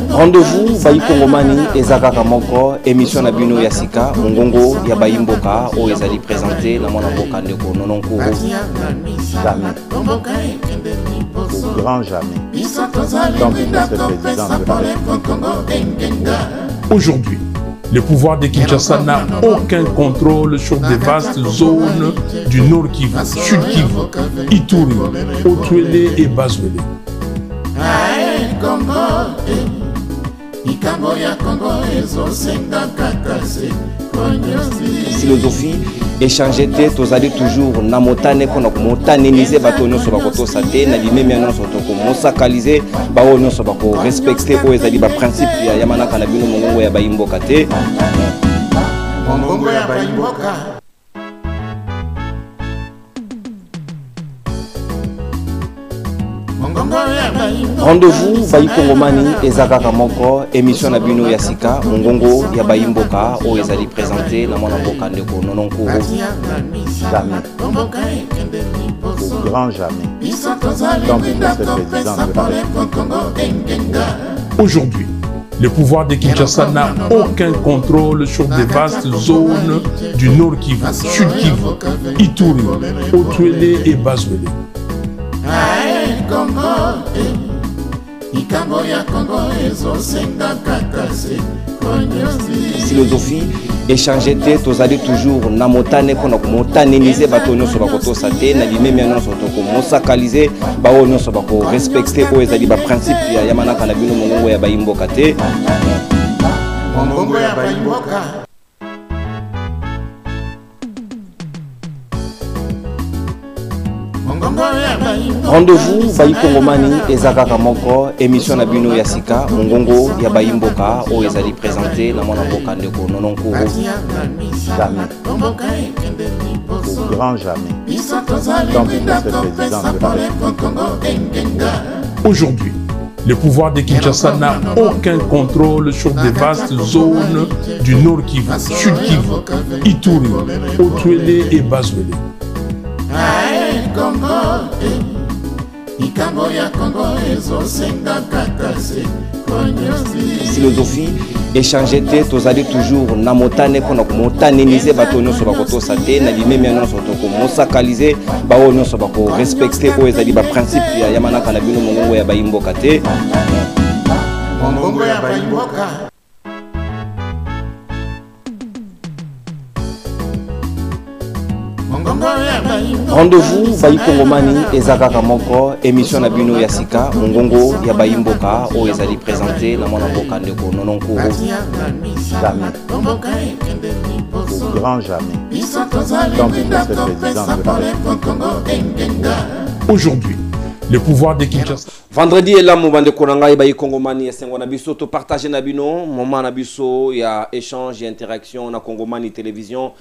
Rendez-vous Bayi Kongomani ezaka moko émission na bino yasika mongongo ya Bayimboka o ezali présenté na mwana mboka ndeko Nononkuru jamais au grand jamais comme le président de la République. Aujourd'hui, le pouvoir de Kinshasa n'a aucun contrôle sur des vastes zones du Nord Kivu, Sud Kivu, Ituri, Otuele et Bazouele. Philosophie échanger tête aux alliés toujours na motane ko na motaneniser bato nyonso bakoto sate na limemi nyonso to ko mosakaliser bawo nyonso bako respecter o ezali ba principe ya yamana kana bino mongongo ya Bayimboka te mongongo ya Bayimboka. Rendez-vous Bayi Kongomani ezaka moko émission na bino yasika mongongo ya Bayimboka o ezali présenté na mwana mboka ndeko Nononkuru Jamais au grand jamais comme le président de la République. Aujourd'hui, le pouvoir de Kinshasa n'a aucun contrôle sur des vastes zones du Nord Kivu, Sud Kivu, Ituri, Otuele et Bazouele. Philosophie échanger tête aux alliés toujours na motane ko na motaneniser bato nyonso bakoto sate na limemi nyonso to ko mosakaliser bawo nyonso bako respecter o ezali ba principe ya yamana kana bino mongongo ya Bayimboka te mongongo ya Bayimboka. Rendez-vous Bayi Kongomani ezaka moko émission na bino yasika mongongo ya Bayimboka o ezali présenté na mwana mboka ndeko Nononkuru jamais au grand jamais comme le président de la République. Aujourd'hui, le pouvoir de Kinshasa n'a aucun contrôle sur des vastes zones du Nord Kivu, Sud Kivu, Ituri, Otuele et Bazouele. Philosophie échanger tête aux alliés toujours na motane ko na motaneniser bato nyonso bakoto sate na limemi nyonso to ko mosakaliser bawo nyonso bako respecter o ezali ba principe ya yamana kana bino mongongo ya Bayimboka te mongongo ya Bayimboka. Rendez-vous Bayi Kongomani ezaka moko émission na bino yasika mongongo ya Bayimboka o ezali présenté na mwana mboka ndeko Nononkuru jamais au grand jamais comme le président de la République. Aujourd'hui, le pouvoir de Kinshasa. Vendredi et là mobande konanga Bayi Kongomani esengo na biso to partager na bino moment na biso ya échange et interaction na Kongomani télévision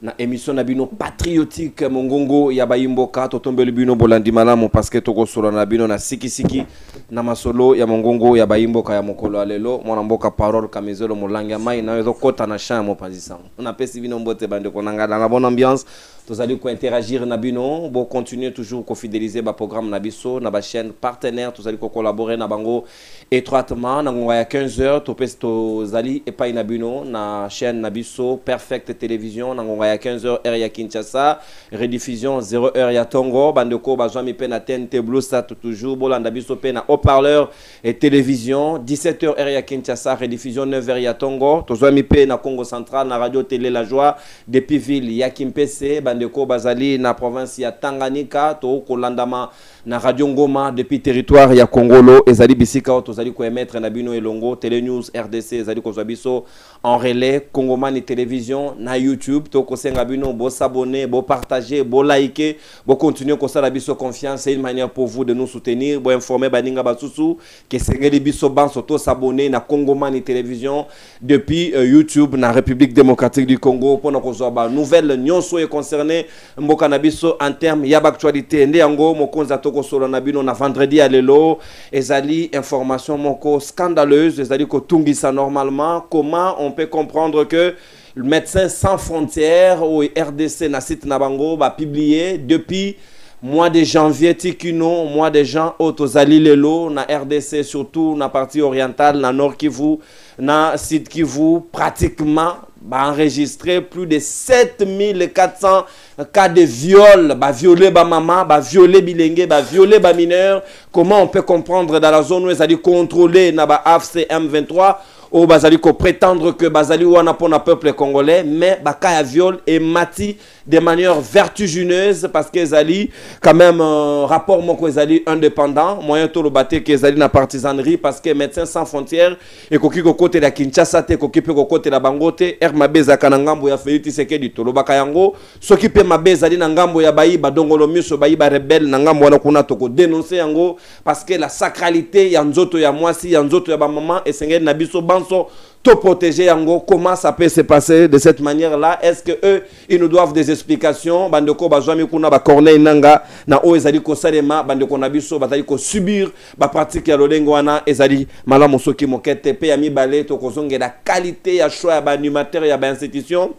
na émission na bino patriotique mongongo ya Bayimboka totombeli bino bolandi malamu parce que toko solo na bino na siki na masolo ya mongongo ya Bayimboka ya mokolo alelo mwana mboka parole kamezelo molangi mai na yozo kota na champ mo panzisa on a pesi bino mbote bande konanga dans la bonne ambiance tous allez ko interagir na bino bo continuer toujours ko fidéliser ba programme na biso na ba chaîne partenaire tous allez ko collaborer na bango étroitement na ngonga ya 15h to pesi to zali et pa na bino na chaîne na biso Perfect Télévision na ngonga 15h heure ya Kinshasa, rediffusion 0h ya Tongo, bandeko bazwami pe na TNT Blue Sat toujours bolanda biso pe na haut-parleur et télévision 17h heure ya Kinshasa, rediffusion 9h ya Tongo, tozwami pe na Congo Central na radio télé La Joie depuis ville ya Kimpese, bandeko bazali na province ya Tanganyika to kolandama na radio Ngoma depuis territoire ya Congolo ezali bisika tozali ko émettre na bino elongo Télé News RDC ezali ko biso en relais Kongomani télévision na YouTube to ko senga bino bo s'abonner, bo partager, bo liker, bo continuer ko sala biso confiance, c'est une manière pour vous de nous soutenir, bo informer baninga basusu que sengeli biso ban soto s'abonner na Kongomani télévision depuis YouTube na République démocratique du Congo pour ko zo ba nouvelle nyonso est concerné mboka na biso en termes ya actualité ndé yango mokonza toko solo na bino na vendredi à lelo ezali information moko scandaleuse ezali ko tungisa normalement comment on peut comprendre que le Médecins sans frontières ou RDC na site na bango va publier depuis mois de janvier tikino mois de juin otozali lelo na RDC surtout na partie orientale na Nord Kivu na Sud Kivu pratiquement enregistré plus de 7400 cas de viol, violer ba maman, violer bilenge, violer ba mineur. Comment on peut comprendre dans la zone où ils allaient contrôler na ba AFC M23 ou bazali ko prétendre que bazali wana pour le peuple congolais, mais baka viol et mati de manière vertigineuse parce que zali quand même rapport moko zali indépendant moyen to le battre que zali na partisanerie parce que Médecins sans frontières et koki ko côté la Kinshasa te koki pe ko côté la Bangote mabeza kana ngambo ya Félix Tshisekedi to lobaka yango soki pe mabeza ali na ngambo ya bayi badongolo miso bayi ba rebelle na ngambo wana kuna to ko dénoncer yango parce que la sacralité ya nzoto ya mwasi ya nzoto ya ba maman et sengeli na biso banso to protéger yango. Comment ça peut se passer de cette manière là? Est-ce que eux ils nous doivent des explications? Bandeko bazwami kuna ba Corneille Nanga na o ezali ko salema bandeko na biso bazali ko subir ba pratique ya lolengo wana ezali malamu soki mokete pe ya mibale to kozongela qualité ya choix ya ba animateur ya ba institution.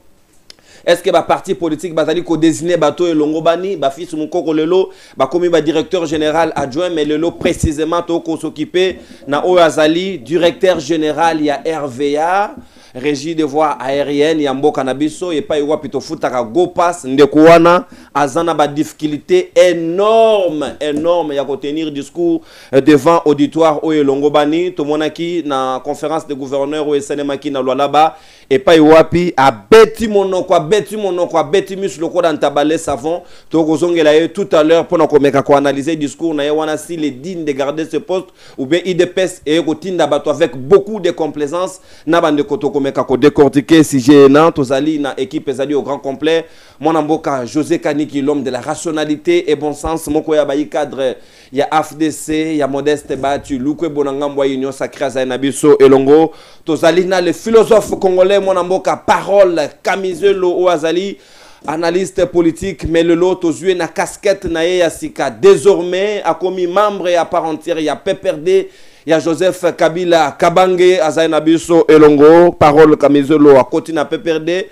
Est-ce que ba parti politique bazali ko désigner bato et longo bani ba fils mukoko lelo ba komi ba directeur général adjoint mais lelo précisément to ko s'occuper na o azali directeur général ya RVA régie de voies aériennes ya mboka na biso et pas iwa pito futaka go pass ndeko wana azana ba difficulté énorme ya ko tenir discours devant auditoire o elongo bani to monaki na conférence de gouverneurs o eselemaki na lwalaba et pas iwapi a beti monoko beti muslo ko dans tabale savon to kozongela ye tout à l'heure pour na komeka ko analyser discours na ye wana si les dignes de garder ce poste ou bien IDPS et ko tinda bato avec beaucoup de complaisance na bande ko to komeka ko décortiquer si gênant tozali na équipe ezali au grand complet mon amboka José Kaniki l'homme de la rationalité et bon sens moko ya bayi cadre ya AFDC ya Modeste Batu Lukwe Bonangambo Union Sacrée za Nabiso Elongo tozali na le philosophe congolais mon amboka parole Kamizelo Oazali analyste politique mais le lot aux yeux na casquette na ya sika désormais a commis membre et à part entière ya PPRD ya Joseph Kabila Kabange Azaina Biso Elongo parole Kamizelo à côté na PPRD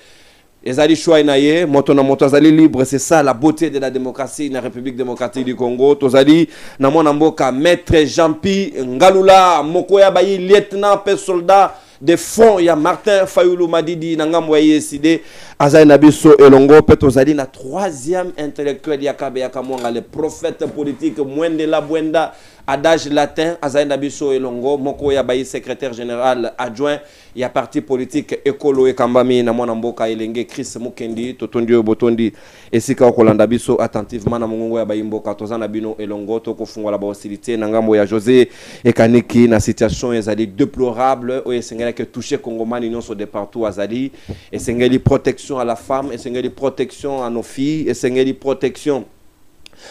ezali choix naye moto na moto azali libre. C'est ça la beauté de la démocratie na République démocratique du Congo. Tozali na mona mboka maître Jean-Pi Ngalula mokoya bayi lieutenant pe soldat de fond ya Martin Fayulu Madidi nangam waye side Azaina Biso Elongo petozali na troisième intellectuel ya Kabe Yakamwanga le prophète politique Mwende la Bwenda adage latin Azaina Biso Elongo moko ya bayi secrétaire général adjoint ya parti politique Ekolo et Kambami na mwana mboka elenge Chris Mukendi totondi botondi esika okolanda biso attentivement na mongongo ya bayi mboka tozana bino Elongo to kofungola ba hostilité na ngambo ya José Ekaniki na situation ezali déplorable o esengela que toucher Congomani non so de partout azali esengeli protection à la femme esengeli protection à nos filles esengeli protection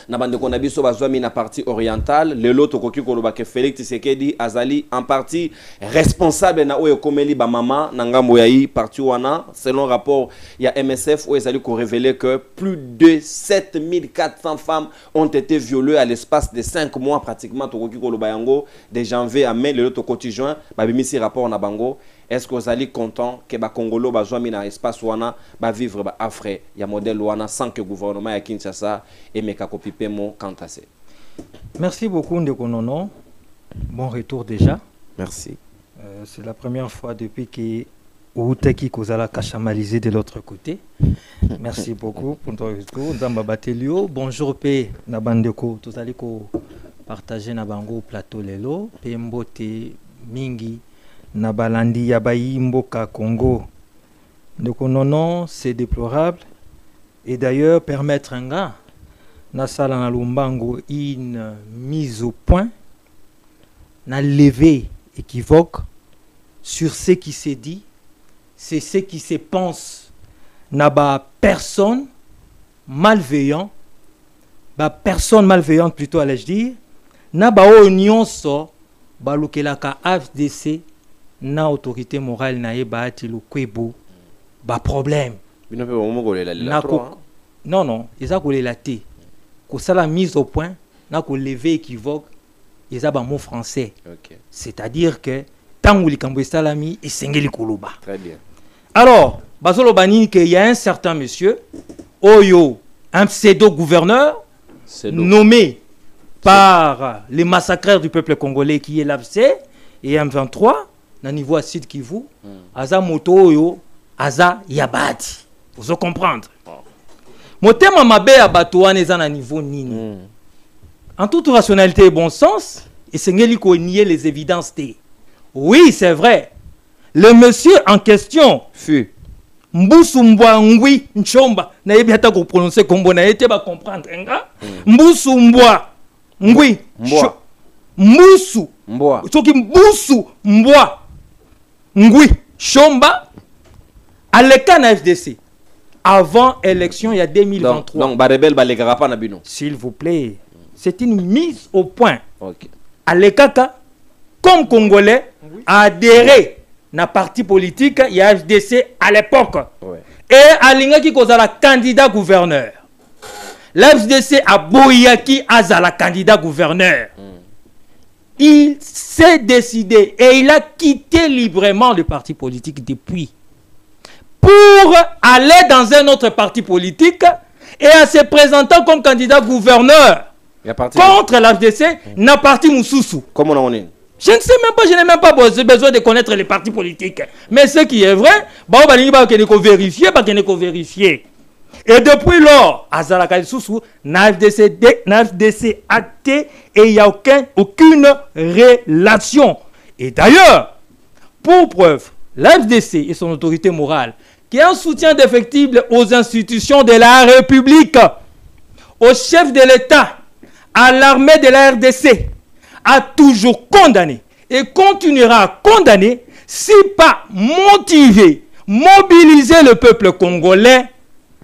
na bande ko na biso bazwami na partie orientale lelo tokoki koloba ke Félix Tshisekedi azali en partie responsable na oyo komeli ba mama na ngambo ya yi parti wana selon rapport ya MSF où ezali ko révéler que plus de 7400 femmes ont été violées à l'espace de 5 mois pratiquement tokoki koloba yango de janvier à mai lelo tokoti juin ba bimisi rapport na bango. Est-ce que vous allez content que les Congolais bazwami na espace wana ba vivre ba afre ya modèle wana sans que le gouvernement ya Kinshasa et meka kopipe mon kantasse. Merci beaucoup Ndeko Nono. Bon retour déjà. Merci. C'est la première fois depuis que Outeki Kozala Kachamalisé de l'autre côté. Merci beaucoup pour ton retour. Nzamba Batelio. Bonjour P Nabandeko. Tous allez ko partager na bango plateau lelo. P Mbote Mingi. Nabalandi Yabayi Mboka Congo. Donc non, c'est déplorable. Et d'ailleurs, permettre un gars, Nassala Nalumbango, une mise au point, n'a levé équivoque sur ce qui s'est dit, c'est ce qui se pense. N'a pas personne malveillant, personne malveillante plutôt allais-je dire, n'a pas oignon so, balukelaka AFDC, na autorité morale na yebati lo kwebo ba problème non ils a collé la té ko ça la mise au point na ko lever équivoque ils a ba mot français c'est-à-dire que tangu likambo salami et sengeli koloba très bien. Alors bazolo bani que il y a un certain monsieur Oyo un pseudo gouverneur nommé par les massacreurs du peuple congolais qui est l'AFC et M23, na niveau à Sud Kivu, Aza Moto Aza Yabati. Vous comprendre. Motema mabe ya batouane eza na niveau nini. En toute rationalité et bon sens, et c'est ngeli ko nier les évidences té. Oui, c'est vrai. Le monsieur en question fut Mbusu Mbwa Ngwi Nchomba. Na yebi ata ko prononcer kombo na yete ba comprendre nga. Mbusu Mbwa Ngwi Mbusu Mbwa. Soki Mbusu Mbwa Ngwi Chomba aleka na FDC avant élection il y a 2023. Donc Barebel balegara pas na bino. S'il vous plaît, c'est une mise au point. OK. Alekaka comme Congolais a adhéré na parti politique il y a FDC à l'époque. Ouais. Et alinga qui cause la candidat gouverneur. L'FDC a Boyaki Azala candidat gouverneur. Il s'est décidé et il a quitté librement le parti politique depuis pour aller dans un autre parti politique et à se présentant comme candidat gouverneur contre l'FDC n'a parti Moussoussou. Comment on est? Je ne sais même pas, je n'ai même pas besoin de connaître les partis politiques. Mais ce qui est vrai, vérifier. Et depuis lors, Azala Soussou n'a FDC acté et il n'y a aucune relation. Et d'ailleurs, pour preuve, l'FDC et son autorité morale, qui est un soutien défectible aux institutions de la République, au chef de l'État, à l'armée de la RDC, a toujours condamné et continuera à condamner, si pas motiver, mobiliser le peuple congolais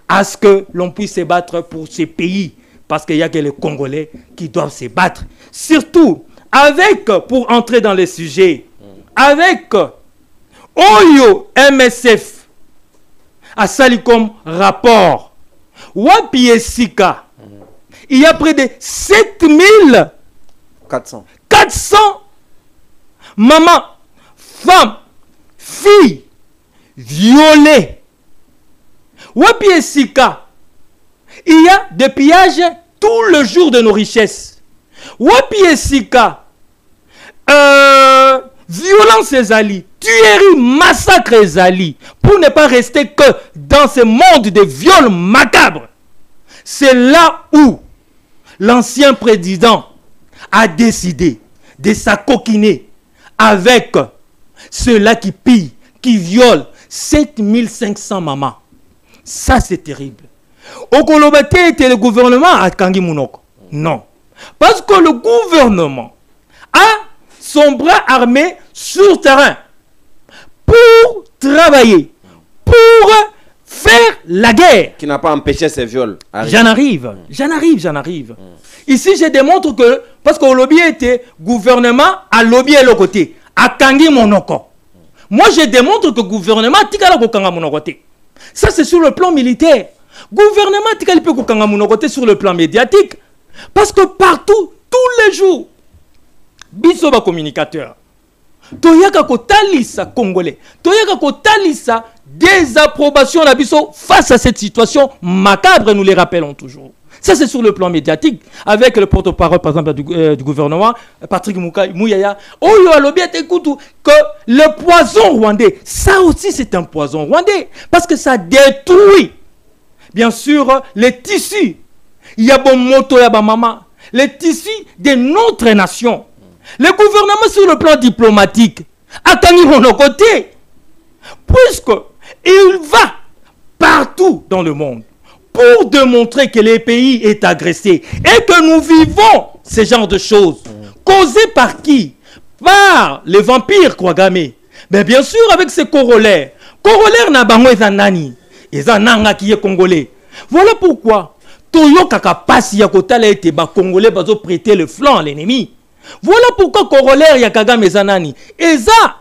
à ce que l'on puisse se battre pour ce pays. Parce qu'il n'y a que les Congolais qui doivent se battre. Surtout, avec, pour entrer dans les sujets, avec Oyo MSF, à Salikom rapport, Wapi et Sika, il y a près de 7400 mamans, femmes, filles violées. Wapi et Sika, il y a des pillages tout le jour de nos richesses. Wapi et Sika, violence ezali, tuerie, massacre ezali, pour ne pas rester que dans ce monde de viols macabres. C'est là où l'ancien président a décidé de s'acoquiner avec ceux-là qui pillent, qui violent 7500 mamans. Ça, c'est terrible. Au Kolobate était le gouvernement à Kangi Mounoko. Non. Parce que le gouvernement a son bras armé sur terrain pour travailler, pour faire la guerre. Qui n'a pas empêché ces viols. J'en arrive. Ici, je démontre que, parce que le lobby était gouvernement à lobby à l'autre côté, à Kangi Monoko. Moi, je démontre que le gouvernement a Tikala Kanga Monoko. Ça, c'est sur le plan militaire. Gouvernement Tikala Kanga Monoko sur le plan médiatique. Parce que partout, tous les jours, Bisoba communicateur, Toyaka Kotalisa Congolais, Toyaka Kotalisa désapprobation la Biso face à cette situation macabre, nous les rappelons toujours. Ça, c'est sur le plan médiatique, avec le porte-parole, par exemple, du gouvernement, Patrick Mouyaya. Oh, que le poison rwandais, ça aussi, c'est un poison rwandais, parce que ça détruit, bien sûr, les tissus. Il y a bon moto, il y a bon maman, les tissus de notre nation. Le gouvernement, sur le plan diplomatique, a tenu nos côtés, puisque il va partout dans le monde pour démontrer que le pays est agressé et que nous vivons ce genre de choses. Causées par qui? Par les vampires Kouagame. Mais bien sûr avec ses corollaires. Corollaire n'a pas moins nani. Et nanga qui est congolais. Voilà pourquoi Toyo Kakapasi Yakotala était bas congolais bazo prêter le flanc à l'ennemi. Voilà pourquoi corollaire Yakagame Zanani. Et ça,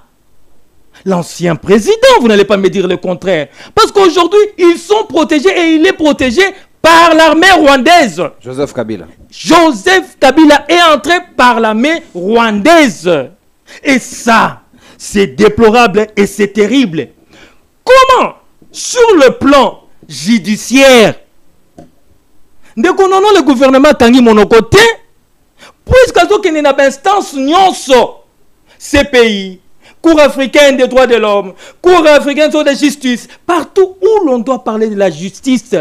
l'ancien président, vous n'allez pas me dire le contraire. Parce qu'aujourd'hui, ils sont protégés et il est protégé par l'armée rwandaise. Joseph Kabila. Joseph Kabila est entré par l'armée rwandaise. Et ça, c'est déplorable et c'est terrible. Comment, sur le plan judiciaire, de konono le gouvernement tangi monokote puisque zo kene na instance nyonso CPI, Cour africaine des droits de l'homme, Cour africaine de justice, partout où l'on doit parler de la justice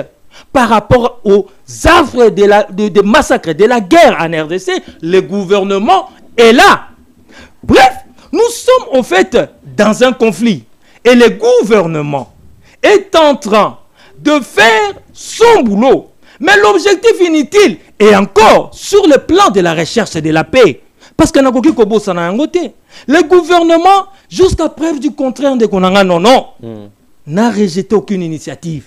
par rapport aux affres de massacres, de la guerre en RDC, le gouvernement est là. Bref, nous sommes en fait dans un conflit et le gouvernement est en train de faire son boulot. Mais l'objectif inutile est encore sur le plan de la recherche de la paix. Parce que le gouvernement, jusqu'à preuve du contraire de Konanga, n'a rejeté aucune initiative.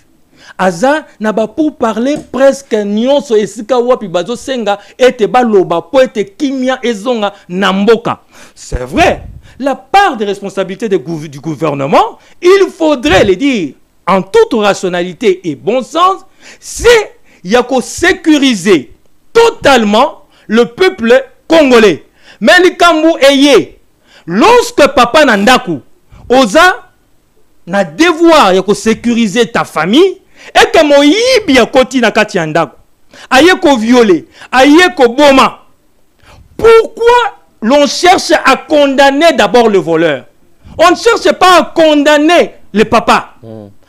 Aza n'a pas pour parler presque nyonso esika wapi bazo senga ete baloba po ete kimia ezonga namboka. C'est vrai, la part des responsabilités du gouvernement, il faudrait le dire en toute rationalité et bon sens, c'est yako sécuriser totalement le peuple congolais. Mais le Kambu eye, lorsque papa nandaku oza na devoir yako sécuriser ta famille et que moyibi ya koti na kati yandaku aye ko violer, aye ko boma. Pourquoi l'on cherche à condamner d'abord le voleur? On ne cherche pas à condamner le papa.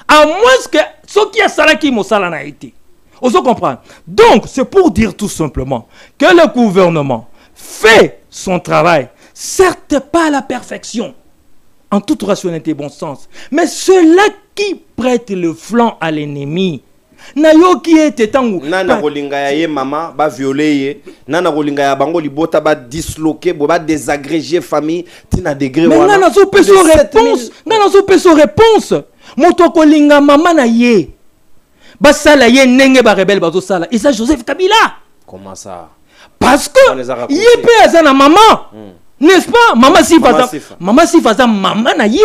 À moins que ce qui a salaki mosala na été. On se comprend. Donc, c'est pour dire tout simplement que le gouvernement fait son travail, certes pas à la perfection, en toute rationalité et bon sens, mais ceux-là qui prêtent le flanc à l'ennemi, nayo qui était tangu nana kolinga ya ye mama ba violer nana kolinga ya bango libota ba disloquer ba désagréger famille tina degré wana. Mais nana zo peso réponse, nana zo peso réponse. Moto kolinga mama na ye. Ba sala ye nenge ba rebelle ba zo sala. Et ça Joseph Kabila. Comment ça? Parce que ye pe azana maman. N'est-ce pas? Maman si faza maman na ye.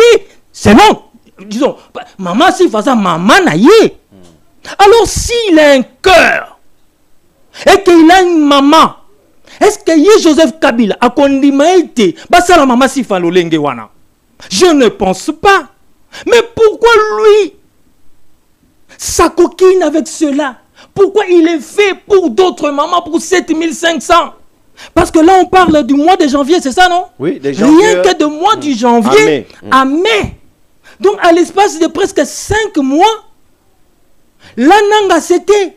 C'est non. Disons maman si faza maman na ye. Alors s'il a un cœur et qu'il a une maman, est-ce que y Joseph Kabila a condimité basala maman si fa lolenge wana? Je ne pense pas. Mais pourquoi lui sa coquine avec cela? Pourquoi il est fait pour d'autres mamans pour 7500? Parce que là on parle du mois de janvier, c'est ça non? Oui, de janvier. Rien que de mois du janvier à mai. Donc à l'espace de presque 5 mois, là Nanga c'était.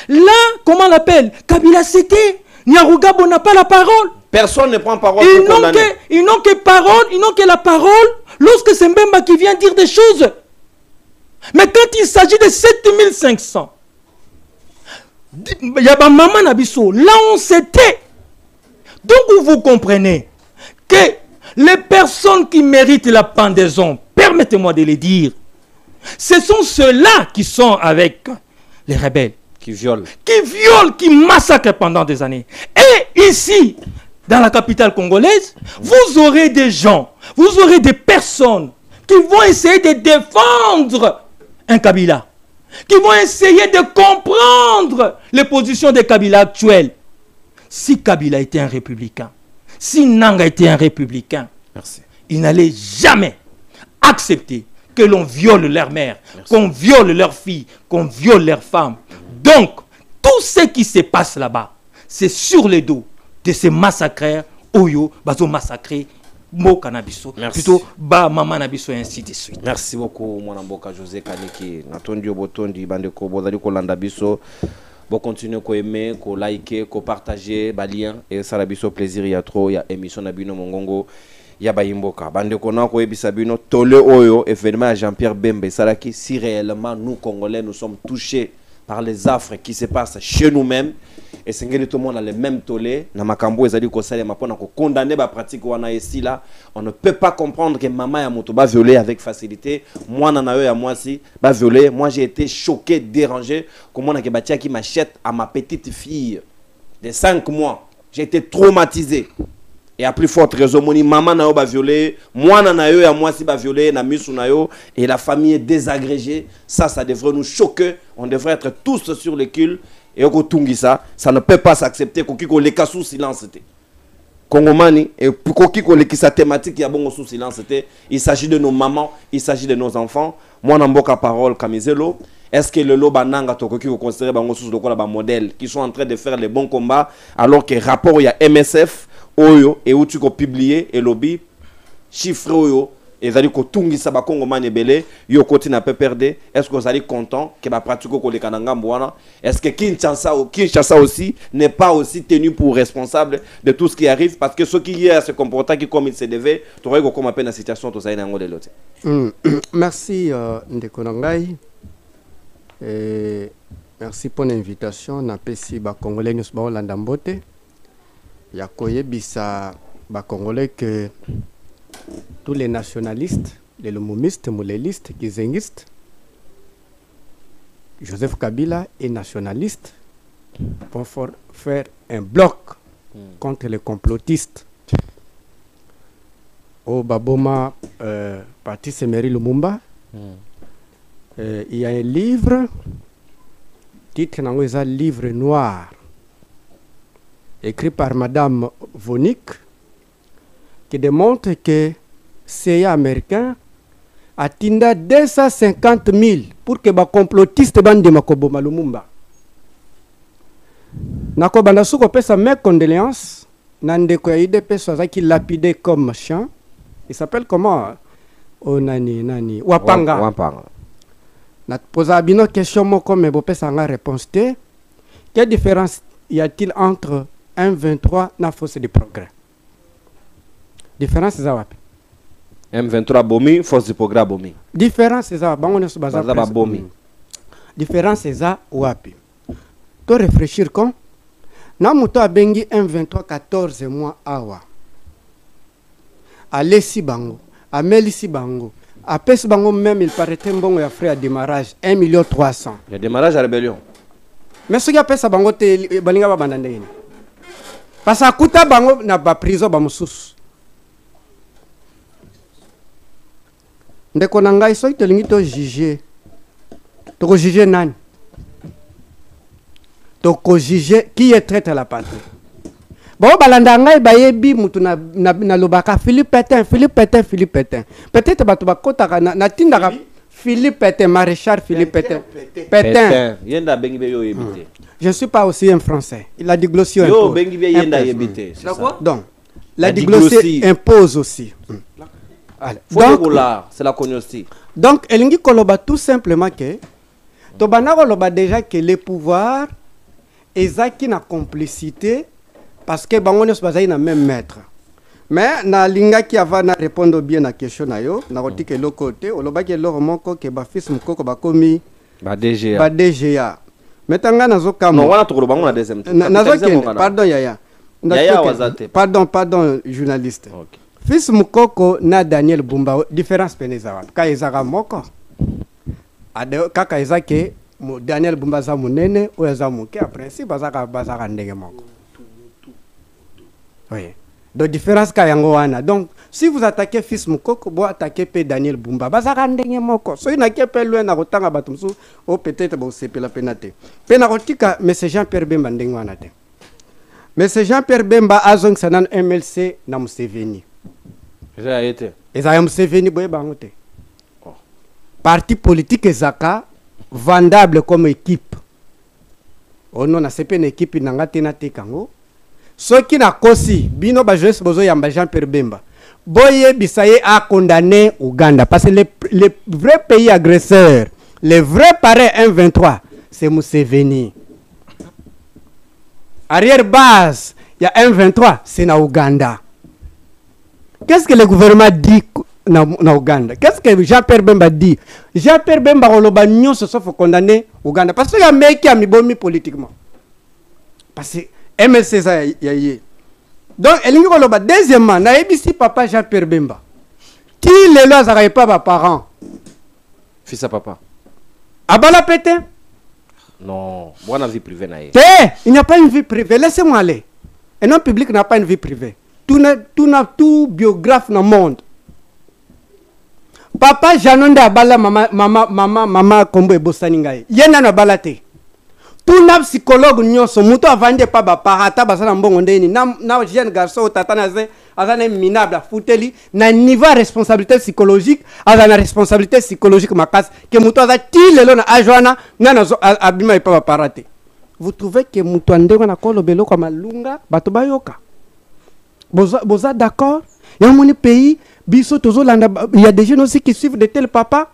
Là, comment on l'appelle? Kabila c'était. Nyarugabo n'a pas la parole. Personne ne prend parole. Ils n'ont que parole, ils n'ont que la parole lorsque c'est Mbemba qui vient dire des choses. Mais quand il s'agit de 7500, il y a ma maman Nabiso, là on s'était. Donc vous comprenez que les personnes qui méritent la pendaison, permettez-moi de les dire, ce sont ceux-là qui sont avec les rebelles. Qui violent, qui massacrent pendant des années. Et ici, dans la capitale congolaise, vous aurez des gens, vous aurez des personnes qui vont essayer de défendre un Kabila, qui vont essayer de comprendre les positions des Kabila actuels. Si Kabila était un républicain, si Nanga était un républicain, il n'allait jamais accepter que l'on viole leur mère, qu'on viole leurs filles, qu'on viole leurs femmes. Donc, tout ce qui se passe là-bas, c'est sur le dos de ces massacreurs, Oyo, Bazo massacré, Mo Kanabiso, plutôt Ba Mama Nabiso et ainsi de suite. Merci beaucoup, mon amboka José Kaniki. Natondi Obotondi, Bandeko, Bozali Kolanda Biso. Bon, continuez à aimer, à liker, à partager, à lien. Et ça, la biso plaisir, il y a trop, il y a émission Nabino Mongongo. Yaba Imboka. Bande kona ko ebisabino tole oyo événement à Jean-Pierre Bembe Salaki. Si réellement nous Congolais nous sommes touchés par les affres qui se passent chez nous-mêmes et c'est que tout le monde a le même tollé na makambo ezali ko salema pona ko condamner ba pratique wana ici là, on ne peut pas comprendre que maman ya moto ba violer avec facilité, moi na yo ya moi si ba violer. Moi j'ai été choqué, dérangé comment on a que batia qui m'achète à ma petite fille de 5 mois. J'ai été traumatisé. Et à plus forte raison, moni maman na yo ba violé, moi na yo ya moi si ba violé na misu na yo et la famille est désagrégée. Ça devrait nous choquer. On devrait être tous sur le cul et au tungi ça ne peut pas s'accepter qu'on les casse sous silence. Congomani, et pour qui sa thématique, il y a bon sous silence, c'était il s'agit de nos mamans, il s'agit de nos enfants. Moi, on a parole, Kamizelo. Est-ce que le loba nanga toko qui vous considérez bango sous le modèle qui sont en train de faire les bons combats alors que rapport il y a MSF oyo et où tu peux publier et lobby chiffre oyo et zali ko tungi sa ba Congomani belé yo koti na peu perdre. Est-ce que vous allez content que ba pratique ko le kananga mbwana? Est-ce que Kinshasa aussi n'est pas aussi tenu pour responsable de tout ce qui arrive parce que ceux qui hier se comportent qui comme il se devait tu aurais comme appelle la situation tout ça de l'autre. Merci Ndekonangai. Et merci pour l'invitation. Na pesi ba Congolais nous ba Holanda mbote. Ya koye bisa ba Congolais que tous les nationalistes, les lomomistes, moulélistes, kizengistes, Joseph Kabila est nationaliste pour faire un bloc contre les complotistes. Au Baboma, parti Semery Lumumba, il y a un livre, titre un livre noir, écrit par Madame Vonik, qui démontre que CIA américain a tinda 250 000 pour que les complotistes bande Makoboma Lumumba. Nako banda suko pesa mes condoléances, nande ko ide pesa qui lapidé comme chien. Il s'appelle comment? Oh nani Wapanga. Wapanga. Na posa bino question mo comme bo pesa nga réponse te. Quelle différence y a-t-il entre 1,23 na force de progrès? Différence c'est ça. M23 bomi, force du progrès bomi. Différence c'est ça. Bango nesu baza bomi. Différence c'est ça wapi. To réfléchir quand na muto abengi M23 14 mois awa. Alessi bango, amelisi bango. Apes bango même il paraît bon ya frère à démarrage 1 300 000. Il y a démarrage à rébellion. Mais ce qui a pesa bango te balinga ba bandandeni. Parce que kuta bango na ba prison ba mususu. Ndeko nanga iso to lingi to juger. To ko juger nani? To ko juger qui est traite à la patrie. Bon balanda ngai bayebi mutu na lobaka Philippe Pétain. Peut-être batu bakota na tindaka Philippe Pétain, maréchal Philippe Pétain. Yenda bengi be yo yebite. Je ne suis pas aussi un français. La diglossie impose. Yo bengi be yenda yebite. Donc la diglossie impose aussi. C'est la cognosci. Donc elingi koloba tout simplement que to banako loba déjà que les pouvoirs ezaki na complicité parce que bango ne sont pas na même maître. Mais na linga qui va na répondre bien à la question na yo, na roti que le côté, o loba que le moko que ba fils moko ba komi ba DGA. Ba DGA. Metanga nazo kama. Non, wana to bango na deuxième tour. Pardon Yaya. Yaya wazate. Pardon journaliste. OK. Fils mukoko na Daniel Bumba différence peneza wa. Ka ezaka moko. Ade kaka ezake Daniel Bumba za munene o za muke a principe bazaka ndenge moko. Oui. Donc différence ka yango wana. Donc si vous attaquez fils mukoko, vous attaquez pe Daniel Bumba. Bazaka ndenge moko. So ina ke pe loin na kotanga batumsu o peut-être ba sepela penate. Pe na kotika monsieur Jean-Pierre Bemba ndenge wana te. Monsieur Jean-Pierre Bemba azong sanan MLC na Museveni. Déjà été. Ezaya Museveni boye bango te. Parti politique ezaka vendable comme équipe. Oh non, na sepe une équipe nangate na tekango. Ceux qui n'a kosi bino ba jeunesse bozo yamba Jean-Pierre Bemba. Boye bisaye a condamné Ouganda parce que les vrais pays agresseurs, les vrais parrains 1-23, c'est Museveni. Arrière base, il y a 1-23, c'est na Ouganda. Qu'est-ce que le gouvernement dit na Ouganda? Qu'est-ce que Jean-Pierre Bemba dit? Jean-Pierre Bemba oloba nyon se faut condamner Ouganda parce qu'il y a un mec qui a mis bomi politiquement. Parce que MLC ça y. Donc elingi oloba deuxièmement na ebisi papa Jean-Pierre Bemba. Qui les lois n'arrivent pas par parents. Fils à papa. Abala pété? Non, moi na vie privée na ye. Il n'y a pas une vie privée, laissez-moi aller. Un homme public n'a pas une vie privée. Tout biographe dans le monde. Papa Janonda abala mama kombo ebosaningaye. Yena na balate. tout na psychologue nyonso muto avande pa ba parata basala mbongo ndeni na jeune garçon tatana ze azana minable futeli na niveau responsabilité psychologique azana responsabilité psychologique makasi que muto aza tilelo na ajwana na abima pa ba parate. Vous trouvez que muto ndeko na kolobelo kwa malunga bato bayoka boza d'accord? Il y a mon pays biso tozolanda il y a des jeunes aussi qui suivent de tel papa.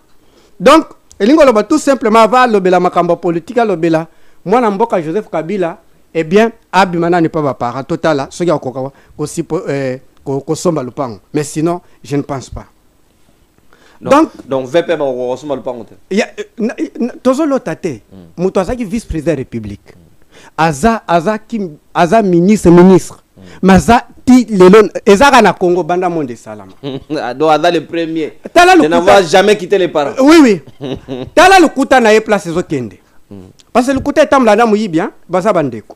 Donc elingo loba tout simplement va lobela makambo politique lobela moi na mboka Joseph Kabila eh bien abimana ne pas ba para totala soki akoka aussi ko somba lupango, mais sinon je ne pense pas. Donc VP ba ko somba lupango te il y a tozolo tate muto azaki vice-président de la République aza ministre maza ti lelo ezaka na Congo banda monde salama do aza le premier ne n'avoir jamais quitté les parents. Oui tala le kuta na ye place ezokende parce que le kuta etamla na muyibi hein baza bandeko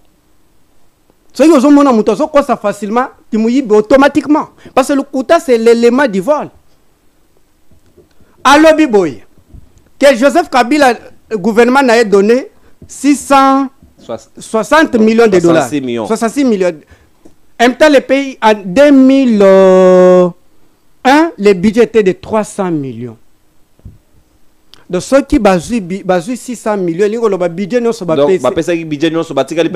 so yo zomona muto so kosa facilement ti muyibi automatiquement parce que le kuta c'est l'élément du vol. Alobi boy que Joseph Kabila gouvernement n'a donné 660 millions de dollars 66 millions. En même temps, le pays, en 2001, le budget était de 300 millions. Donc, ceux qui basent 600 millions, ils ont le budget non so donc budget non so batika donc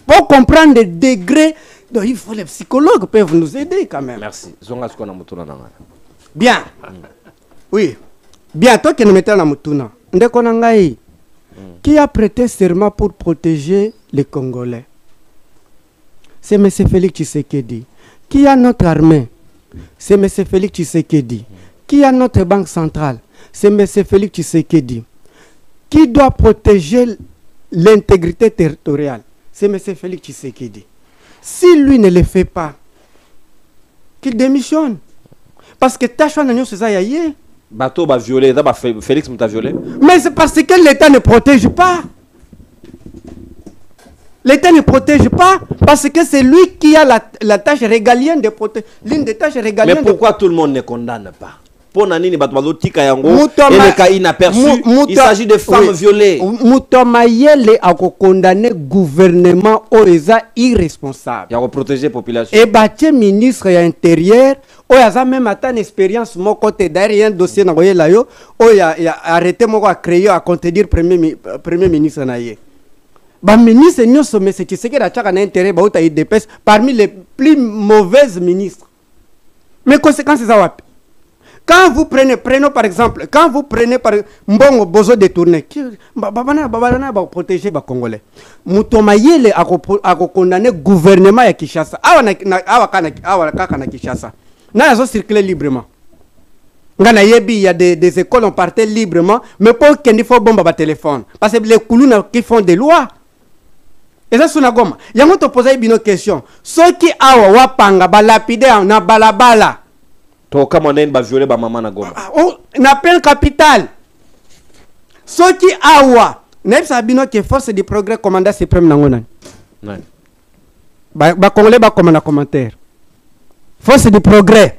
pour comprendre le degré, donc il faut les psychologues peuvent nous aider quand même. Merci. Bien. Oui. Bien, toi qui nous mettons la mutuna. Qui a prêté serment pour protéger les Congolais? C'est M. Félix Tshisekedi. Qui a notre armée? C'est M. Félix Tshisekedi. Qui a notre banque centrale? C'est M. Félix Tshisekedi. Qui doit protéger l'intégrité territoriale? C'est M. Félix Tshisekedi. Si lui ne le fait pas, qu'il démissionne. Parce que Tachouan n'a pas fait. Bateau va violer, Félix m'a violé. Mais c'est parce que l'État ne protège pas. L'État ne protège pas parce que c'est lui qui a la tâche régalienne de protéger. L'une des tâches régaliennes. Mais pourquoi tout le monde ne condamne pas? Pour Nanini Batwalotika Yango, et le cas inaperçu, il s'agit de femmes violées. Moutomayele a condamné le gouvernement OESA irresponsable. Il a protégé la population. Et battu ministre de l'Intérieur, OESA même atteint une expérience, mon côté derrière un dossier, il a arrêté, à créer, à contredire le premier ministre. Bah ministre nous sommes c'est ce que la chaka na intérêt ba uta IDPS parmi les plus mauvaises ministres. Mais conséquences c'est ça. Quand vous prenez par exemple, quand vous prenez par mbongo bozo détourné, babana ba protéger ba Congolais. Mutomayele a condamné gouvernement ya Kinshasa. Awa kana Kinshasa. Na zo circuler librement. Ngana yebi il y a des écoles on partait librement mais pour qu'il faut bomba ba téléphone parce que les koulouna qui font des lois. Et ça c'est une gomme. Il y a un te poser une question. Ceux qui awa wapanga ba lapider na balabala. To kama nene ba violer ba maman na goma. Na peine capital. Ceux qui awa n'est pas bino que force du progrès commandant suprême nangona. Ouais. Ba congolais ba comme na commentaire. Force du progrès.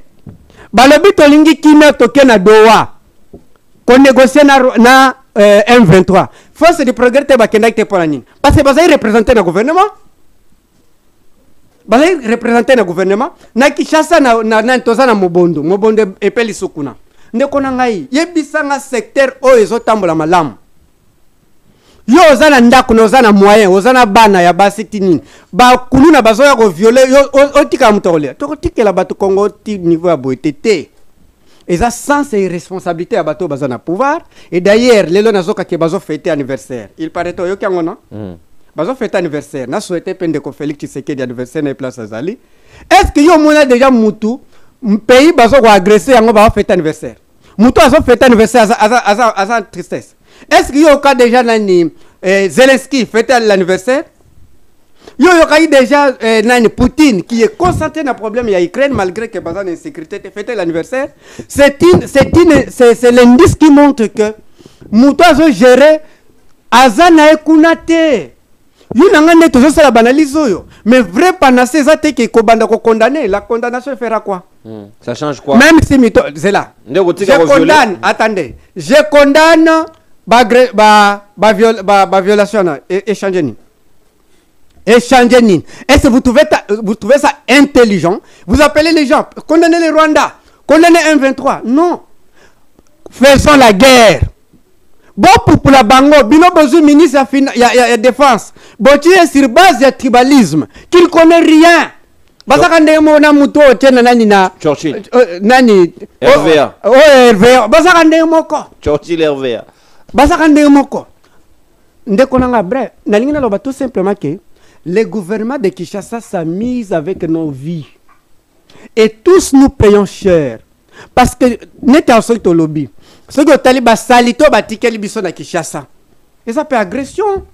Ba le bito lingi kina toke na doa. Ko négocier na M23. Force du progrès te bakenda te polanine. Parce que bazai représenter le gouvernement. Bazai représenter le gouvernement. Na Kinshasa na toza na Mobondo. Mobondo epeli sukuna. Ndeko na ngai yebisa nga secteur o ezotambola malamu. Yo ozana ndako na ozana moyen, ozana bana ya basiti nini. Ba kuluna bazoya ko violer yo otika mutole. To kotikela bato Congo ti niveau ya boetete. Et ça sans responsabilité à bateau bazana pouvoir et d'ailleurs les nazoka ke bazo fêter anniversaire. Il paraît to yo kango non? Bazo fêter anniversaire. Na souhaité pende ko Félix Tshisekedi d'anniversaire na place azali. Est-ce que yo mona déjà mutu pays bazo ko agresser yango ba fêter anniversaire? Mutu azo fêter anniversaire asa tristesse. Est-ce que yo ka déjà nani Zelensky fêter l'anniversaire? Yo y déjà Poutine qui est concentré dans le problème il y a Ukraine malgré que bazan insécurité fêter l'anniversaire. C'est l'indice qui montre que mutu azo gérer azana ekunate. Yo nangane tozo sala banalize yo. Mais vrai panacée ça te que kobanda ko condamner, la condamnation fera quoi? Ça change quoi? Même si c'est là. Je condamne, attendez. Je condamne violation échanger. Est-ce que vous trouvez ça intelligent? Vous appelez les gens, condamnez les Rwandais, condamnez M23. Non. Faisons la guerre. Bon pour la bango, bino besoin ministre ya défense. Boti est sur base de tribalisme, qu'il connaît rien. Basaka ndemo na muto tena nani na Churchill. Nani RVA. RVA. Basaka ndemo ko. Churchill RVA. Basaka ndemo ko. Ndeko nanga bre, nalingi na loba tout simplement que le gouvernement de Kinshasa s'amuse avec nos vies. Et tous nous payons cher. Parce que n'est en sorte au lobby. Ce que Taliban salito batikeli biso na Kinshasa. Et ça fait agression.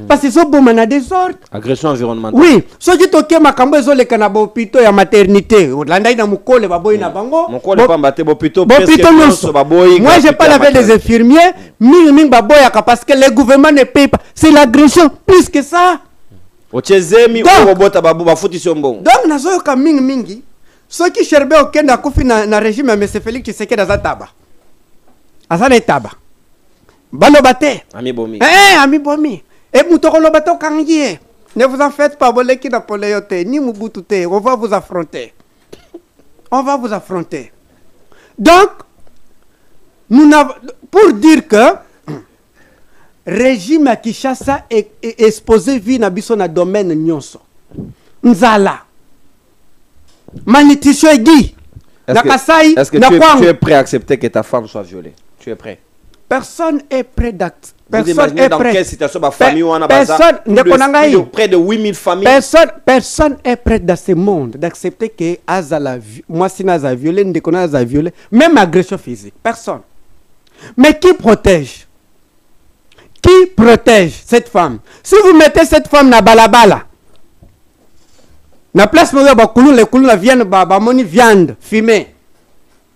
Parce que c'est bon mana désordre. Agression environnementale. Oui, ce qui toke makambo ezo le kanabo pito ya maternité. Landa ina mukole baboy na bango. Mukole pa mbate bopito presque baboy. Moi j'ai pas lavé des infirmiers, ming baboy parce que le gouvernement ne paye pas. C'est l'agression plus que ça. Ochezemi obota babu bafuti sombongo. Donc nazo ka mingi. Ceux qui cherbe okenda kufi na régime ya M. Félix Tshisekedi azataba. Azana etaba. Bano bate. Ami bomi. Ami bomi. Et moutokolo bato kangie. Ne vous en faites pas, boleki na poleyote ni mubutu te. On va vous affronter. On va vous affronter. Donc nous n'avons pour dire que régime à Kinshasa est exposé vie na biso na domaine nyonso. Nzala. Malnutrition aiguë. Est-ce que tu es prêt à accepter que ta femme soit violée? Tu es prêt? Personne est prêt d'accepter. Personne est prêt. Quelle situation ma famille ou près de 8000 familles. Personne est prêt dans ce monde d'accepter que Azala, moi si Naza violé, Ndekona violé, même agression physique. Personne. Mais qui protège? Qui protège cette femme? Si vous mettez cette femme na balabala, na place où les coulous viennent, moni viande fumée.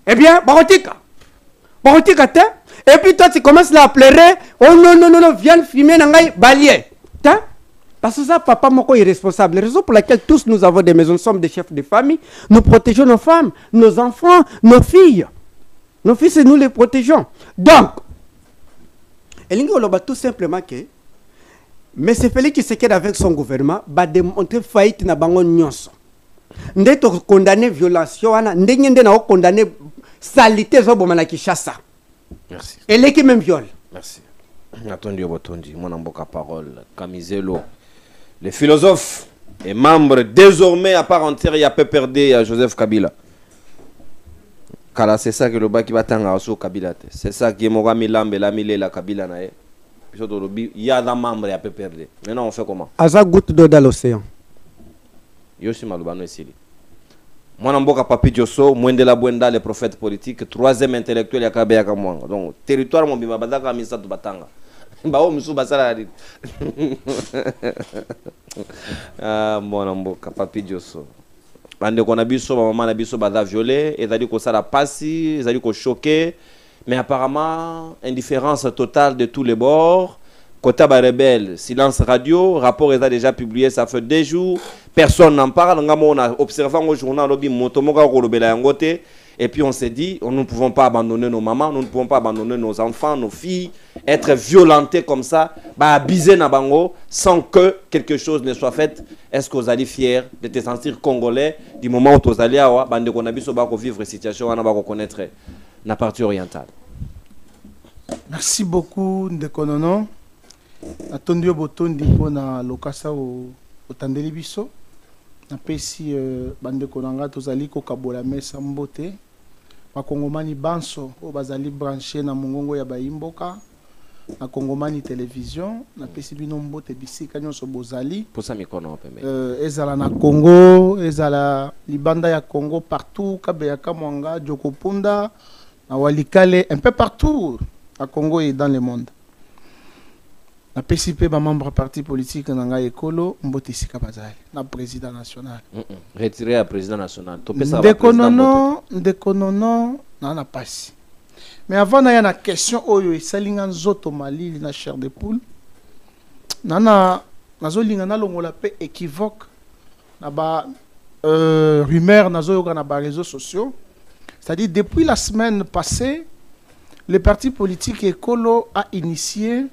Eh bien, barotika te. Et puis toi tu commences à pleurer. Oh non, viande fumée nangai balier. Parce que ça, papa moko est responsable. La raison pour laquelle tous nous avons des maisons, nous sommes des chefs de famille. Nous protégeons nos femmes, nos enfants, nos filles. Nos fils et nous les protégeons. Donc, Elingo Loba tout simplement que mais c'est Félix Tshisekedi avec son gouvernement va démontrer faillite na bango nyonso. Ndeto condamner violation ana ndenge na condamner salité zo bomana Kinshasa. Merci. Et l'équipe même viole. Merci. Attendu Botondi, mon amboka parole, Camizelo. Le philosophe et membre désormais à part entière, il y a PPRD à Joseph Kabila. Kala c'est ça que le bas qui va tanga au Kabila. C'est ça qui est mon ami Lambe, la Kabila nae. Il y a des membres à PPRD. Maintenant on fait comment? Aza goutte d'eau dans l'océan. Yoshi Malubano ici. Moi, Namboka Papi Diosso, Mwendela Bwenda, les prophètes politiques, troisième intellectuel, Yakabe Yakamwanga. Donc, territoire, mon bima, Badaka, Misa, Batanga. Bao, Moussou, Basala, ah, mon Namboka Papi Diosso. Bande qu'on a biso, maman a biso, Bada violé, et t'as dit qu'on s'est passé, ils ont dit qu'on choqué, mais apparemment, indifférence totale de tous les bords. Kotaba rebelle, silence radio, rapport est déjà publié, ça fait 2 jours, personne n'en parle. On a observé au journal, et puis on s'est dit, nous ne pouvons pas abandonner nos mamans, nous ne pouvons pas abandonner nos enfants, nos filles, être violentés comme ça, abuser na bango, sans que quelque chose ne soit fait. Est-ce que vous allez fiers de te sentir congolais du moment où vous allez avoir, bande qu'on a vu vivre situation, on va reconnaître la partie orientale. Merci beaucoup, Ndekonono. Attendu Botondi pour na lokasa au tandeli biso na pesi bande konanga tozali ko kabola mesa mbote ba kongomani banso o bazali branché na mongongo ya baimboka na kongomani télévision na pesi bino mbote bisika nyonso bozali pour ça mikono pembe ezala na Congo ezala libanda ya Congo partout kabeya kamwanga Jokopunda na Walikale un peu partout à Congo et dans le monde. Na PCP ba membre parti politique nanga ekolo mbote sika bazali na président national retiré à président national to pesa ndekonono na pasi mais avant na ya na question oyo esalinga nzoto malili na chair de poule nana nazolinga na longola pe équivoque na ba rumeur nazoyoka na ba réseaux sociaux, c'est-à-dire depuis la semaine passée le parti politique Ekolo a initié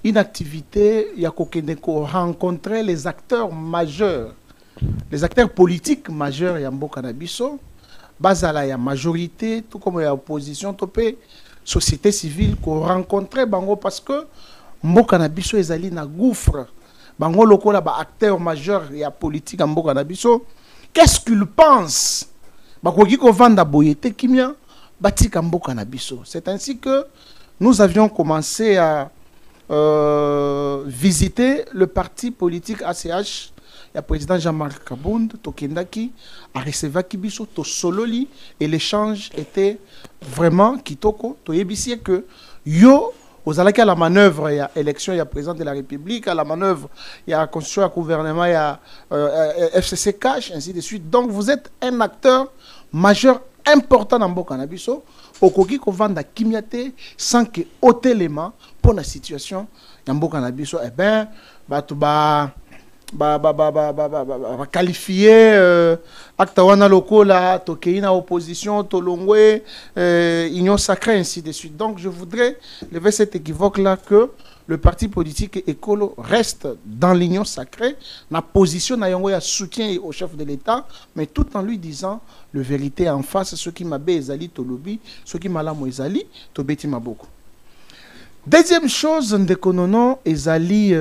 une activité, il y a rencontrer les acteurs majeurs, les acteurs politiques majeurs Yamboka na biso, bazala ya majorité, tout comme ya opposition, topé société civile qu'on rencontrait bango parce que Mboka na biso ezali na gouffre, bango lokola ba acteur majeur ya politique Mboka na biso, qu'est-ce qu'ils pensent? Bakoki ko vanda boyete kimia batika Mboka na biso. C'est ainsi que nous avions commencé à visiter le parti politique ACH. Il y a le président Jean-Marc Kabound, Tokendaki, a recevé Kibiso, to Sololi, et l'échange était vraiment kitoko. To yebisi que yo, aux à la manœuvre, il y a élection, il y a président de la République, à la manœuvre, il y a construction, il y a gouvernement, il y a FCC Cash, ainsi de suite. Donc vous êtes un acteur majeur important dans Mboka na biso. Okoki ko vanda kimiate sans que ôte l'élément pour la situation dans Mboka na biso. Eh ben, qualifier acte wana lokola tokeina opposition tolongwe union sacrée ainsi de suite. Donc je voudrais lever cet équivoque là que le parti politique Ekolo reste dans l'union sacrée, la position na yango ya soutien au chef de l'État, mais tout en lui disant le vérité en face, ce qui m'a bé ezali tolobi, ce qui m'a la mo ezali tobeti maboko. Deuxième chose ndekonono ezali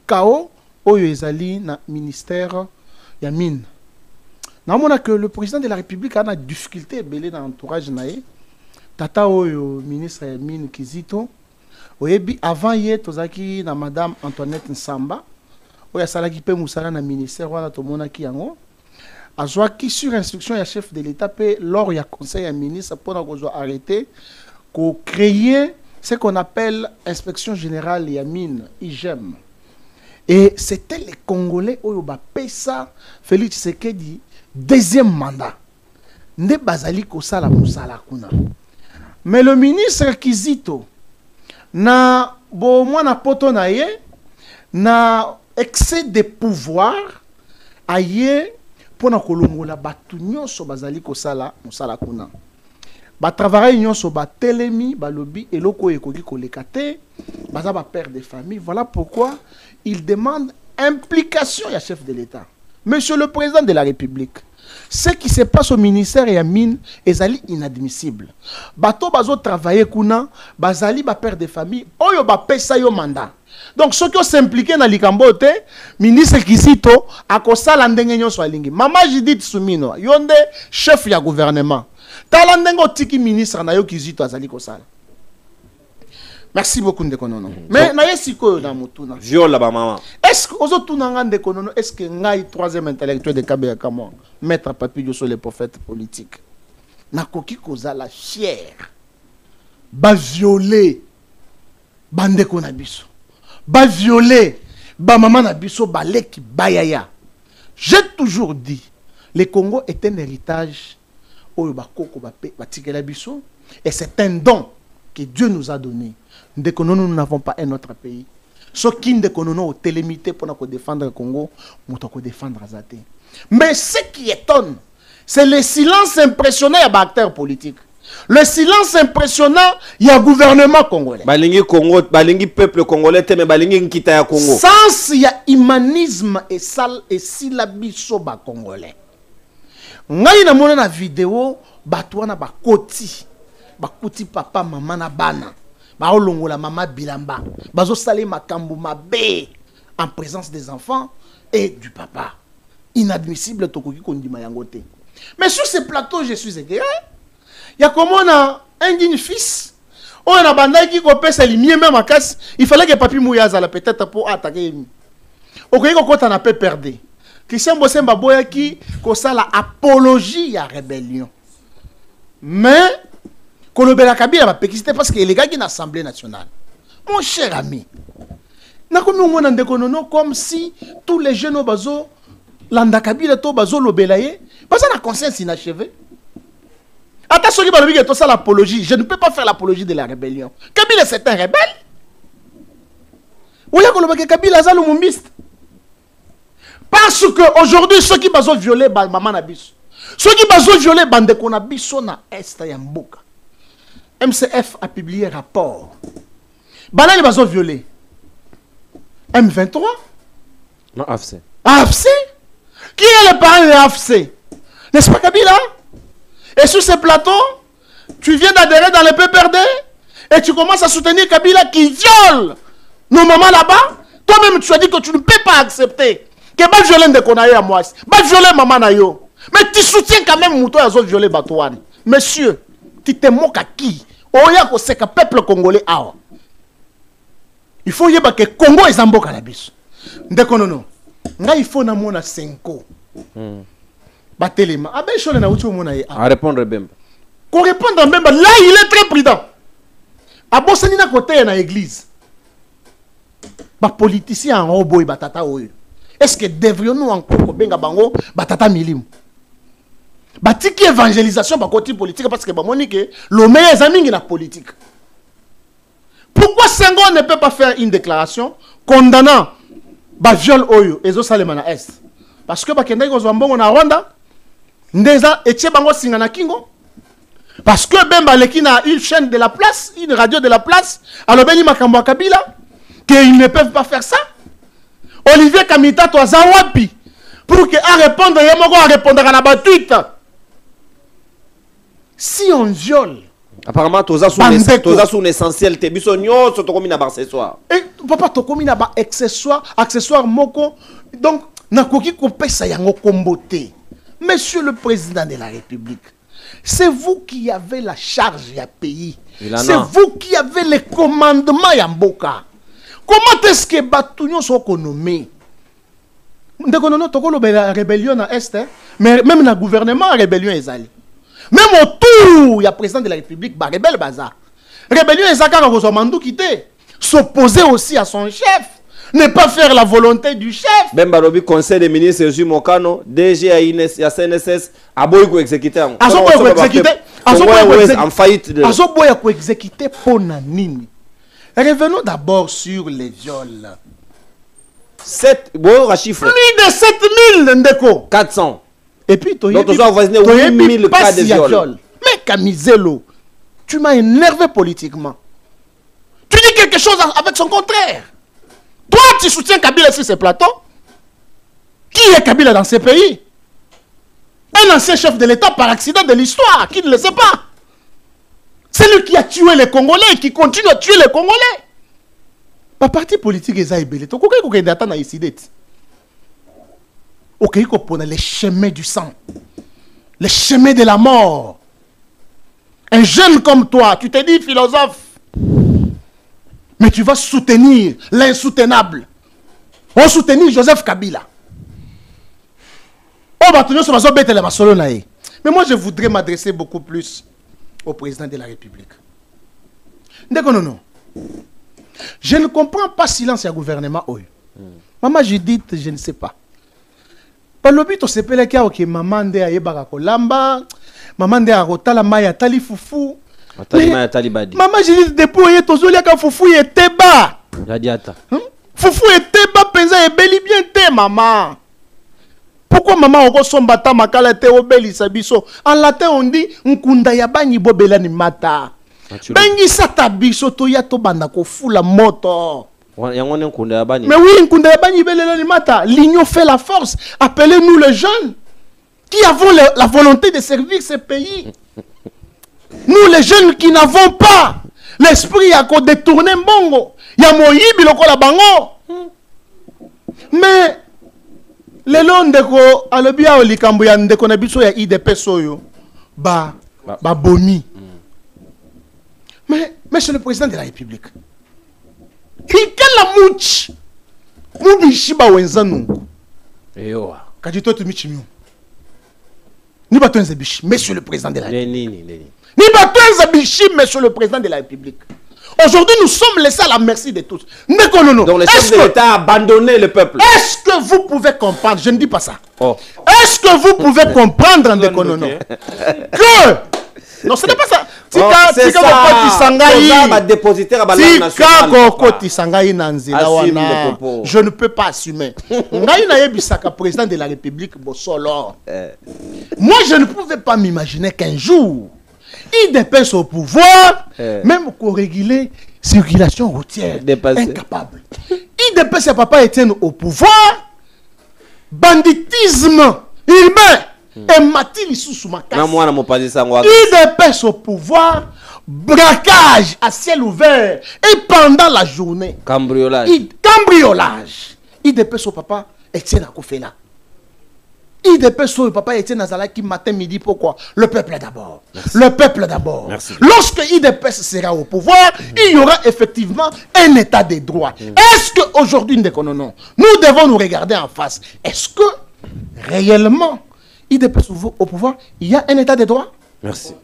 KO Oyo ezali na ministère ya mine. Namona que le président de la République a une difficulté belé dans l'entourage nae. Tata oyo ministre ya mine Kizito. Oyebi avant hier tozaki na madame Antoinette Nsamba. Oya salaki pe musala na ministère wana tomona ki yango. Azwaki sur instruction ya chef de l'État pe lors ya conseil ya ministre pour na kozwa arrêter ko créer ce qu'on appelle inspection générale ya mine IGEM. Et c'était les Congolais au Pesa Félix Tshisekedi deuxième mandat. Ne bazali kosala musala kuna. Mais le ministre Kizito na bo mwana poto na ye na excès de pouvoir aye pona kolongola batu nyonso bazali kosala musala kuna. Ba travailler nyonso ba telemi ba lobby eloko ekoki koleka te baza ba père de famille. Voilà pourquoi il demande implication ya chef de l'État. Monsieur le président de la République, ce qui se passe au ministère et à mine ezali inadmissible. Bato bazo travailler kuna bazali ba père de famille oyo ba pesa yo mandat. Donc ceux qui s'impliquent dans likambo te ministre Kizito akosala ndenge nyonso alingi. Mama Judith Sumino yonde chef ya gouvernement. Tala ndenge otiki ministre na yo Kizito azali kosala. Merci beaucoup Ndekonono. Mais na yesiko na mutuna. Viola ba maman. Est-ce que ozotuna nga Ndekonono, est-ce que ngai troisième intellectuel de Kabea Kamo, maître Papillon sur les prophètes politiques. Na koki kozala fier. Ba violer bandeko na biso. Ba violer ba maman na biso baleki bayaya. J'ai toujours dit le Congo est un héritage oyo ba koko ba tikela biso et c'est un don que Dieu nous a donné. Nous n'avons pas un autre pays. Ce qui nous est limité pour défendre le Congo, nous devons défendre Azate. Mais ce qui étonne, c'est le silence impressionnant des acteurs politiques. Le silence impressionnant, il y a le gouvernement congolais. Balingi Congo, balingi peuple congolais, mais balingi nkita ya Congo. Sans il y a humanisme et sale et silabiso ba congolais. Ngai na mona na vidéo batwana ba koti papa maman na bana. Baolongola mama bilamba. Bazo salé makambo mabe en présence des enfants et du papa. Inadmissible tokoki kondima yangote. Mais sur ce plateau je suis égaré. Il y a comme on a un digne fils. On a bandaki ko pesa limier même à casse. Il fallait que papi Mouyaza la peut-être pour attaquer. Okoki ko kota na pe perdre. Christian Bosemba boyaki ko sala apologie à rébellion. Mais Kolobela Kabila va péquister parce qu'il est gars qui l'Assemblée nationale. Mon cher ami, comme si tous les jeunes au bazo, l'anda Kabila to bazo lobelaye, parce que la conscience inachevée. Attention qui va le dire tout ça l'apologie. Je ne peux pas faire l'apologie de la rébellion. Kabila c'est un rebelle. Ou là kolobela Kabila za lumumbiste. Parce que aujourd'hui ceux qui bazo violer maman na biso, ceux qui bazo violer bande qu'on a biso na est ya mboka. MCF a publié un rapport. Banani bazo violé. M23. Non, AFC. AFC. Qui est le parent de AFC? N'est-ce pas Kabila? Et sur ce plateau, tu viens d'adhérer dans le PPRD et tu commences à soutenir Kabila qui viole nos mamans là-bas. Toi-même, tu as dit que tu ne peux pas accepter que va violer de Konaye à moi, va violer maman Nayo. Mais tu soutiens quand même Mouto à violer Batouane. Monsieur, tu te moques à qui? Oya ko seka peuple congolais awa. Il faut y que Congo est en boka la biso. Ndeko non. Nga il faut na mona 5 ans. Batelema. Abe chole na uti mona ye. À répondre Bemba. Qu'on réponde à Bemba, là il est très prudent. Abosani na côté na église. Ba politicien en roboy batata oyo. Est-ce que devrions-nous encore benga bango batata milim? Batiki évangélisation par côté politique parce que Monique le meilleur ami la politique. Pourquoi Senghor ne peut pas faire une déclaration condamnant ba viol oyo ezo salema na est? Parce que ba kenda ko zwambongo na Rwanda ndeza etie bango singa na kingo. Parce que Bemba Lekina a une chaîne de la place, une radio de la place, alors Beni Makambo Kabila qu'ils ne peuvent pas faire ça. Olivier Kamita to zawapi pour que à répondre yemoko à répondre à la batuite. Si on viole, apparemment, tu as son essentiel, tu as accessoire. Et papa, tu as accessoire, moko. Donc, Monsieur le Président de la République, c'est vous qui avez la charge du pays. C'est vous qui avez le commandement Yamboka. Comment est-ce que Batounion sont nommés? La rébellion à Est, mais même le gouvernement, la rébellion est allée. Même autour, il y a le président de la République, bah, rebelle bazar. Rébellion et Zakar Rosomandou quitté. S'opposer aussi à son chef. Ne pas faire la volonté du chef. Bemba conseil des ministres, Jésus Mokano, DG à CNSS, à Boyko exécuté. À son boy exécuté. En faillite. À son boy exécuté pour Nanini. Revenons d'abord sur les viols. 7, bon, chiffre. Plus de 7000 ndeko. 400. Et puis, tu as 8000 cas de viol. Mais Camizelo, tu m'as énervé politiquement. Tu dis quelque chose avec son contraire. Toi, tu soutiens Kabila sur ces plateaux. Qui est Kabila dans ces pays? Un ancien chef de l'État par accident de l'histoire, qui ne le sait pas. C'est lui qui a tué les Congolais et qui continue à tuer les Congolais. Pas parti politique, ils ont été. Tu les chemins du sang, les chemins de la mort. Un jeune comme toi, tu te dis philosophe, mais tu vas soutenir l'insoutenable. On va soutenir Joseph Kabila. Mais moi, je voudrais m'adresser beaucoup plus au président de la République. Non. Je ne comprends pas silence à gouvernement. Maman Judith, je ne sais pas. Palobi to sepele kia oke maman de ayebaka kolamba, maman de arotala maya tali fufu. Atali maya tali badi. Maman Judith depuis ye tozolia ka fufu eteba. Radiata. Fufu eteba penza ebeli bien te maman. Pourquoi maman oko sombata makala te obeli sabiso? En latin on dit nkunda ya bani bobela ni mata. Bengi sata biso to ya to banda ko fula moto. Mais oui, l'union fait la force. Appelez-nous les jeunes qui avons la volonté de servir ce pays. Nous les jeunes qui n'avons pas l'esprit à détourner Mbongo. Yamoyibi lokola bango. Mais les londeko alobia olikambo ya ndeko na biso ya IDP soyo ba boni. Mais monsieur le président de la République, Kikala much Mubishiba wenzanu Eyoa Kajito tu michimio Ni batonze bishi monsieur le président de la République Ni batonze bishi monsieur le président de la République. Aujourd'hui nous sommes laissés à la merci de tous. Donc le chef de l'État a abandonné le peuple. Est-ce que vous pouvez comprendre? Je ne dis pas ça. Est-ce que vous pouvez comprendre en déconnono que non, ce n'est pas ça. C'est ça. Je ne peux pas assumer. Président de la République, moi, je ne pouvais pas m'imaginer qu'un jour, IDPS au pouvoir, même pour réguler circulation routière, Dépassé. incapable. IDPS et Papa Etienne au pouvoir, banditisme urbain et Mathilde sous ma casse. IDPS au pouvoir, braquage à ciel ouvert et pendant la journée. Cambriolage. Cambriolage. IDPS au Papa Etienne à Koufela. IDPS au Papa Etienne Azalaki matin, midi, pourquoi? Le peuple d'abord. Le peuple d'abord. Lorsque IDPS sera au pouvoir, il y aura effectivement un état de droit. Est-ce qu'aujourd'hui, nous devons nous regarder en face? Est-ce que réellement, IDPS au pouvoir, il y a un état de droit? Merci.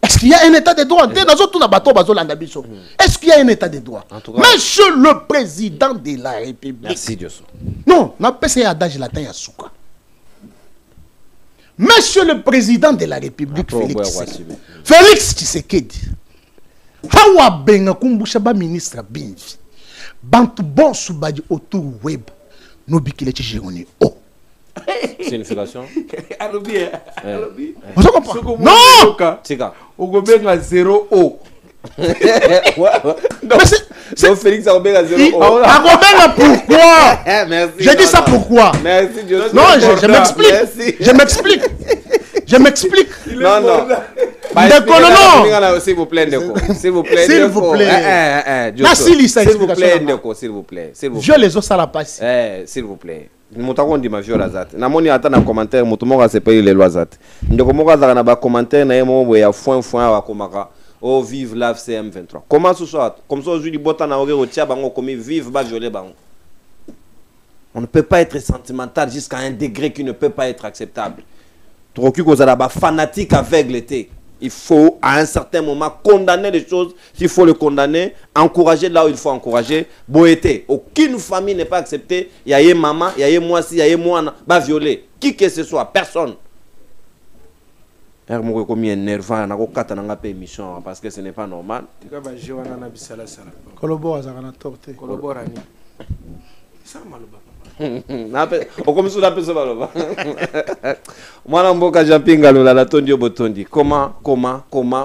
Est-ce qu'il y a un état de droit? Est-ce qu'il y a un état de droit? Monsieur le président de la République. Merci Dieu. Non, n'a pas essayé d'âge latin à Souka. Monsieur le président de la République, Félix Tshisekedi, Hawa Benga Kumbushaba ministre Binfi, Bantu bon subadi autour web, Nobikile Tchigoni. Oh. C'est une fellation. Non! Tika. Ogobenga 0 O. C'est Félix Agobenga 0 O. Agobenga pourquoi? Merci. J'ai dit ça pourquoi? Merci Dieu. Non, je m'explique. Je m'explique. Je m'explique. Non, non. S'il vous plaît, Ndeko. S'il vous plaît. S'il vous plaît. S'il vous plaît, Ndeko. S'il vous plaît. Je les os à la passe. S'il vous plaît. Mutako ndima viola zate. Na moni ata na commentaire mutumonga se paye les lois zate. Ndeko moka za na ba commentaire na yemo ya foin wa komaka. Oh vive la CM23. Comment ce soit? Comme ça aujourd'hui bota na ore otia bango komi vive ba violer bango. On ne peut pas être sentimental jusqu'à un degré qui ne peut pas être acceptable. Troki kozala ba fanatique aveugle était. Il faut à un certain moment condamner les choses. S'il faut le condamner, encourager là où il faut encourager. Boété. Aucune famille n'est pas acceptée. Il y a maman, il y a moi si, il y a moi va violer. Qui que ce soit, personne. Comme énervant, on a pas émission parce que ce n'est pas normal. Mwana mboka Jean-Pierre Ngalola la tondi obotondi. Comment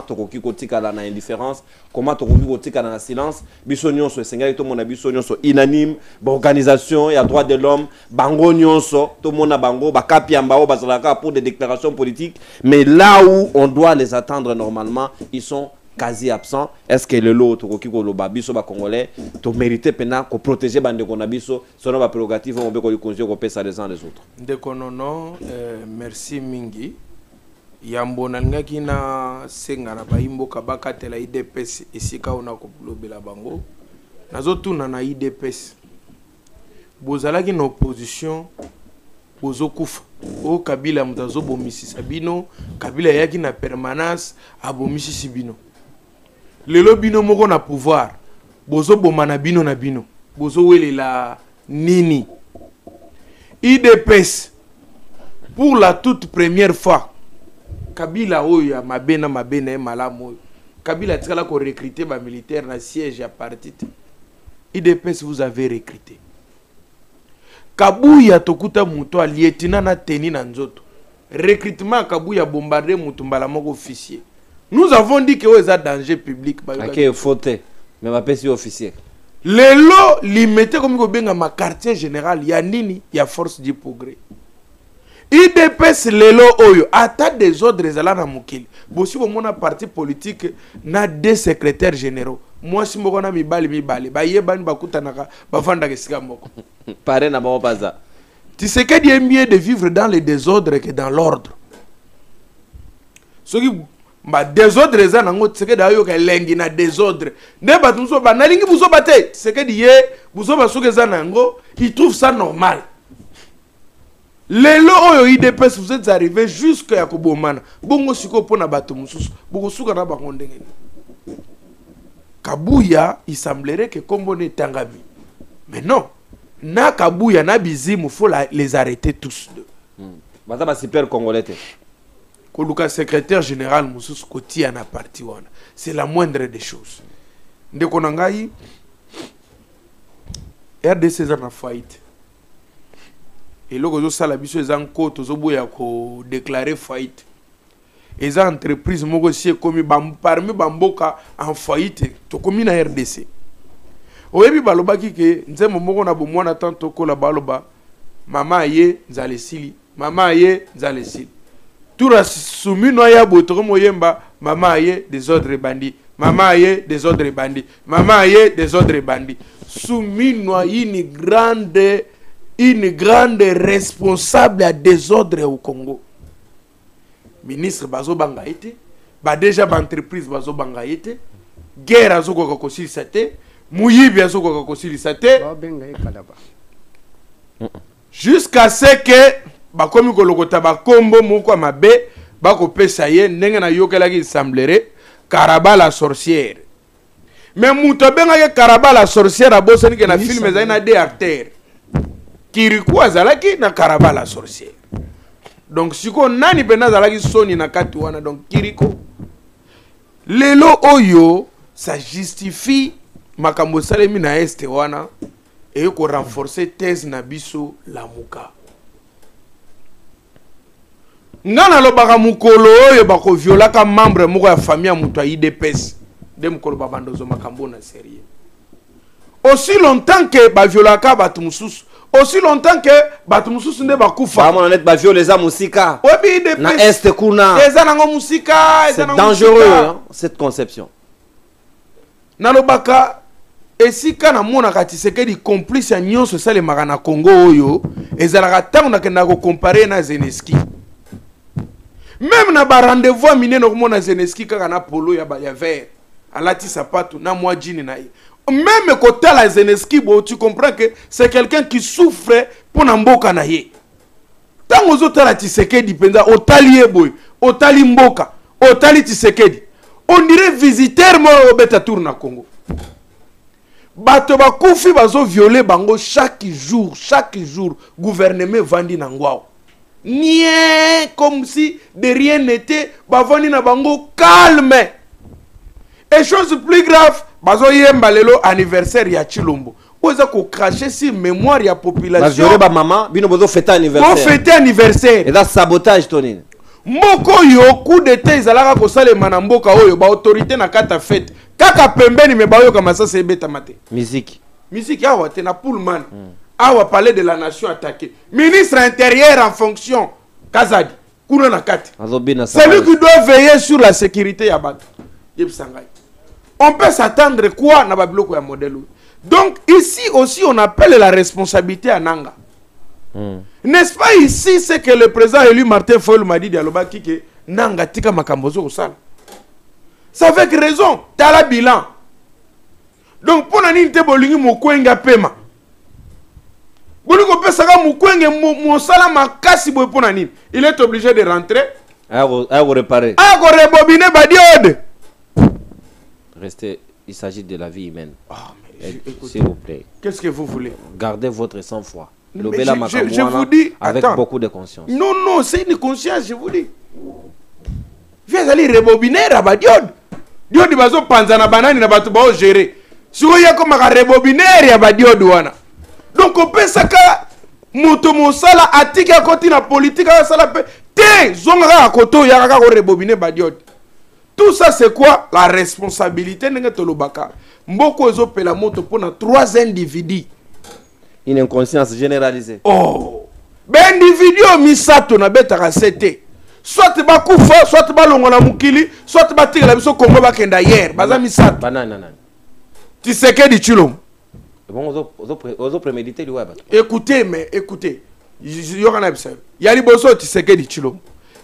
tokoki kotika la na indifférence, comment tokoki kotika na silence, biso nyonso esenga to mona biso nyonso inanime, ba organisation ya droit de l'homme, bango nyonso to mona bango ba kapiamba o bazalaka pour des déclarations politiques, mais là où on doit les attendre normalement, ils sont quasi absent. Est-ce que le lot ko loba biso ba congolais to mériter pena ko protéger bande ko na biso selon ba prérogative on be ko conduire ko pesa les uns les autres. Ndeko nono merci mingi yambo nalingaki na senga na bayimbo kabaka tela IDPS esika ona ko lobela bango nazotuna na IDPS bozalaki na opposition bozokufa o Kabila mutazo bomisi sabino Kabila yaki na permanence abomisi sibino lelo bino moko na pouvoir bozo bomana bino na bino bozo welela nini IDPS pour la toute première fois Kabila oyo mabena malamu Kabila tikala ko recruter ba militaire na siège à parti IDPS vous avez recruté Kabuya tokuta muto a lieutenant na teni na nzoto recrutement Kabuya bombardé mutumbala moko officier. Nous avons dit que c'est un danger public. Ok, faute. Mais ma PC officier. Lelo limité comme ko benga ma quartier général ya nini ya force du progrès. IDPS lelo oyo ata des ordres zala na mukili. Bosi ko mona parti politique na deux secrétaires généraux. Moi si moko na mibali ba yebani bakutanaka bavanda kesika moko. Paré na ba baza. Tu sais qu'il est mieux de vivre dans le désordre que dans l'ordre. Ce qui ba désordre za nango tseke da yo ka lengi na désordre ne ba tunso ba nalingi buzo bate tseke diye buzo ba soke za nango il trouve ça normal lelo oyo IDPS vous êtes arrivé jusqu'à yakobomana bongo siko pona bato mususu boko suka na ba ngondenge Kabuya il semblerait que kombo ne tangami mais non na Kabuya na bizimu faut les arrêter tous deux baza ba super congolais. Koluka secrétaire général Moussous Koti à parti wana. C'est la moindre des choses. Ndeko nangai RDC za na faillite. Et loko zo sala biso ezanko tozo boya ko déclarer faillite. les entreprises moko si komi parmi bamboka en faillite to komi na RDC oyebi balobaki ke nzembo moko na bomwana tanto ko la baloba mama ye nzale sili mama ye nzale sili tura sumino ya botoro moyemba mama ye désordre bandit mama ye désordre bandit mama ye désordre bandit sumino une grande responsable à désordre au Congo. Ministre bazo banga été, ba déjà ba entreprise bazo banga été, guerre azo ko ko silisate, muyibi azo ko ko silisate. Jusqu'à ce que ba komi ko lokota ba kombo moko mabe ba ko pesa ye ndenge na yokela ki semblerait Karaba la sorcière. Mais muto benga ye Karaba la sorcière abosani ke na film ezana de artères. Kirikou azalaki na Karaba la sorcière. Donc si ko nani pena azalaki soni na kati wana donc Kiriko. Lelo oyo ça justifie makambo salemi na este wana et ko renforcer thèse na biso la muka. Ngana lo baka mukolo oyo bako viola ka membre moko ya famille muto IDPS de mukolo babandozo makambo na sérieux. Aussi longtemps que ba viola ka batu mususu aussi longtemps que Batumususu ne bakufa. Vraiment net ba viol les musika. Obi de na est kuna. C'est dangereux hein, cette conception. Na lobaka esika na mona Tshisekedi complice ya nyonso sale magana Congo oyo ezalaka tango na kenda ko comparer na Zelensky. Même na ba rendez-vous amine no mona Zelensky kaka na polo ya vert. Alati sapato na mwa jini na ye. Même côté la Zelensky, tu comprends que c'est quelqu'un qui souffre pour n'amboka na ye. Tant aux autres la Tshisekedi penda otali eboy, otali mboka, otali Tshisekedi. On dirait visiteur mo beta tour na Congo. Bato ba kufi bazo violer bango chaque jour, gouvernement vandi na ngwao. Nien comme si de rien n'était, ba vandi na bango calme. Et chose plus grave, bazo yemba lelo anniversaire ya Chilombo. Oza ko cracher si mémoire ya population. Ba maman, bino bozo fêter anniversaire. Bo fêter anniversaire. Et là sabotage tonine. Moko yo coup d'état ezalaka ko salema na mboka oyo ba autorité na kata fête. Kaka pembeni me ba yo kama ça c'est beta mate. Musique. Musique awa te na Pullman. Awa palais de la nation attaqué. Ministre intérieur en fonction. Kazadi. Kuna na kati. C'est lui qui doit veiller sur la sécurité ya bato. Yebsangai. On peut s'attendre quoi na babiloko ya modèle. Donc ici aussi on appelle la responsabilité à Nanga. N'est-ce pas ici c'est que le président élu Martin Fayulu m'a dit dialobaki que Nanga tika makambozo au sale. Ça fait que raison, t'as la bilan. Donc pour nani te bolingi mokwenga pema. Bolingo pesaka mokwenge mosala makasi boy pour nani. Il est obligé de rentrer. À réparer. À rebobiner badiode. Restez, il s'agit de la vie humaine. S'il vous plaît. Qu'est-ce que vous voulez? Gardez votre sang-froid. Je vous dis, avec beaucoup de conscience. Non, non, c'est une conscience, je vous dis. Viens aller rebobiner la diode. Diode bazo panzana banani na batu bao gérer. Si vous y a comme un rebobiner ya diode wana. Donc on peut saka moto mosala atika koti na politique à sala pe te zonga à koto ya ka rebobiner ba diode. Tout ça c'est quoi? La responsabilité n'enga tolobaka. Mboko ezo pela moto pour na 3 individus. Une inconscience généralisée. Oh, ben individu misato na betaka sete. Soit ba kufa, soit ba longola mukili, soit ba tigela biso Congo ba kenda hier, baza misato. Banana. Tshisekedi Tshilombo. Bon, ozo préméditer lui ba. Écoutez, mais écoutez. Yokana bisa. Yali boso Tshisekedi Tshilombo.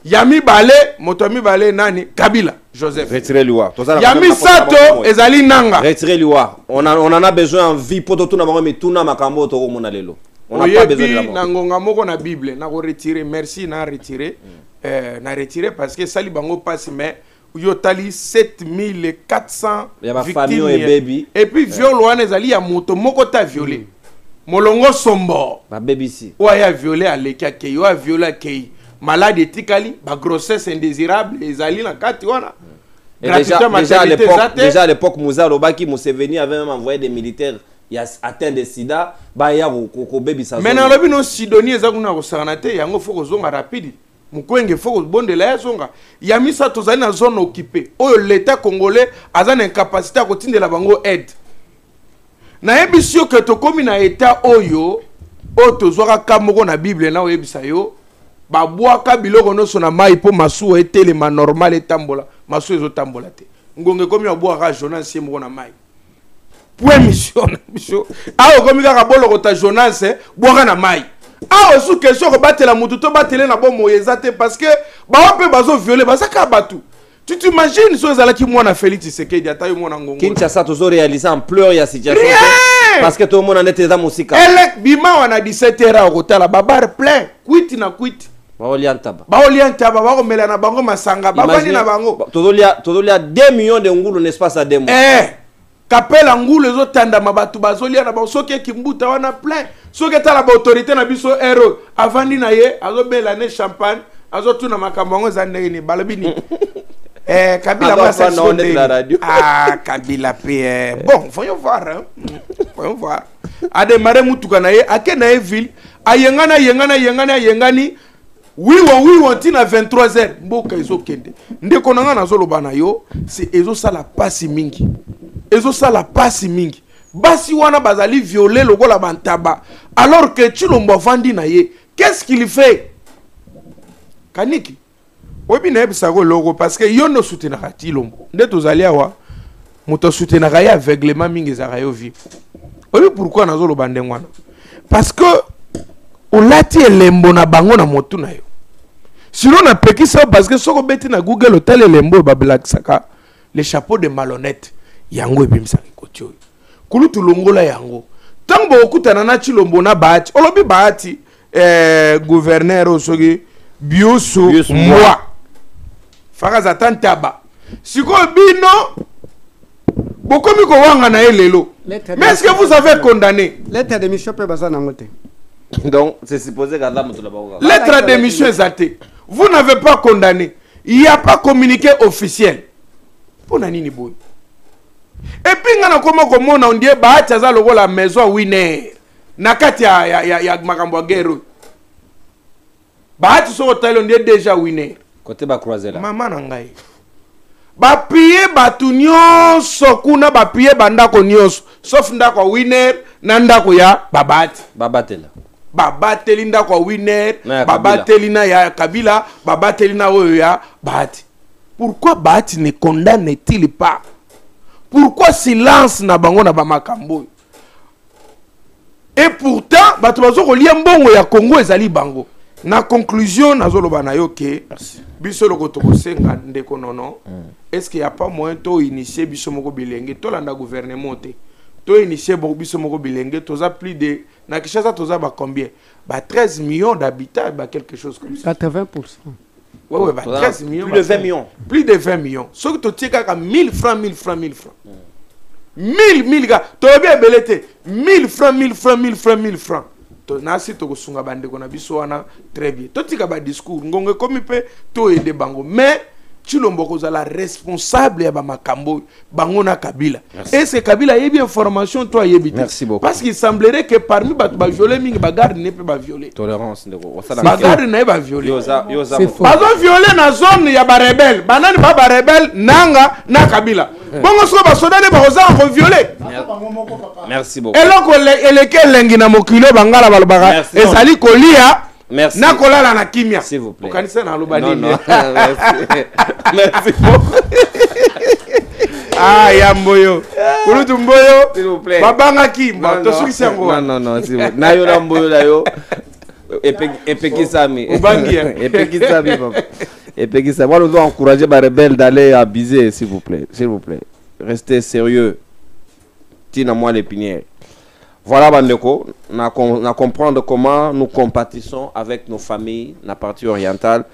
Yami balé, motomi balé nani Kabila Joseph. Retirez lui. Yami sato ezali nanga. Retirez lui. On en a besoin en vie pour tout na bango mais tout na makambo to mona lelo. On n'a pas besoin de la mort. Nangonga moko na Bible na ko retirer, merci na retirer. Na retirer parce que sali bango passe mais yo tali 7400 victimes et baby. Et puis viol wana ezali ya moto moko ta violé. Molongo sombo. Ba baby si. Wa ya violé aleki akei, wa violé akei. Malade etikali, ba grossesse indésirable ezali na kati wana. Déjà à l'époque Moussa Lobaki Museveni avait même envoyé des militaires atteints de sida ba ya ko baby ça. Mais na lobi no Sidonie ezakuna ko sanate yango faut ko zonga rapide. mukwenge faut bondela ya zonga ya misa tozali na zone occupée oyo l'état congolais aza na incapacité à kotindela bango aide na yebisio que tokomi na état oyo tozwaka kamoko na bible na oyebisa yo babwaka biloko nyonso na mai mpo masuwa etelema normal etambola masuwa ezotambola te ngonge komi babwaka Jonas ye moko na mai po émission na biso awa komi kaka bolokota Jonas bwaka na mai awa su question kobatela mutu to batele na bomo eza te parce que bawa mpe bazoviole bazaka batu tu t'imagines so ezalaki mwana Félix Tshisekedi ata yo mwana ngongo Kinshasa tozo réaliser ampleur ya situation parce que tout le monde en était dans musika ele bima wana 17h okotala babar plein quit na quit baoliantaba bakomela na bango masanga bavandi na bango tozolia 2 millions de ngulu n'est-ce à 2 mois kapela ngulu ezotandama bato bazolia na bango soki ekimbuta wana plein soki etala baautorité na biso ero avandi na ye azobela ne champagne azotuna makambo yango eza ndenge ni balobi ni Kabila Kabila P. Bon, voyons voir. Hein. Voyons voir. A démarré mutuka na ye, ake na ye ville, a yengani. Oui, on tina 23h. Mboka ezo kende. Ndeko nanga na zolo bana yo, c'est ezo sala pasi mingi. Basi wana bazali violer lokola bantaba. Alors que Chilombo vandi na ye, qu'est-ce qu'il fait? Kaniki. Obi na ebisa go logo parce que yo no soutenaka Chilombo. Nde tozali awa, moto soutenaka ya aveuglement mingi za yo vi. Obi pourquoi na zolo bande ngwana? Parce que olati elembo na bango na motu na yo. Sinon na peki ça parce que soko beti na Google hotel elembo babelakisaka les chapeaux de malhonnête yango ebimisa koti oyo. Kulutu longola yango. Tango okutana na Chilombo na Bahati, olobi Bahati gouverneur osogi Bioso moi. Fakaza tantaba. Siko bino bokomi ko wanga na elelo. Mais est-ce que vous avez condamné? Lettre de mission peut baza nangote. Donc c'est supposé que là mutu la bango. Lettre de mission exaté. Vous n'avez pas condamné. Il n'y a pas communiqué officiel. Pour nani ni boy. Et puis ngana koma komona on dit Bahati aza logo la maison winner. Nakati ya makambo guerre. Bahati so hotel on dit déjà winner. Côté ba croiser là. Maman nangai. Ba piye batu nyonso kuna ba piye bandako nyonso sauf ndako winner na ndako ya Babati. Babatela. Babateli ndako winner, babateli na ya Kabila, babateli na oyo ya Bahati. Pourquoi Bahati ne condamne-t-il pas? Pourquoi silence na bango na bamakambo? Et pourtant, batu bazo ko lia mbongo ya Congo ezali bango. Na conclusion nazoloba na yo ke biso loko tokosenga ndeko nono. Est-ce qu'il y a pas moyen to initier biso moko bilenge to landa gouvernement te? To initier biso moko bilenge toza plus de na Kinshasa toza ba combien? Ba 13 millions d'habitants, ba quelque chose comme ça. 80%. Ouais, bah 13 millions. Plus de 20 millions. Plus de 20 millions. Sauf que tu tiens qu'à 1000 francs. 1000 gars. Tu as bien belleté. 1000 francs. Tu as si tu as un bande qu'on a besoin très bien. Tu as un discours. Ngonge comme il peut, tu aider bango. Mais Chilombo koza la responsable ya Bamakambo Bangona Kabila. Est-ce que Kabila y a bien information toi y habite? Merci beaucoup. Parce qu'il semblerait que parmi ba violer mingi bagarre ne peut pas violer. Tolérance ndeko. Bagarre ne va violer. Yoza. Bazo violer na zone ya ba rebelle. Banani ba rebelle nanga na Kabila. Bongo so ba soda ne ba oza ko violer. Merci beaucoup. Eloko eleke lengi na mokilo bangala balobaka ezali kolia. Merci. Nakolala na kimia. S'il vous plaît. Okanisa na lobani. Non. Merci beaucoup. Ah, Yamboyo. Kulutu mboyo. S'il vous plaît. Babanga kimba. Tosukisi yango. Non, s'il vous plaît. Nayo na mboyo la yo. Epekisami. Ubangia. Epekisami, papa. Epekisami. Moi, nous devons encourager les rebelles d'aller abuser, s'il vous plaît. S'il vous plaît. Restez sérieux. Tina-moi l'épinière. Voilà, Bandeko, on a comprendre comment nous compatissons avec nos familles, la partie orientale,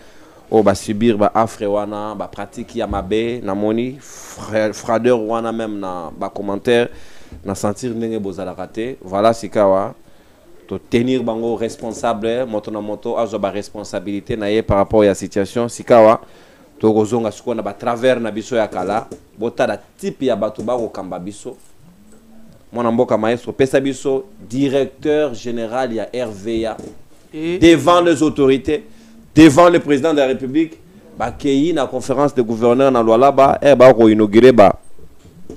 où va subir ba afrewana, ba pratique yamabe, na moni, fradeur wana même na ba commentaire, na sentir nenge bozala raté. Voilà, sikawa, to tenir bango responsable, moto na moto, azo ba responsabilité na ye par rapport à la situation, sikawa, to gozonga suko na ba travers na biso ya kala, bota da type ya bato ba ko kamba biso. Mon amboka maestro Pesabiso, directeur général ya RVA devant les autorités devant le président de la République, qui na conférence de gouverneurs na loi là-bas, inaugurer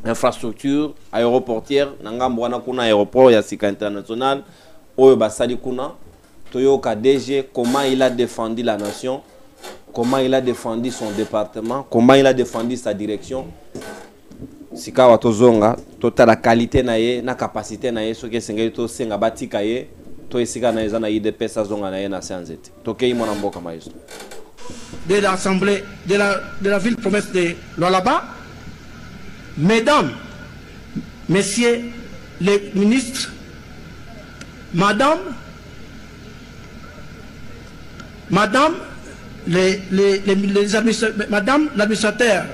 infrastructure aéroportière, nangambo wana kuna aéroport ya sika international, oyo basali kuna, toyoka DG, comment il a défendu la nation, comment il a défendu son département, comment il a défendu sa direction. Sika watozonga, tota la qualité na ye, na capacité na ye, so ke sengeli to senga batika ye, to esika na ezana IDP sa zonga na ye na sanzete. Tokei mona mboka maïso. De l'Assemblée, de la ville promesse de Lualaba, mesdames, messieurs les ministres, madame l'administrateur,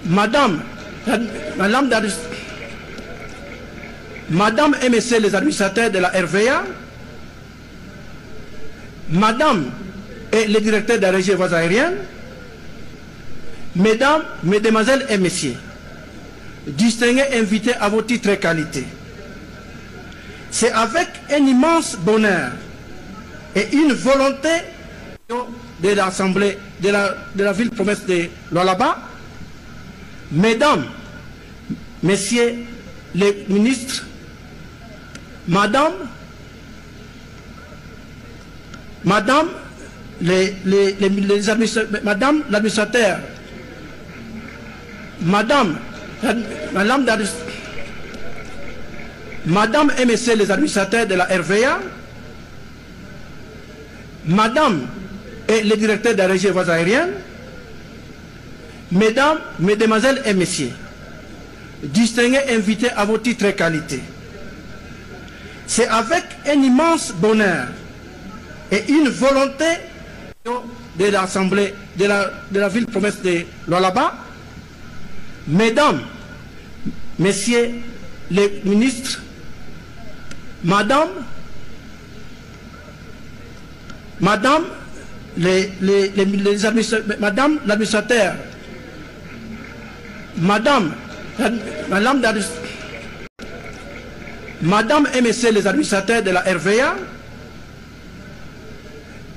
madame et messieurs les administrateurs de la RVA, madame et le directeur de la régie voies aérienne, mesdames, mesdemoiselles et messieurs, distingués invités à vos titres et qualités. C'est avec un immense bonheur et une volonté de l'Assemblée de la ville promesse de Lualaba, mesdames, messieurs les ministres, madame l'administrateur, madame et messieurs les administrateurs de la RVA, madame et le directeur de la régie voies aérienne, mesdames, mesdemoiselles et messieurs, distingués invités à vos titres et qualités. C'est avec un immense bonheur et une volonté de l'Assemblée de la ville promesse de Lualaba, mesdames, messieurs les ministres, madame l'administrateur, madame et messieurs les administrateurs de la RVA,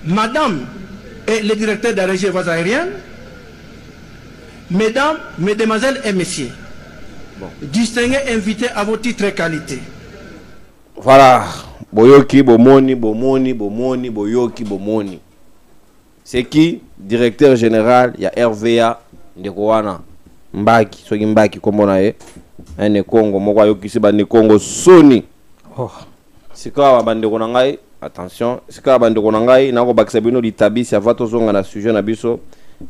madame et le directeur de la régie voies aérienne, mesdames, mesdemoiselles et messieurs, distingués invités à vos titres et qualités. Voilà, boyoki, bomoni, boyoki, bomoni. C'est qui? Directeur général, il y a RVA, Ndekouana, Mbaki, Sogi Mbaki, comme on a eu, un Congo, Mokwa Yoki, c'est un Congo Sony. C'est quoi, bande de attention, c'est quoi, bande de Nako Baksabino, l'Itabi, c'est à votre zone à la sujet, Nabiso.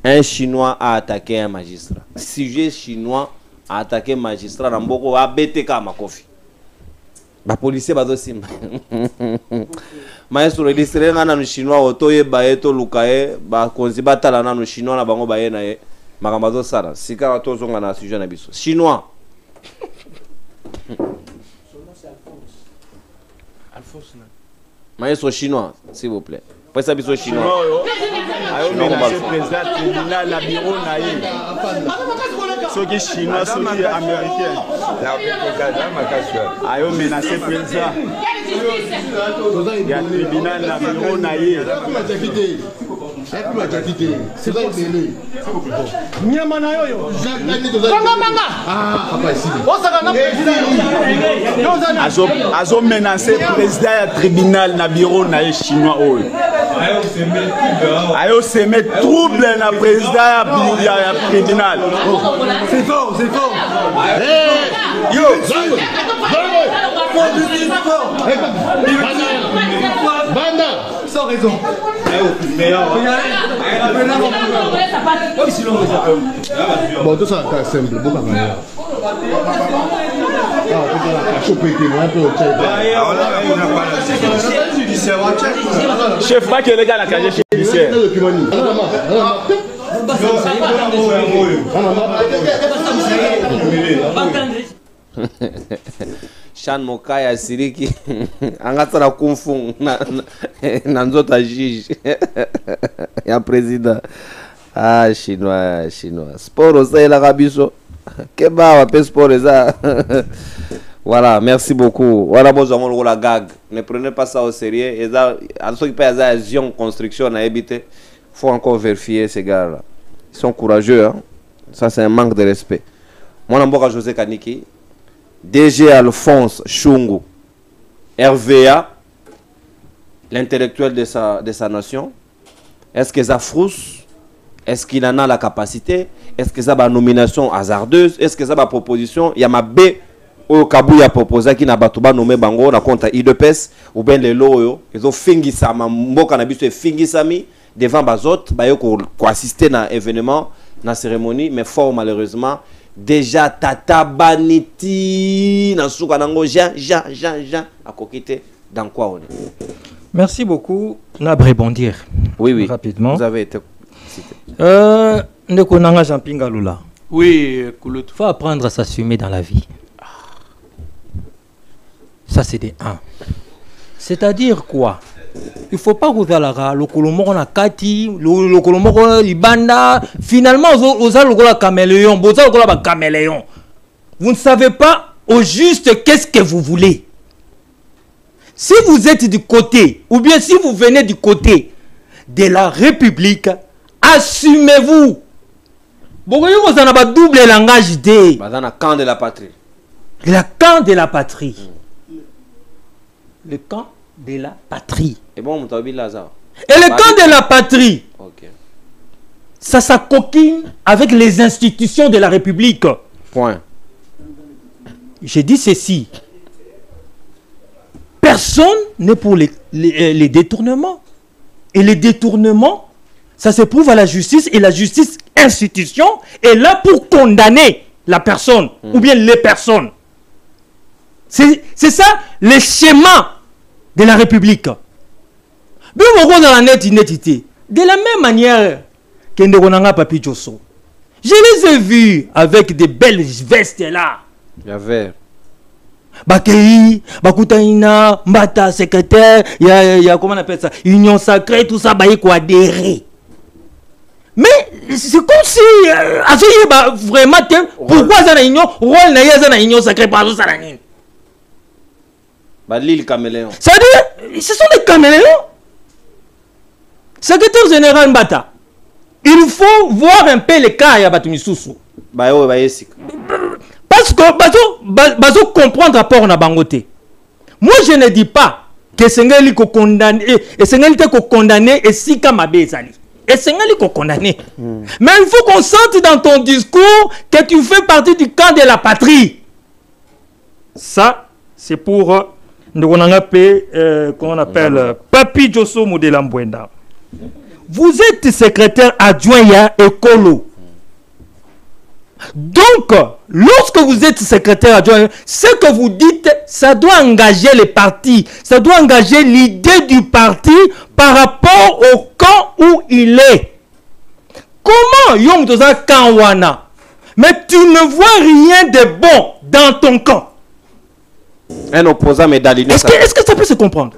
Un Chinois a attaqué un magistrat. Sujet chinois a attaqué un magistrat, Namboko a BTK Makofi. Ba policier ba dosim. Maestro le disere ngana no chinois otoye ba eto lukae ba konzi batala na no chinois na bango ba ye na ye makamba do sara sika wato zonga na sujet na biso chinois. Alphonse. Maestro chinois s'il vous plaît. Pas ça biso chinois. Ayo menacé président tribunal na bureau na ye. Soki chinois, soki américain. Ayo menacé président. Il y a tribunal na bureau na ye. Azo menacé président ya tribunal na bureau na ye chinois oyo. Ayo se met trouble na président ya tribunal. C'est fort, c'est fort. Yo, Banda, sans raison. Bon, tout ça, c'est simple. chef pas que les gars la casier judiciaire. Chan Mokaya Siriki angatara kumfu na nzota juge ya président. Ah chinois sport ça la rabiso keba wa pe sport ça Voilà, merci beaucoup. Voilà, bon, on la gag. Ne prenez pas ça au sérieux. Et ça, à ceux qui payent la Zion Construction à habiter, faut encore vérifier ces gars-là. Ils sont courageux, hein. Ça, c'est un manque de respect. Moi, je suis José Kaniki, DG Alphonse Chungu, RVA, l'intellectuel de sa nation. Est-ce que ça frousse? Est-ce qu'il en a la capacité? Est-ce que ça va nomination hasardeuse? Est-ce que ça va proposition? Il y a ma B au Kabouya proposé qui n'a pas nommé Bango na compte IDPS ou bien les loyo. Ils ont fingi ça, mboka na biso fingi sami devant bazot, bayo ko assister na événement, na cérémonie, mais fort malheureusement déjà Tata Baniti na souka nango Jean a kokité dans quoi on est. Merci beaucoup. N'a rebondir. Oui. Rapidement. Vous avez été cité. Ndekonanga Jean-Pinga Lula. Oui, Koulout. Il faut apprendre à s'assumer dans la vie. Ça, c'est des 1. C'est-à-dire quoi? Il ne faut pas vous aller le Kolomoro na Kati, le Kolomoro Libanda. Finalement, vous avez le caméléon. Vous avez le caméléon. Vous ne savez pas au juste qu'est-ce que vous voulez. Si vous êtes du côté, ou bien si vous venez du côté de la République, assumez-vous. Vous avez un double langage de. Dans le camp de la patrie. Le camp de la patrie. Le camp de la patrie. Et bon, Lazare. Et le camp de la patrie, okay. Ça s'acoquine avec les institutions de la République. Point. J'ai dit ceci. Personne n'est pour les détournements. Et les détournements, ça se prouve à la justice. Et la justice, institution, est là pour condamner la personne ou bien les personnes. C'est ça le schéma de la République. Bien, on dans la netité. De la même manière que Ndekonanga Papi Djosso. Je les ai vus avec des belles vestes là. Il y avait. Bakei, Bakutaina, Mbata, secrétaire, il y a comment on appelle ça, union sacrée, tout ça, bah il faut adhérer. Mais c'est comme si, vraiment, pourquoi ça n'a union, rôle n'a union sacrée, par ça n'a rien. L'île caméléon. C'est-à-dire, ce sont des caméléons. Secrétaire général Mbata, il faut voir un peu les cas à Batumisusu. Parce que bazo comprendre rapport na bangote. Moi je ne dis pas que Sengeli ko condamné et Sengeli ko condamné et si kamabe ezali. Et Sengeli ko condamné. Mais il faut qu'on sente dans ton discours que tu fais partie du camp de la patrie. Ça c'est pour qu'on appelle Papi Djosso Modela Mbwenda. Vous êtes secrétaire adjoint à Ekolo. Donc, lorsque vous êtes secrétaire adjoint, ce que vous dites, ça doit engager les partis, ça doit engager l'idée du parti par rapport au camp où il est. Comment Yom Toza Kanwana? Mais tu ne vois rien de bon dans ton camp. Un opposant médaillé. Est-ce que ça peut se comprendre?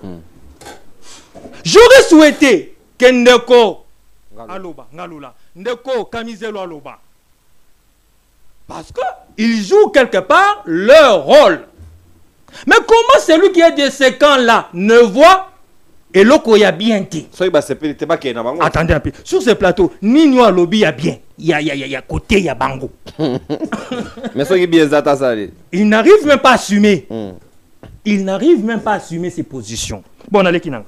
J'aurais souhaité que Ndeko Aloba, Ngalula, Ndeko Kamizelo Aloba. Parce qu'ils jouent quelque part leur rôle. Mais comment celui qui est de ces camps-là ne voit et l'oko y a bien dit? Attendez un peu. Sur ce plateau, Nino à lobby y a bien. Il y a côté, il y a bango. Mais il n'arrive même pas à assumer. Il n'arrive même pas à assumer ses positions. Bon, allez, Kinang.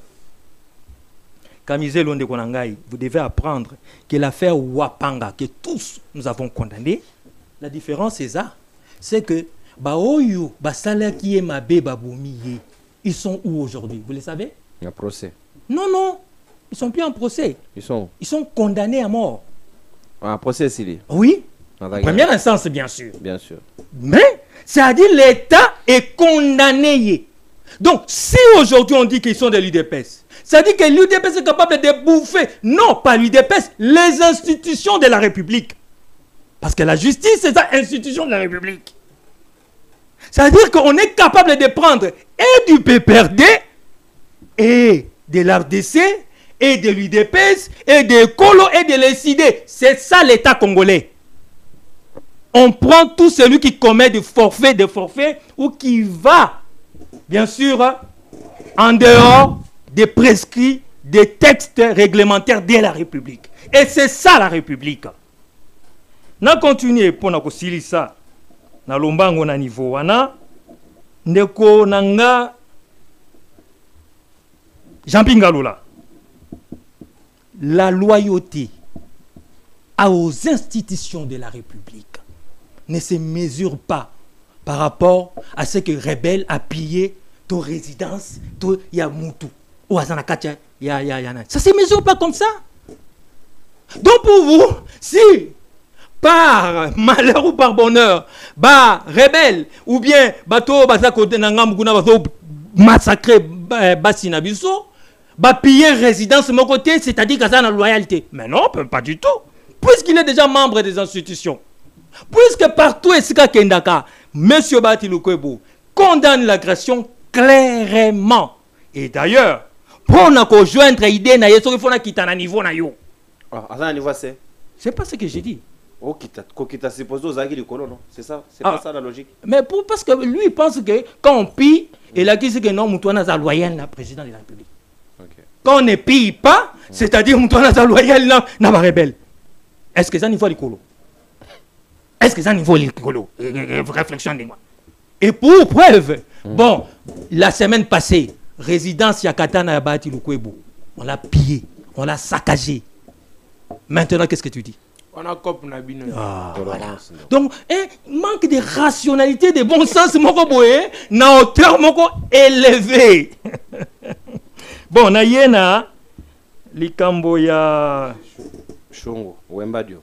Kamizelo Ndekonangai, vous devez apprendre que l'affaire Wapanga, que tous nous avons condamné, la différence c'est ça. C'est que Baoyo, Basala qui est Mabé Baboumiye, ils sont où aujourd'hui? Vous le savez? Il y a un procès. Non, ils ne sont plus en procès. Ils sont condamnés à mort. Un procès, s'il Oui. Première instance, bien sûr. Bien sûr. Mais, c'est-à-dire l'État est condamné. Donc, si aujourd'hui on dit qu'ils sont de l'UDPS, c'est-à-dire que l'UDPS est capable de bouffer, non pas l'UDPS, les institutions de la République. Parce que la justice, c'est ça, institution de la République. C'est-à-dire qu'on est capable de prendre et du PPRD, et de l'ARDC, et de l'UDPS, et de Kolo, et de l'ECD. C'est ça l'État congolais. on prend tout celui qui commet des forfaits ou qui va, bien sûr, en dehors des prescrits, des textes réglementaires de la République. Et c'est ça la République. Na continuer pour na kosilisa na lombango na niveau wana ndeko nanga Jean-Pierre Ngaloula. La loyauté aux institutions de la République ne se mesure pas par rapport à ce que rebelle a pillé ton résidence, ton Yamutu ou Azanakatia, ya. Ça se mesure pas comme ça. Donc pour vous, si par malheur ou par bonheur, rebelle ou bien bateau bazako nangamuguna bateau massacrer basinabiso, piller résidence de mon côté, c'est-à-dire que ça a la loyauté. Mais non, pas du tout. Puisqu'il est déjà membre des institutions. Puisque partout Esika Kendaka, M. Bahati Lukwebo condamne l'agression clairement. Et d'ailleurs, pour nous rejoindre l'idée, il faut quitter un niveau. C'est pas ce que j'ai dit. Oh, quitte supposé aux aguilles du colon, non? C'est ça? C'est pas ça la logique? Mais parce que lui, il pense que quand on pille, il a dit que non, Moutouana est loyal, le président de la République. Okay. Quand on ne pille pas, c'est-à-dire Moutouana est loyal, n'a pas rebelle. Est-ce que ça niveau l'écolo? Est-ce que ça niveau l'écolo? Réflexion de moi. Et pour preuve, bon, la semaine passée, résidence Yakatana Yabati Lukwebo, on l'a pillé, on l'a saccagé. Maintenant, qu'est-ce que tu dis? On a cop Nabino. Voilà. Donc, manque de rationalité, de bon sens, moko boye, na hauteur moko élevé. Bon, na yena, likambo ya Chongo, Wembadio.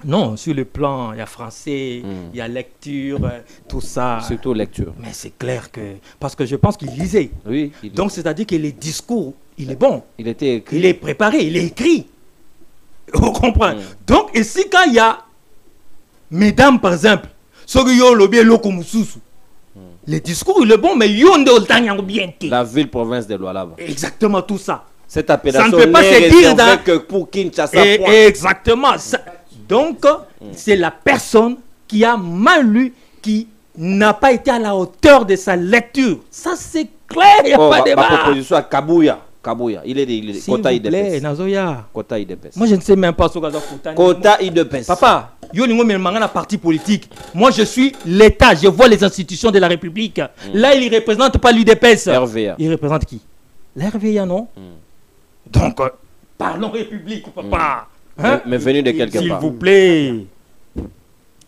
Non, sur le plan, il y a français, il y a lecture, tout ça. Surtout lecture. Mais c'est clair que... Parce que je pense qu'il lisait. Oui. Donc, c'est-à-dire que les discours, il est bon. Il était écrit. Il est préparé, il est écrit. Vous comprenez? Donc, ici, quand il y a... Mesdames, par exemple, les discours, il est bon, mais la ville-province de Lualaba. Exactement, tout ça. Cette appellation ça ne peut pas se dire dans... que pour Kinshasa. Exactement. Ça... Donc, c'est la personne qui a mal lu, qui n'a pas été à la hauteur de sa lecture. Ça, c'est clair, il n'y a pas de débat. Ma proposition à Kabouya. Il est Kota IDPS. Kota IDPS. Moi, je ne sais même pas ce que c'est. Kota IDPS. Papa, yo ningo melmanga na parti politique. Moi, je suis l'État. Je vois les institutions de la République. Là, il ne représente pas l'IDPS. RVA. Il représente qui? La RVA, non? Donc, parlons République, papa. Hein? Mais venu de quelque part. S'il vous plaît.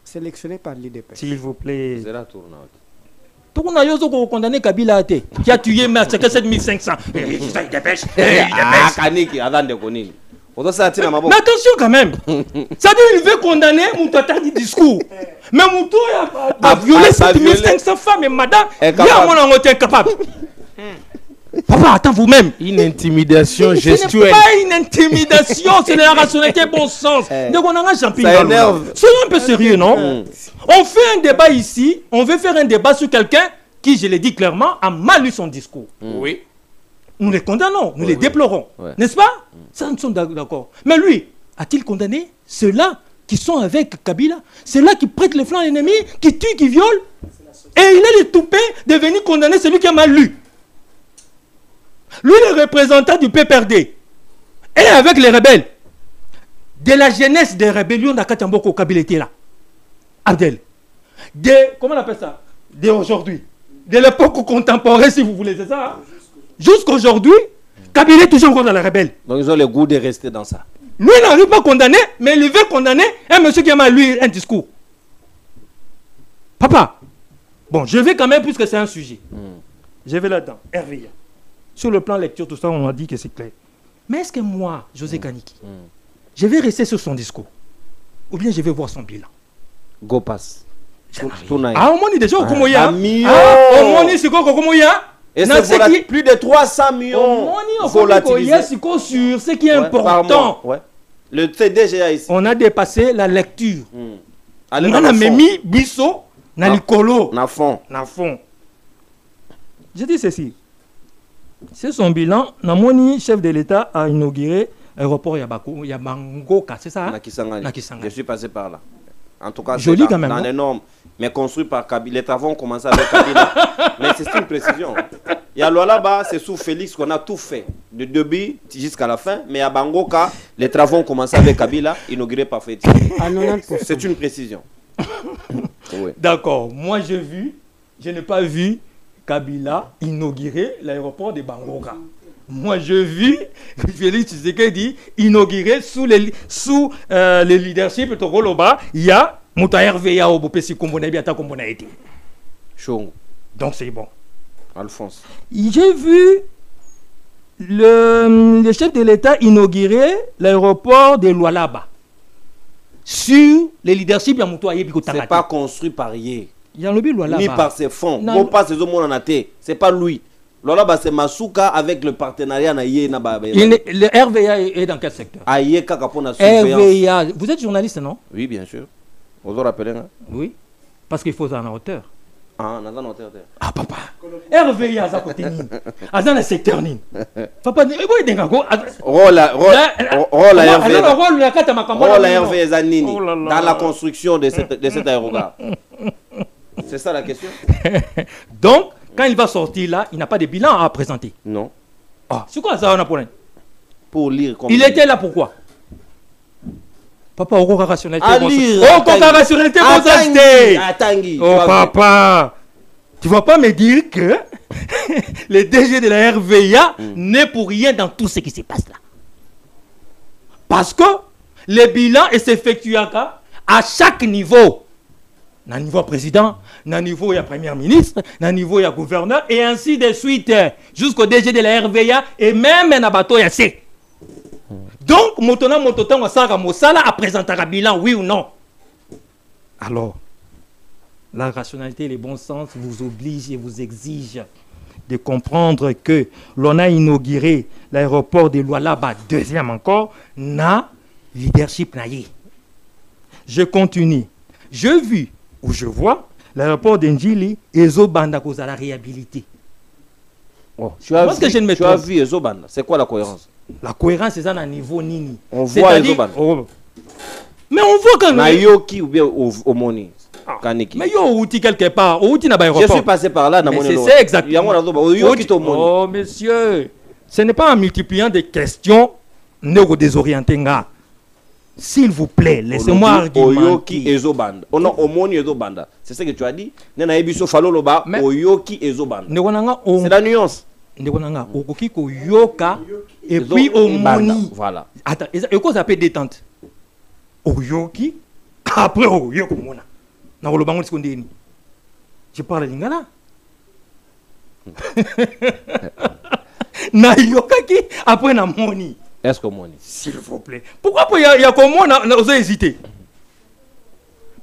Sélectionné par l'IDPS. S'il vous plaît. C'est la tournante. Tourna yozo ko condamné Kabila qui a tué Massacre 7500. Ça il dépêche. Ah, Kaniki, avant de connaître. Mais attention quand même. Ça dit il veut condamner Moutata du discours. Mais Moutou a violé 7500 femmes et madame, il y a mon angoté incapable. Papa, attends vous-même. Une intimidation gestuelle. Ce n'est pas une intimidation, c'est de la rationalité bon sens. Donc on a un champignon. Soyons un peu sérieux, non? On fait un débat ici, on veut faire un débat sur quelqu'un qui, je l'ai dit clairement, a mal lu son discours. Oui. Nous les condamnons, nous les déplorons. N'est-ce pas? Ça, nous sommes d'accord. Mais lui, a-t-il condamné ceux-là qui sont avec Kabila? Ceux-là qui prêtent les flancs à l'ennemi, qui tuent, qui violent? Et il est le toupet de venir condamner celui qui a mal lu. Lui, le représentant du PPRD, et avec les rebelles, de la jeunesse des rébellions d'Akatamboko, Kabila était là. Abdel. Comment on appelle ça? D'aujourd'hui. De l'époque contemporaine, si vous voulez, c'est ça. Hein? Jusqu'aujourd'hui, Kabila est toujours contre les rebelles. Donc ils ont le goût de rester dans ça. Lui n'arrive pas à condamner, mais il veut condamner un monsieur qui a mal lu un discours. Papa, bon, je vais quand même, puisque c'est un sujet. Je vais là-dedans. RVA. Sur le plan lecture, tout ça, on a dit que c'est clair. Mais est-ce que moi, José Kaniki, je vais rester sur son discours? Ou bien je vais voir son bilan? Go pass. Ah, on m'a dit déjà au Komoya. On m'a dit c'est quoi au Komoya? Et c'est plus de 300 millions. On volatilisés sur ce qui est important. Le CDGA ici. On a dépassé la lecture. On a mis biso na likolo. Na fond. Je dis ceci. C'est son bilan. Namoni, chef de l'État, a inauguré l'aéroport Yabangoka, c'est ça? Nakisangani. Je suis passé par là. En tout cas, joli quand même. Dans les normes, mais construit par Kabila. Les travaux ont commencé avec Kabila. Mais c'est une précision. Il y a là-bas, c'est sous Félix qu'on a tout fait, de début jusqu'à la fin. Mais à Bangoka, les travaux ont commencé avec Kabila, inauguré par Féti. C'est une précision. Oui. D'accord. Moi, je n'ai pas vu Kabila inaugurer l'aéroport de Bangoka. Moi, j'ai vu Félix Tshisekedi inaugurer sous le leadership de Togoloba. Il y a Mouta RVA au Bopesi Kombonabiata Kombonaïti. Chaud. Donc, c'est bon. Alphonse. J'ai vu le chef de l'État inaugurer l'aéroport de Lualaba sur le leadership de Mouta Yebi Kotangati. C'est pas construit par Yé. Ni par ses fonds. C'est pas lui. Lualaba, c'est Masuka avec le partenariat na Yé. Le RVA est dans quel secteur? Aïe Kakapona surveillance. RVA. Vous êtes journaliste, non? Oui, bien sûr. Vous vous rappelez, hein? Oui. Parce qu'il faut en hauteur. Ah, on a en hauteur. Ah, papa. RVA, à côté. À dans le secteur. Papa, vous êtes rôle RVA Zanini dans la construction de cet aérogare. C'est ça la question. Donc, quand il va sortir là, il n'a pas de bilan à présenter. Non. Ah, c'est quoi ça, on a pour lire. Il était là pourquoi? Papa, au rationalité. Rationalité, oh, papa, tu vas pas me dire que le DG de la RVA n'est pour rien dans tout ce qui se passe là. Parce que le bilan s'effectue à chaque niveau. Dans le niveau président, dans le niveau premier ministre, dans le niveau gouverneur, et ainsi de suite, jusqu'au DG de la RVA, et même un bateau yassé. Donc, Mototan Wasara Mosala a présenté un bilan, oui ou non? Alors, la rationalité et le bon sens vous obligent et vous exigent de comprendre que l'on a inauguré l'aéroport de Lualaba, deuxième encore, na leadership naïe. Je continue. Je vis ou je vois l'aéroport d'Enjili et Zobanda cause à la réhabilité. Oh, tu as vu Ezobanda. C'est quoi la cohérence? La cohérence est à un niveau nini. On voit Ezobanda. Mais on voit quand même. Nayoki ou bien au Moni. Mais yo outi quelque part. Outi n'a pas aéroport. Je suis passé par là. C'est exactement. Oh monsieur, ce n'est pas en multipliant des questions néo désorienté. S'il vous plaît, laissez-moi argumenter. Oyoki Ezobanda. On a Omoni Ezobanda. C'est ce que tu as dit. Nena ebiso faloloba Oyoki Ezobanda. C'est la nuance. Okoki ko yoka et puis Omoni. Voilà. Attends, et quoi ça s'appelle détente? Oyoki après Oyoko Mona. Na olobango skondeni. Je parle lingala. Na yokaki après na Moni. Est-ce que Moni? S'il vous plaît. Pourquoi il y a comme moi, on a hésité?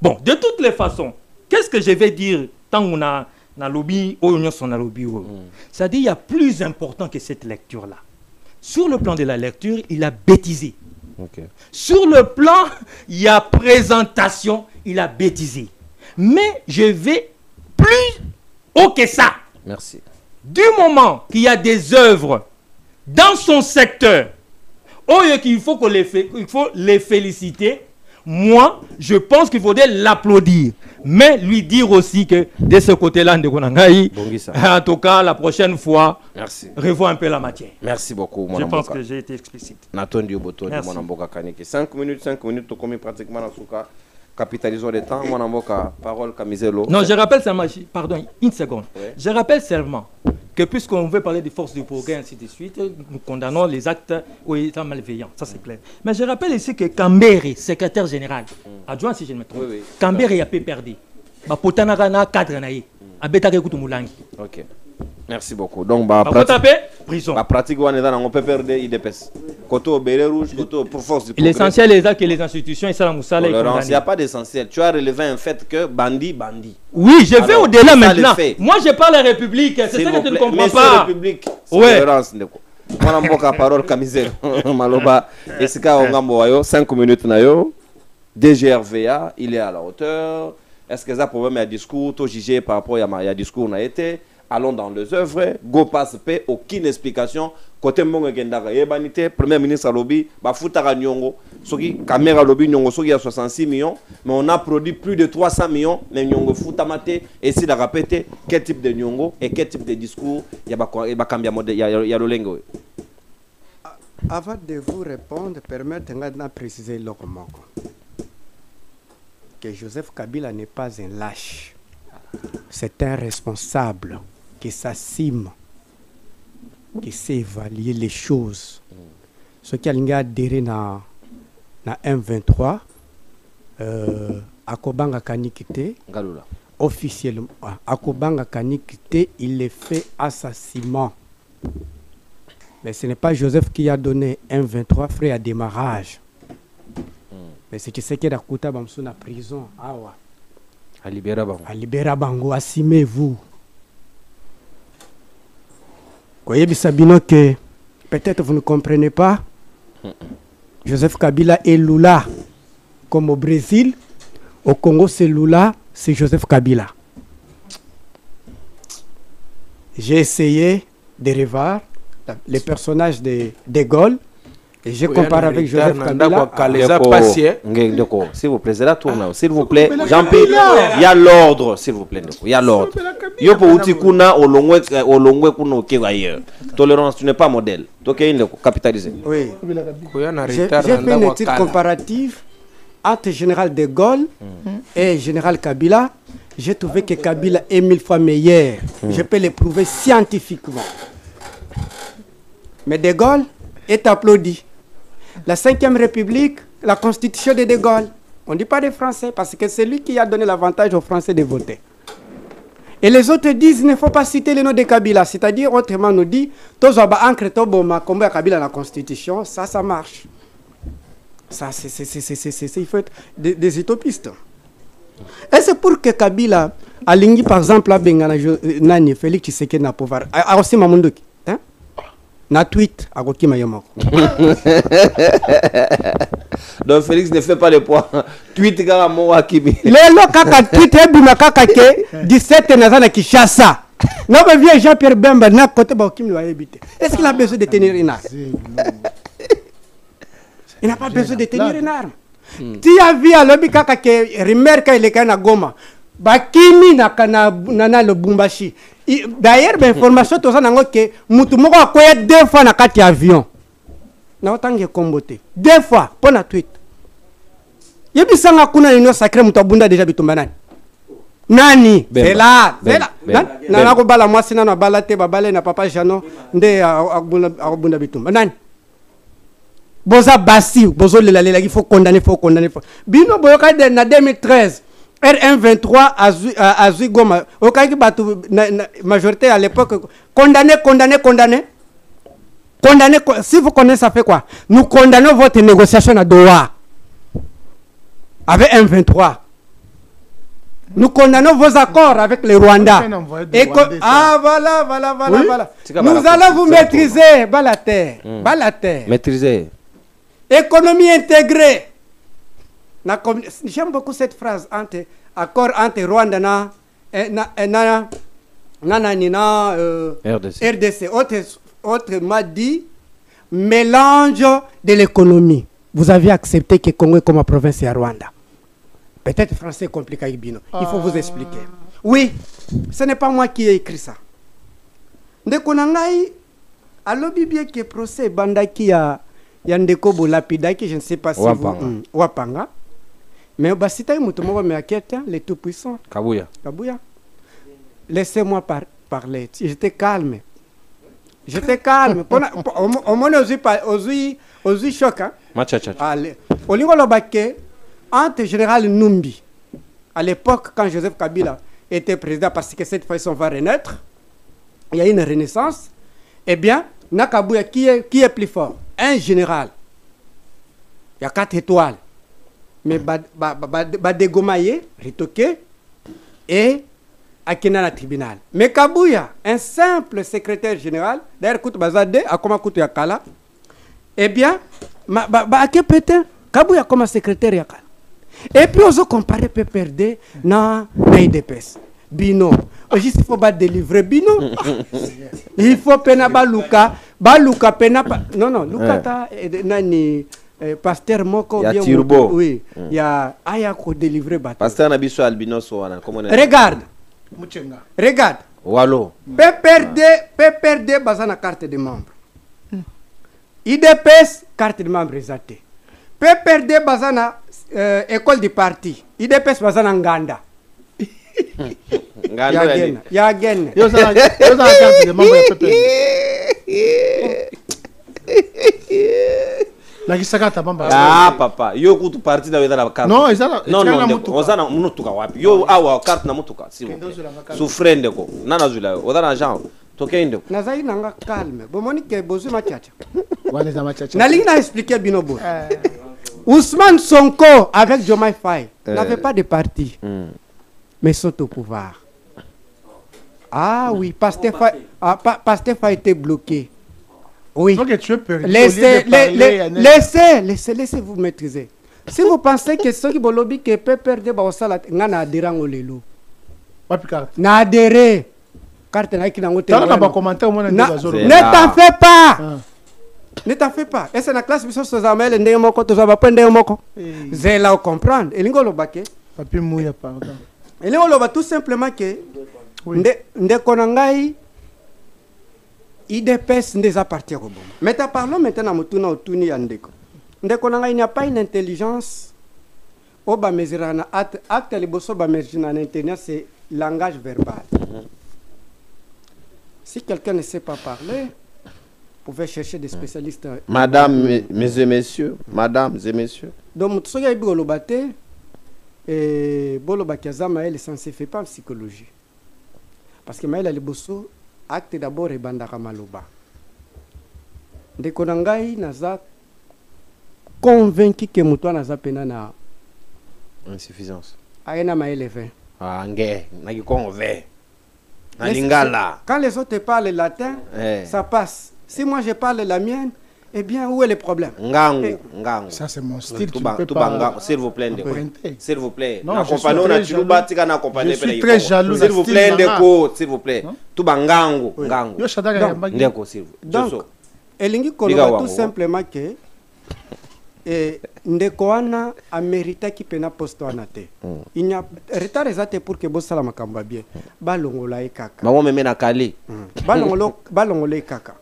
Bon, de toutes les façons, qu'est-ce que je vais dire tant qu'on a lobby, c'est-à-dire il y a plus important que cette lecture-là. Sur le plan de la lecture, il a bêtisé. Okay. Sur le plan, il y a présentation, il a bêtisé. Mais je vais plus haut que ça. Merci. Du moment qu'il y a des œuvres dans son secteur, il faut les féliciter. Moi, je pense qu'il faudrait l'applaudir. Mais lui dire aussi que de ce côté-là, en tout cas, la prochaine fois, revois un peu la matière. Merci beaucoup. Je pense que j'ai été explicite. 5 minutes, pratiquement dans ce cas. Capitalisons le temps. Parole Kamizelo. Non, je rappelle seulement, pardon, une seconde. Ouais. Je rappelle seulement que puisqu'on veut parler des forces du progrès, ainsi de suite, nous condamnons les actes malveillants, ça c'est clair. Mais je rappelle ici que Kambere, secrétaire général, adjoint si je ne me trompe, Kambere a pu perdre. Ok. Merci beaucoup. Donc, prison. Pratique, on peut perdre IDPS. Côté au béret rouge, côté pour force du progrès. L'essentiel est que les institutions et ça, il n'y a pas d'essentiel. Tu as relevé un fait que bandit. Oui, je vais au-delà maintenant. Moi, je parle à la République. C'est ça que tu ne comprends pas. République, c'est tolérance. Moi, je parole Kamizelo. Maloba, Esika Ongambo, 5 minutes. DGRVA, il est à la hauteur. Est-ce que ça problème à discours, tout jugé par rapport à discours n'a été? Allons dans les œuvres, go passe paix, aucune explication. Côté Monga Gendara, Ebanité, Premier ministre Alobi, Bafutara Nyongo, soki caméra lobby nyongo soki a 66 millions mais on a produit plus de 300 millions mais nyongo futamate et si la répéter quel type de nyongo et quel type de discours il y a cambia modèle il y a lolengo. Avant de vous répondre, permettez-moi de préciser le moko que Joseph Kabila n'est pas un lâche. C'est un responsable qui s'assume, qui sait évaluer les choses. Ce qui a adhéré na M23, Akobanga Kanikite, officiellement, Akobanga Kanikite, il les fait assassinat. Mais ce n'est pas Joseph qui a donné M23 frère à démarrage. Mais c'est que c'est qu'il a coûté la prison. À libérer Bango, assumez-vous. Voyez, Bissabino, que peut-être vous ne comprenez pas. Joseph Kabila est Lula. Comme au Brésil, au Congo, c'est Lula, c'est Joseph Kabila. J'ai essayé de revoir les personnages de Gaulle. Et je compare avec Joseph Kabila. S'il vous plaît, c'est la tourne. S'il vous plaît, Jean-Pierre, il y a l'ordre, s'il vous plaît. Il y a l'ordre. Yo pour utikuna olongwe kuno ailleurs. Tolérance, tu n'es pas modèle. Donc il est capitalisé. Oui. J'ai fait une étude comparative entre général de Gaulle et général Kabila. J'ai trouvé que Kabila est 1000 fois meilleur. Je peux le prouver scientifiquement. Mais de Gaulle est applaudi. La 5e République, la constitution de Gaulle. On ne dit pas des Français parce que c'est lui qui a donné l'avantage aux Français de voter. Et les autres disent qu'il ne faut pas citer le nom de Kabila. C'est-à-dire, autrement, nous dit, tous les ancres Toboma, comme Kabila dans la constitution, ça marche. Ça, il faut être des utopistes. Et c'est pour que Kabila, a l'ingui par exemple, à Bengana, Nani, Félix Tshisekedi na pouvoir. A aussi Mamunduki. Na tweet à Gokima Yomoko. Donc Félix ne fait pas le poids. Tweet kaka mo Kimi. Lelo kaka tweet ebima kaka ke 17 nazana Kinshasa. Non mais vieux Jean-Pierre Bemba na côté ba Kimi va habiter. Est-ce qu'il a besoin de tenir une arme? Il n'a pas besoin de tenir une arme. Tu as vu à l'obi kaka ke remerka il est kana Goma. Ba Kimi na kana nana le Bumbashi. D'ailleurs, l'information tout ça nango que mutu moko akoya 2 fois na kati avion. Na otange kombote. 2 fois pour la tweet. Yebi sanga kuna ino sacré mutu abunda déjà bitumba nani. Nani? C'est là. Na ko bala mwasi na bala te babale na papa Jano nde abunda bitumba. Nani? Boza basi, bozo lela il faut condamner, Bino boyoka de na 2013. R123 à Goma. Au cas où la majorité à l'époque condamné. Si vous connaissez, ça fait quoi? Nous condamnons votre négociation à Doha avec M23. Nous condamnons vos accords avec le Rwanda. Voilà. Nous allons vous maîtriser. Balater. Maîtriser. Économie intégrée. J'aime beaucoup cette phrase entre accord entre Rwanda RDC. Autrement dit, mélange de l'économie. Vous avez accepté que Congo est comme province à Rwanda. Peut-être français compliqué, Bino. Il faut vous expliquer. Oui, ce n'est pas moi qui ai écrit ça. Ndekonangai, à l'obibie qui est procès, Bandaki a Yandeko Bolapidaki, je ne sais pas si vous. Wapanga. Mais Basita Moutomo me inquiète, les tout-puissants. Kabouya. Laissez-moi parler. J'étais calme. Au moins, aux choc. Allez. Au niveau de entre général Numbi, à l'époque, quand Joseph Kabila était président, parce que cette fois, on va renaître, il y a une renaissance, eh bien, Nakabouya, qui est plus fort? Un général. Il y a 4 étoiles. Mais Badegomaye, Ritoke et Akina tribunal. Mais Kabouya, un simple secrétaire général, d'ailleurs, Koutou Bazade, Akoma Koutou Yakala, eh bien, Kabouya comme secrétaire Yakala. Et puis, on se compare PPRD dans l'IDPS. Bino. Il faut pas délivrer Bino. Il faut pena baluka pena. Non, Luka ta nani. pasteur moko Ya bien Turbo. oui il y a aya ko délivrer bateau pasteur Nabiso Albinos wana comment on regarde Muchenga. regarde Walo PPRD bazana carte de membre IDPS carte de membre exacte PPRD bazana école du parti IDPS bazana nganda ngando ya gen Yo ça carte de membre ya PPRD. La kisaka tabamba. ah papa yo kutu parti da wetala carte Non, ezala non ozana munutuka wapi yo awa carte na mutuka s'il vous plaît souffrende ko nana zula odana jean tokende nazali nanga calme bomoni ke bozu machacha Wana za machacha. nalingi na expliquer bino bo Ousmane Sonko avec Diomaye Faye n'avait pas de parti mais sont au pouvoir. Ah oui, Pastef a été bloqué. Oui. Donc tu es perdu. Laissez vous maîtriser. Si vous pensez que ceux qui bolobi que PPRD ba osala ngana adirango lelo. Papi carte. Na adéré. Carte na ki na ngote. Tala ba commentaire mon ne t'en fais pas. Ne t'en fais pas. Et c'est la classe biso so zamel ndenge moko to zaba pende moko. Zela comprendre. Elingo lobake. Papi mouya pardon. Elingo loba tout simplement que nde konangai IDPS ne appartient au bon. Mais parlons maintenant mutuna otuni ya ndeko. Ndeko nanga il n'y a pas une intelligence au bas mesurana acte liboso ba mesurana internet c'est langage verbal. Si quelqu'un ne sait pas parler, vous pouvez chercher des spécialistes. Madame, mes et messieurs, mesdames et messieurs. Donc mutso ya bigo lobate et bolo bakazama elle est censé faire pas psychologie. Parce que maïla liboso acte d'abord et bandaka maloba. Ndeko nangai naza convaincu que muto naza pena na Insuffisance. aena maele 20. Ah nge, naki konve. Na lingala. Quand les autres parlent latin, ça passe. Si moi je parle la mienne, eh bien où est le problème? Ngango. Ça c'est mon style, tu peux peux pas. S'il vous plaît, s'il vous plaît. Non, je suis très jaloux. S'il vous plaît, ndeko, s'il vous plaît. Tuba ngango, ngango. Yo shadaka ya mbagi. Ndeko, s'il vous plaît. Donc, elingi koloba tout simplement que ndeko wana amerita ki pena posto wana te. Il n'y a retard exact pour que bosala makamba bien. Balongola ekaka. Maman me mena kali. Balongola ekaka.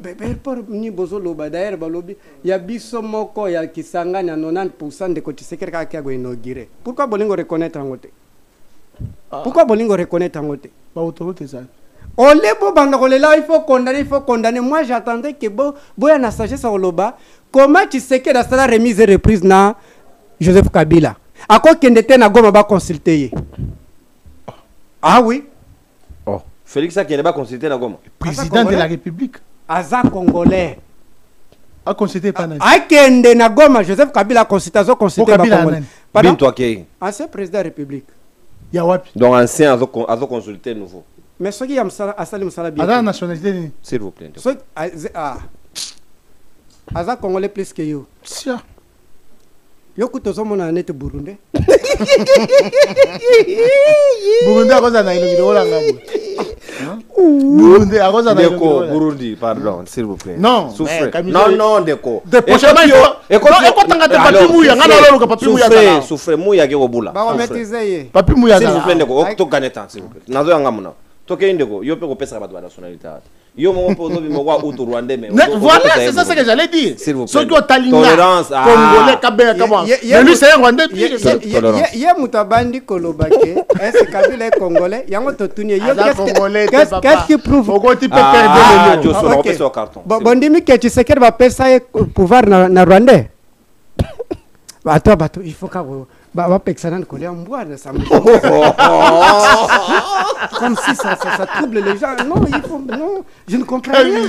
Bébé pour ni bozo loba d'ailleurs balobi ya biso moko ya kisanga na 90% de côté c'est quelqu'un qui a inauguré. Pourquoi bolingo reconnaître ngote? Pourquoi bolingo reconnaître ngote? Ba autorité ça. Olebo banda kolela il faut condamner. Moi j'attendais que boya na sagesse oloba comment tu sais que la sala remise et reprise na Joseph Kabila. A quoi kende te na goma ba consulter. Ah oui. Oh, Félix a qui n'est pas consulté na goma. Président de la République. Aza congolais. A consulté pas na. Akende na goma Joseph Kabila a consulté ba congolais. Pardon toi qui ancien président de la République. Ya wapi. Donc ancien azo consulté nouveau. Mais ce qui a asali musala bien. Ada nationalité. S'il vous plaît. Aza congolais plus que yo. Tia. Yo kutozo mona net Burundi. Burundi a cause na ilo la ngabo. Burundi a cause na ilo. Deko Burundi, pardon, s'il vous plaît. Non. Non, Deko. De prochainement écoute tanga te papi mouya ngana lolo ka papi mouya. Souffre mouya ke obula. Ba maîtriser ye. Papi mouya. S'il vous plaît Deko, to gagner temps s'il vous plaît. Nazo yanga mona. Toke Ndeko, yo pe ko pesa ba nationalité. Yo mon pozo bi mo wa utu Rwandais mais voilà, c'est ça ce que j'allais dire. S'il vous plaît. Ceux qui ont talinga tolérance congolais kabé kama. Mais lui c'est un Rwandais puis ye mutabandi kolobake est Kabila est congolais yango totuni yo qu'est-ce qui prouve pourquoi tu peux perdre le lion. Je au carton. Bon dimi que tu sais qu'elle va pesa pouvoir na Rwandais. Attends, il faut qu'avoir va pexanan coller en bois ça me comme si ça trouble les gens. Non, il faut non, je ne comprends rien.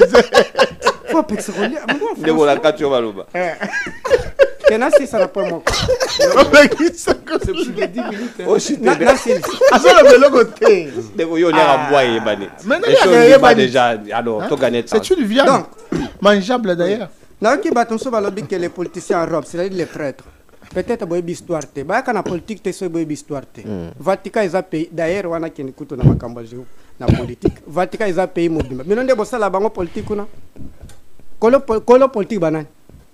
Faut pexanan de voilà quand tu vas là-bas. Kena si ça n'a pas mon. C'est plus de 10 minutes. Oh shit. Azolo melo côté. De yo ni ramboyer bani. Mais il y a déjà alors to gagner temps. C'est une viande mangeable d'ailleurs. Là qui baton so balobi que les politiciens en robe, c'est-à-dire les prêtres. Peut-être boy histoire te ba kana politique te so boy histoire te Vatican est un pays d'ailleurs wana ken kuto na makambo na politique Vatican est un pays mobile mais non de bossa la bango politique na kolo politique banane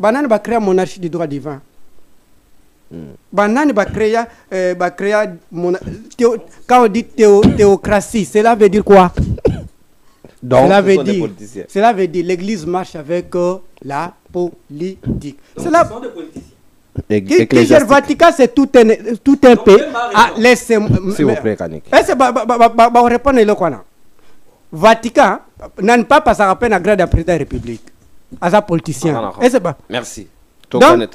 banane va créer monarchie du droit divin. Banane va créer quand on dit théocratie, cela veut dire quoi? Donc, cela veut dire l'église marche avec la politique. Cela sont des politiciens. qui gère Vatican, c'est tout un pays. Ah, laissez-moi. S'il vous plaît, Kanik. On répond à l'Okwana. Vatican n'a pas passé à peine à grade de président de la République. À un politicien. Merci. Donc, donc,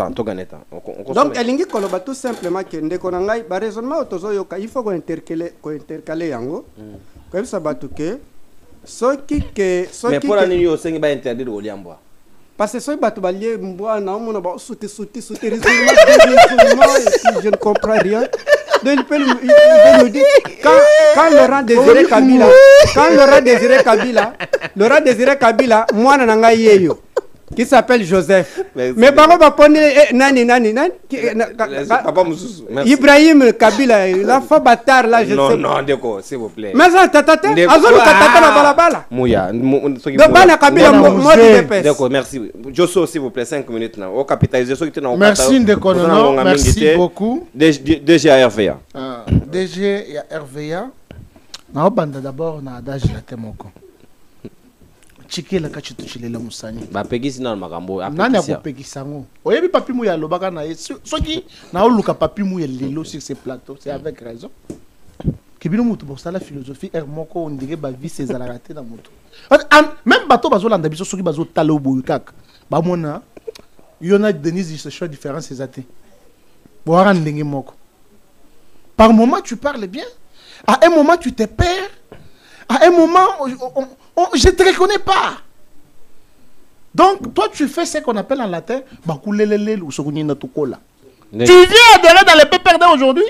tout simplement que raisonnement il faut qu'on intercale yango. Comme ça, mais pour la nuit, c'est interdit de Oliamboa. Parce que si batu balié mboa na on a sauté je ne comprends rien. Donc il peut nous dire quand Laurent Désiré Kabila moi nanga yeyo qui s'appelle Joseph. Mais bango ba poni nani Papa Moussous. Ibrahim Kabila la fa bâtard là je sais. Non d'accord s'il vous plaît. Mais ça tata azolu tata na balabala. Mouya. Donc bana Kabila moi de d'accord merci. Josso s'il vous plaît 5 minutes là. Au capitaliser ceux qui n'ont merci Ndekonono, merci beaucoup. DG à RVA. DG à RVA. Na banda d'abord na adage la temoko. Chikela kachituchilela musani ba pegisi na makambo nani akopekisa ngo oyebi papi mu ya lobaka na soki na oluka papi mu ya lelo sur ce plateau c'est avec raison kibino mutu bosa la philosophie moko on dirait ba vie ses alarate na mutu même bato bazolanda biso soki bazotala oboyo kaka ba mona yona Denise ce choix différent ces athées boara ndenge moko par moment tu parles bien à un moment tu te perds à un moment je ne te reconnais pas. Donc, toi, tu fais ce qu'on appelle en latin tu viens adhérer dans les PPRD aujourd'hui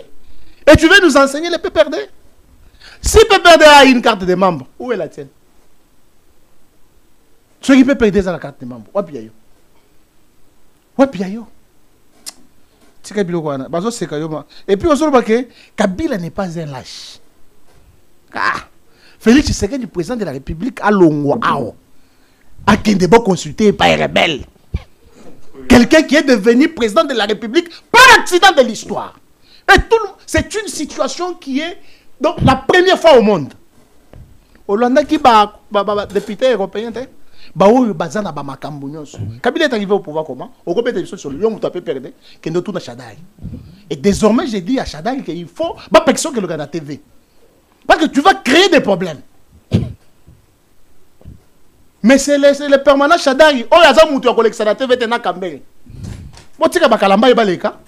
et tu veux nous enseigner les PPRD. Si PPRD a une carte de membre, où est la tienne? Ceux qui PPRD ont la carte de membre. Et puis, Kabila n'est pas un lâche. Félix Tshisekedi, président de la République, a l'ongwa à Kendebo consulté par les rebelles. Quelqu'un qui est devenu président de la République par accident de l'histoire. Et c'est une situation qui est donc la première fois au monde. Hollande qui député européen, Kabila est arrivé au pouvoir comment? Au groupe de sur le lion, tu perdu, qu'il ne tourne à Chadaï. Et désormais, j'ai dit à Chadaï qu'il faut pas personne que le gars TV. Parce que tu vas créer des problèmes. Mais c'est le permanent Chadari. Oh, il y a un mouton qui a été fait dans Kambé. Bon, tu sais que Kalamba est baleka.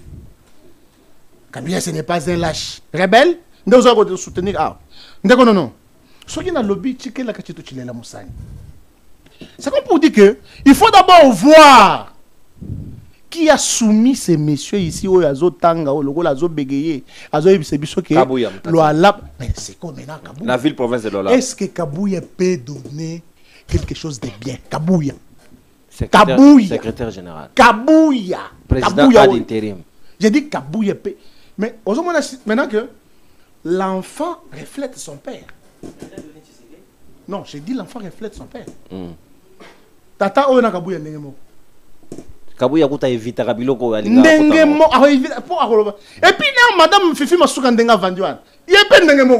Kabila, ce n'est pas un lâche. Rebelle, nous allons soutenir. Ah, non. Ce qui est dans le lobby, c'est que la cachette de la Moussani. C'est comme pour dire que il faut d'abord voir qui a soumis ces messieurs ici au Yazo Tanga, au logo Yazo Bégayé, Yazo Ibisebiso qui Kabouya. Mais c'est comme maintenant Kabouya. La ville province de Lola. Est-ce que Kabouya peut donner quelque chose de bien? Kabouya. Secrétaire général. Kabouya. Président ad intérim. J'ai dit Kabouya peut. Mais maintenant que l'enfant reflète son père. Non, j'ai dit l'enfant reflète son père. Tata Oena Kabouya Nengemo. Kabouya kuta éviter Kabiloko Nengemo. Et puis là, madame Fifi Masuka Ndenga Vanduan. Il y a pas Nengemo.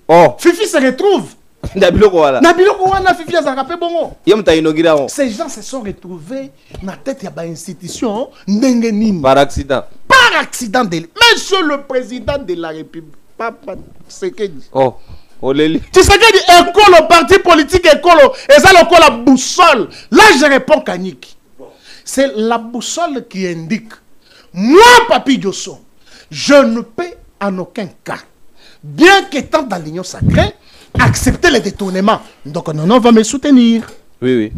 Oh. Fifi se retrouve. Nabiloko wala. Nabiloko wana Fifi azakapé bongo. Yom ta inauguré. Ces gens se sont retrouvés dans la tête de l'institution Ndengenine. Par accident. Par accident. Monsieur le président de la République. Papa Tshisekedi. Oh. Oleli. Tshisekedi école au parti politique école. Et ça l'école la boussole. Là je réponds Kaniki. C'est la boussole qui indique. Moi, Papi Diosso, je ne peux en aucun cas, bien qu'étant dans l'union sacrée, accepter les détournements. Donc, non, va me soutenir. Oui.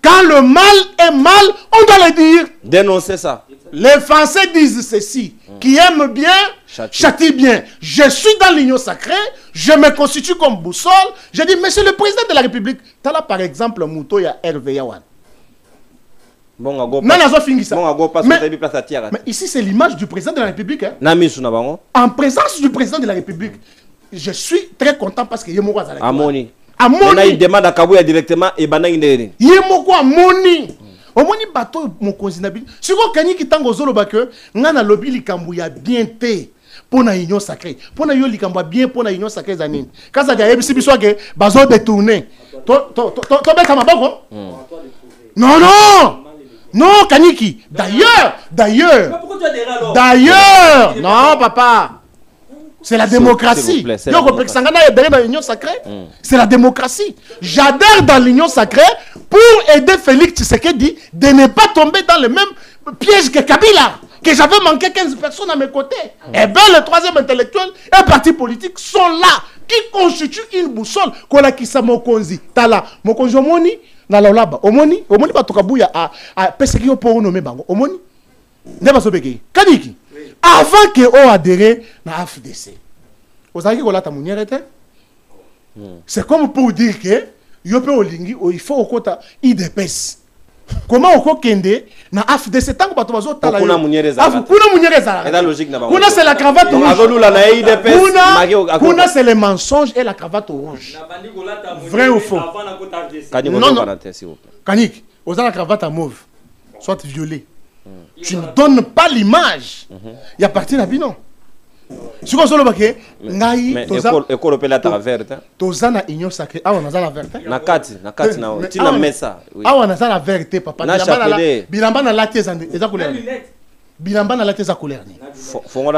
Quand le mal est mal, on doit le dire. Dénoncer ça. Les Français disent ceci. Qui aime bien, châtie bien. Je suis dans l'union sacrée, je me constitue comme boussole. Je dis, monsieur le président de la République, tu as là par exemple, Mouto, il y a RVA. Mais ici, c'est l'image du président de la République. Hein. En présence du président de la République, je suis très content parce que Yemoko Azalaki. Amoni. Il demande à Kabouya directement et Banang Nderi. Yemoko Amoni. omoni bato mokonzi na bino siko Kanyiki tango zoloba que ngana lobi likambo ya bien te pona union sacrée pona yo likambo bien pona union sacrée za nini kaza ya yebisi biso ke bazo détourner to beta maboko non non Kanyiki d'ailleurs non papa c'est la démocratie. C'est la démocratie. J'adhère dans l'union sacrée pour aider Félix Tshisekedi de ne pas tomber dans le même piège que Kabila. Que j'avais manqué 15 personnes à mes côtés. Et bien, le troisième intellectuel et le parti politique sont là, qui constituent une boussole. Kola kisa mokonzi. Tala, mokonzi omoni, na la laba. Omoni ba tokabuya a peseki yo pour nommer bango. Omoni. Neba sobeke. Kaniki. Avant que on adhère à la FDC. C'est comme pour dire que il faut au quota IDPS. Comment on kende na FDC tant que bato bazo tala yo. Kuna logique na ba. Kuna c'est la cravate rouge. Kuna c'est le mensonge et la cravate rouge. Vrai ou faux? Non. Kanik, aux la cravate à mauve. Soit violet. Tu ne donnes pas l'image. Il y a parti la binon. Si on solo baké, ngai école opela ta verte. Tozana union sacrée. Ah on a la verte. Nakati na tina mesa. Ah on a la verte papa. Bilamba na latte eza couleur. Bilamba na latte eza couleur.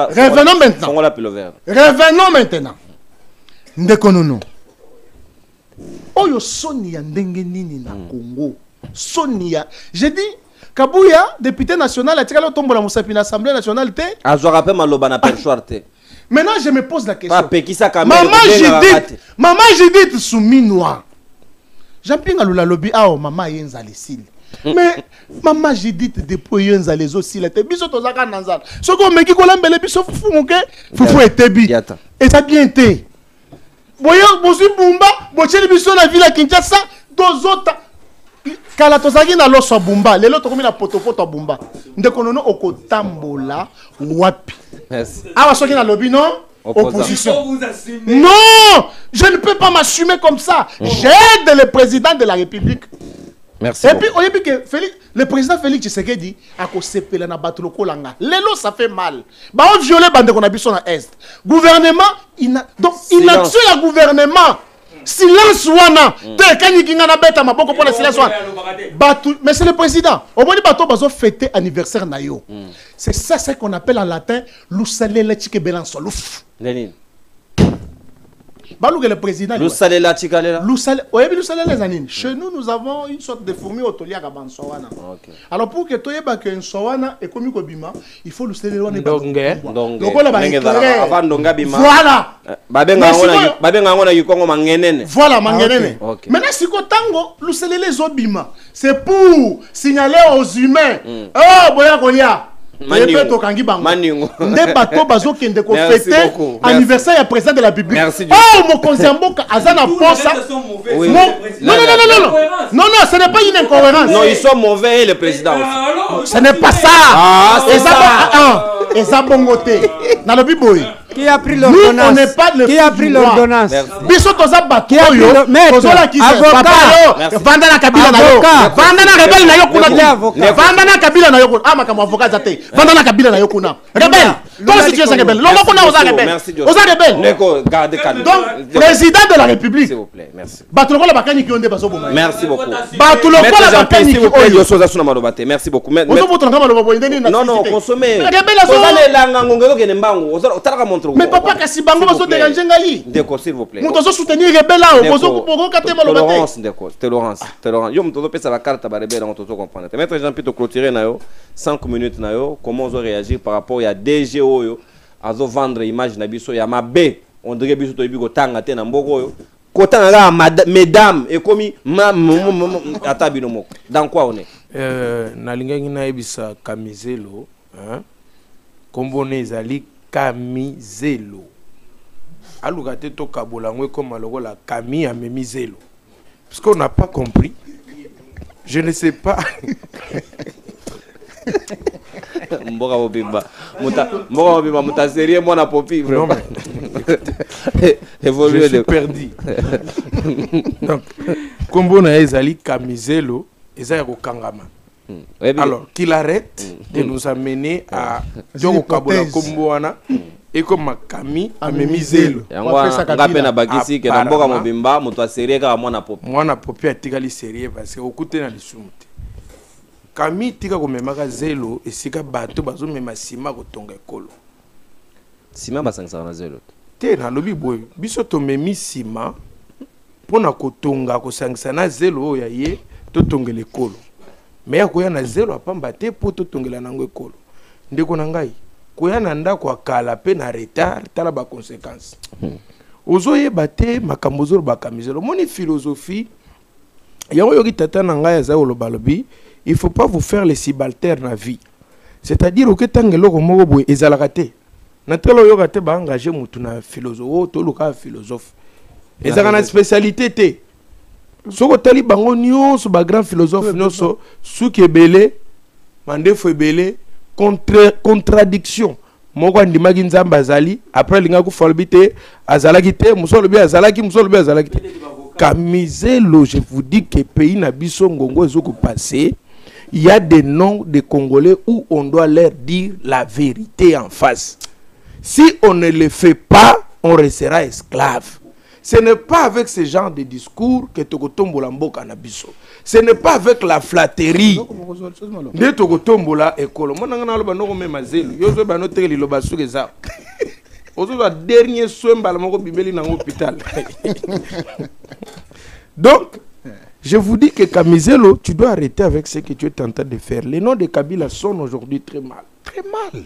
Revenons maintenant. Fongola pilo vert. Revenons maintenant. Ndekonono. Oyo Sonia ndenge nini na Congo. Sonia, j'ai dit Kabouya, député national, a tiré le tombeau de l'Assemblée nationale. Maintenant, je me pose la question. Maman Judith Souminois. Jean-Pierre Alula Lobby, maman Yenza les cils. Mais maman Judith depuis Yenza les aussi. La biso tozaka nanzal. Ce qu'on me dit qu'on l'aime, les biso fou mon cœur. Foufou et tebi. Et ça bien été. Boyo, bosu bumba, boche les biso la ville à Kinshasa, deux autres. Kala tozaki na loso bumba lelo tokomi na potopoto bumba ndekonono okotambola wapi. Merci. Awa soki na lobby non opposition. Non, je ne peux pas m'assumer comme ça. J'aide le président de la République. Merci. Et puis au début que le président Félix Tshisekedi a kosepela na batolo kolanga. Lelo ça fait mal. Ba on violer bande qu'on a biso na est. Gouvernement donc inaction ya gouvernement. Silence wana te Kanyiki ngana beta maboko pour le silence wana mais c'est le président au moins bato bazo fêter anniversaire na yo c'est ça ce qu'on appelle en latin lusalele chike belanso luf Lénine balouke le président lusalele chikalela lusalele zanine chez nous avons une sorte de fourmi otolia ka banso wana alors pour que toyeba que nsowana et komi ko bima il faut lusalele wana ndonga avant ndonga bima voilà babenga ngona yikongo mangenene voilà mangenene maintenant si ko tango lusalele zo bima c'est pour signaler aux humains oh boya kolia Nde bato bazo kende ko fêter anniversaire du président de la République. Oh mon konzamboka azana posa. Non, ce n'est pas une incohérence. Non, ils sont mauvais le président. Ce n'est pas ça. Et ça bongoté. Dans le biboy. Qui a pris l'ordonnance? On n'est pas le Qui a pris l'ordonnance? Biso toza bato yo. Vandana Kabila na yo. Vandana rebelle na yo kuna. Vandana Kabila na yo kuna. Ama kama avocat zate. Vandana Kabila na yo kuna. Rebelle. Comment si tu es rebelle? Longo kuna oza rebelle. Oza rebelle. Neko garde calme. Donc président de la République. S'il vous plaît, merci. Bato lokola bakani ki onde baso boma. Merci beaucoup. Bato lokola bakani ki oyo soza suna malobate. Merci beaucoup. Non, consommer. Rebelle azo. Oza langa ngongelo kene mbangu. Oza otaka montre. Mais papa kasi bango bazo déranger ngali. Ndeko s'il vous plaît. Moto zo soutenir rebelle là, bozo bogo katema lobate. Tolérance ndeko, tolérance. Yo moto pesa la carte ba rebelle on to comprendre. Maître Jean Pito clôturer na yo 5 minutes na yo comment on réagir par rapport à DGO yo azo vendre image na biso ya mabe on dirait biso to bigo tanga te na mboko yo. Kotanga la mesdames et commis atabino moko. Dans quoi on est? Na lingangi na ebisa Kamizelo, hein? Kombone ezali Kamizelo. Alugate to kabolangwe comme alogo la Kami a Memizelo. Parce qu'on n'a pas compris. Je ne sais pas. Mboka Bobimba. Mboka Bobimba, muta sérieux moi na popi vraiment. Je suis perdu. Donc, Kombona ezali Kamizelo, ezali ko kangama. Alors, qu'il arrête de nous amener à Djoko Kabola Komboana et comme Kami a Memizelo. Ngape na bakisi ke na mboka mobimba moto aserie ka mwana popi. Mwana popi atikali sérieux parce que okute na lisumute. Kami tika ko memaka zelo esika bato bazo mema sima ko tonga ekolo. Sima basangisa na zelo. Te na lobi boy biso to memi sima pona ko tonga ko sangisa na zelo ya ye to tongela ekolo. Mais akoya na zelo apamba te po to tongela nango ekolo. Ndeko na ngai koya na ndako akala pe na retard tala ba conséquences. Ozoye bate makambo zolo bakamizelo moni philosophie yango yoki tata na ngai za olobalobi il faut pas vous faire les subalternes na vie. C'est-à-dire que tangelo ko moko boye ezalaka te. Na telo yoka te ba engager mutu na philosophe to luka philosophe. Ezaka na spécialité te. Soko tali bango nyonso ba grand philosophe nyonso suki ebele mandefo ebele contradiction moko ndimaki nzamba azali après linga ku folbite azalaki te musolo bi azalaki te Kamizelo. Je vous dis que pays na biso ngongo ezoko passer, il y a des noms de Congolais où on doit leur dire la vérité en face. Si on ne le fait pas, on restera esclave. Ce n'est pas avec ce genre de discours que Tokotombola Mboka na biso. Ce n'est pas avec la flatterie. De Tokotombola ekolo. Mona ngana loba noko mema zelo. Yozo ba no teli loba suke za. Ozo ba dernier soin bala moko bibeli na hôpital. Donc, je vous dis que Kamizelo, tu dois arrêter avec ce que tu es en train de faire. Les noms de Kabila sonnent aujourd'hui très mal. Très mal.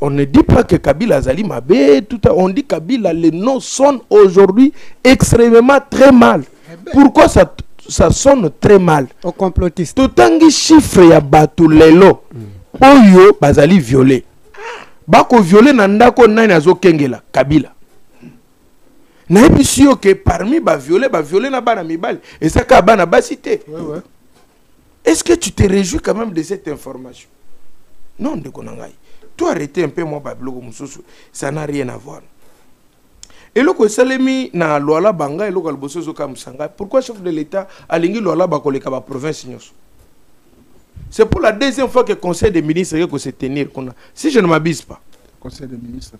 On ne dit pas que Kabila Zali Mabé, on dit Kabila, les noms sonnent aujourd'hui extrêmement très mal. Pourquoi ça sonne très mal? Au complotiste. Tout un chiffre ya batu lelo. Oyo bazali violé. Bako violé nandako nani azo kengela Kabila. Na ebisio que parmi ba violé na bana mibali et ça ka bana basité. Ouais. Est-ce que tu te réjouis quand même de cette information? Non, de konangai. Tu arrêter un peu moi bablo mususu, ça n'a rien à voir. Et le ko salemi na loala banga et le ko bosozo ka musanga. Pourquoi chef de l'état alingi loala ba koleka ba province nyos? C'est pour la deuxième fois que le conseil des ministres que se tenir. Si je ne m'abuse pas. Conseil des ministres.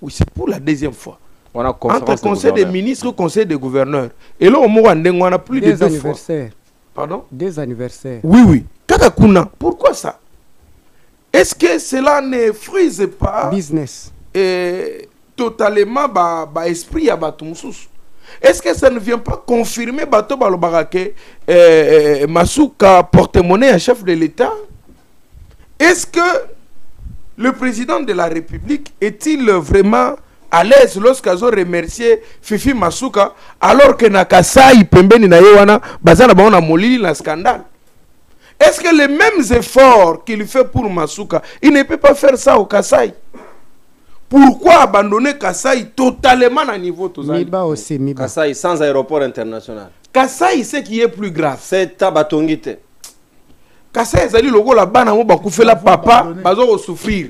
Oui, c'est pour la deuxième fois. On a entre conseil des ministres et conseil des gouverneurs. Et là, on a plus de 2 anniversaires. Fois. Pardon? Des anniversaires. Oui. Kakakuna. Pourquoi ça? Est-ce que cela ne frise pas business totalement esprit à Batumsus? Est-ce que ça ne vient pas confirmer Bato Balobarake Masuka porte-monnaie à chef de l'État? Est-ce que le président de la République est-il vraiment à l'aise lorsqu'ils ont remercié Fifi Masuka alors que Nakasai Pembeni na Yewana Bazana Baona Molili na scandale? Est-ce que les mêmes efforts qu'il fait pour Masuka, il ne peut pas faire ça au Kasaï? Pourquoi abandonner Kasaï totalement à niveau Tozali? Miba aussi, Miba. Kasaï sans aéroport international. Kasaï, c'est qui est plus grave. C'est Tabatongite. Kasaï, c'est le la bana mo bakoufé la papa, bazo souffrir.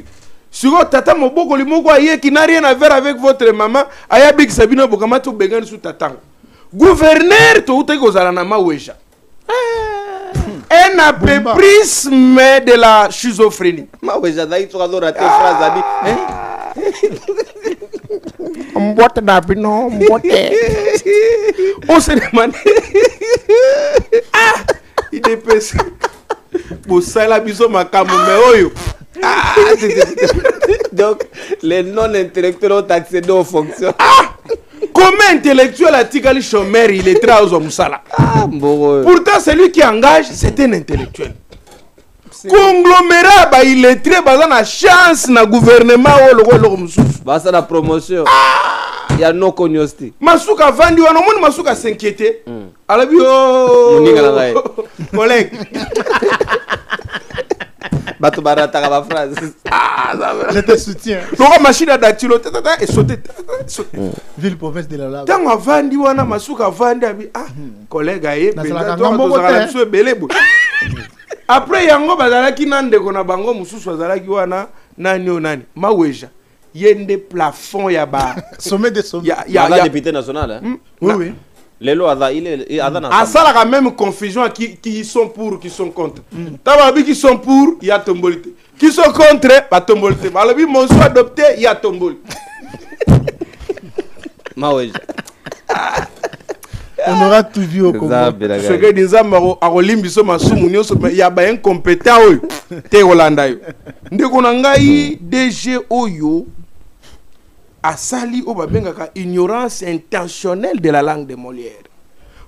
Sur tata moboko limoko aye qui n'a rien à voir avec votre maman, aya big Sabino Bokamato Began sous tatang. Gouverneur to ute kozala na maweja. Un apéprisme de la schizophrénie. Maweja dai to adora te phrase abi. Mbote d'abino, mbote. On se demande. Ah, il est pesé. Pour ça, la biso makamu me oyo. Donc, les non-intellectuels ont accédé aux fonctions. Ah, comment intellectuel a Tigali Chomer, il est très aux Moussala. Pourtant, celui qui engage, c'est un intellectuel. Conglomérat, il est très basé na chance na gouvernement ou le Moussou. Basa la promotion. Il y a no cognosti. Masuka Vandi, on a Masuka s'inquiéter. Alabio. Collègue. Bato barata la phrase. Ah, je te soutiens. Donc machine à dactylo et sauter. Ville province de la lave. Tant Vandi wana Masuka Vandi abi collègue aye après yango bazalaki nande kona bango mususu bazalaki wana nani maweja yende plafond ya ba sommet des sommets. Ya député national hein. Oui. Lelo Ada, il est Ada. À ça, la même confusion qui sont pour, qui sont contre. Tababi qui sont pour, il y a tombolité. Qui sont contre, pas tombolité. Malabi, mon soit adopté, il y a tombol. Maouej. On aura tout vu au Congo. Ce que des hommes à Olimbiso Masumunio, il y a un compétent. Te Holanda. Ndekonangai DG Oyo a sali au babengaka ignorance intentionnelle de la langue de Molière.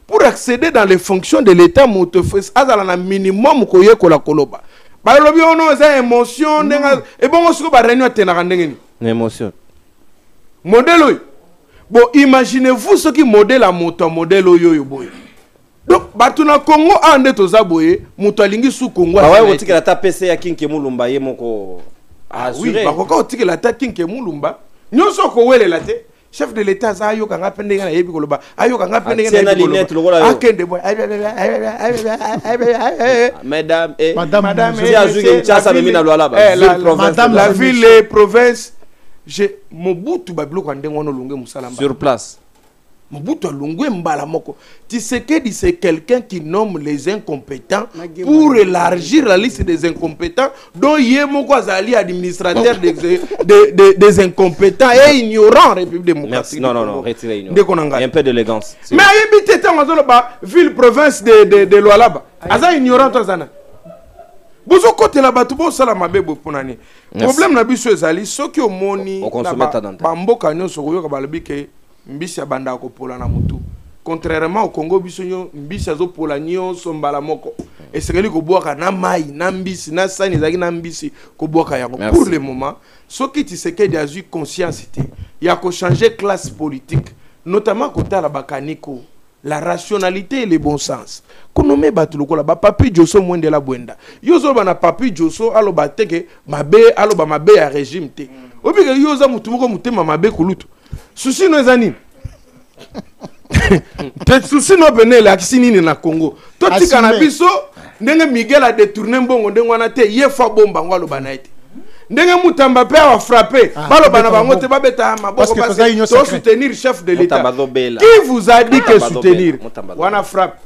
Pour accéder dans les fonctions de l'État, Moutefes azala na minimum koye kola koloba. Ba lobi ono za émotion ndenga e bongo suko ba réunion tenaka ndengeni. Émotion. Modèle. Bon, imaginez-vous ce qui modèle à moto modèle oyo boy. Donc, batuna Congo ande to zaboye, moto alingi su Congo. Ah ouais, on dit que la PC ya Kinke Mulumba ye moko. Ah oui, ba ko on dit que la ta Kinke Mulumba. Nyonso ko wele la te. Chef de l'État za yo kanga pendenge na yebi koloba. Ayo kanga pendenge na yebi koloba. Akende boy. Mesdames et madame, la ville et province. J'ai Mobutu Bablo quand on longue Moussalamba. Sur place. Mobutu longue Mbalamoko. Tu sais que c'est quelqu'un qui nomme les incompétents pour élargir la liste des incompétents dont Yemoko Azali administrateur des incompétents et ignorants République démocratique. Merci. Non, retirez ignorant. Un peu d'élégance. Mais il y a ville province de Lualaba. Aza ignorant toi Zana. Bozo côté là-bas, tout le monde sala mabe boponani. Problème na biso ezali soki omoni bamboka nyonso koyoka balobi ke mbisi ya banda ko pola na mutu. Contrairement au Congo biso nyo mbisi azo pola nyonso mbala moko. Esekeli ko boaka na mai na mbisi na sani ezaki na mbisi ko boaka yango. Pour le moment, soki Tshisekedi a eu conscience té, ya ko changer classe politique, notamment côté la bakaniko. La rationalité et le bon sens. Konome batuluko la ba papi Joso mwende la bwenda. Yozo ba na papi Joso alo ba teke mabe alo ba mabe ya régime te. Obi ke yoza mutumuko mutema mabe kulutu. Susi no ezani. Te susi no benele akisini ni na Congo. Toti kana biso ndenge Miguel a détourné mbongo ndengwana te yefa bomba ngwalo banaite. Ndenge Mutamba pe a frappé. Balo bana bango te babeta maboko parce soutenir chef de l'État. Qui vous a dit que soutenir? Wana frappe.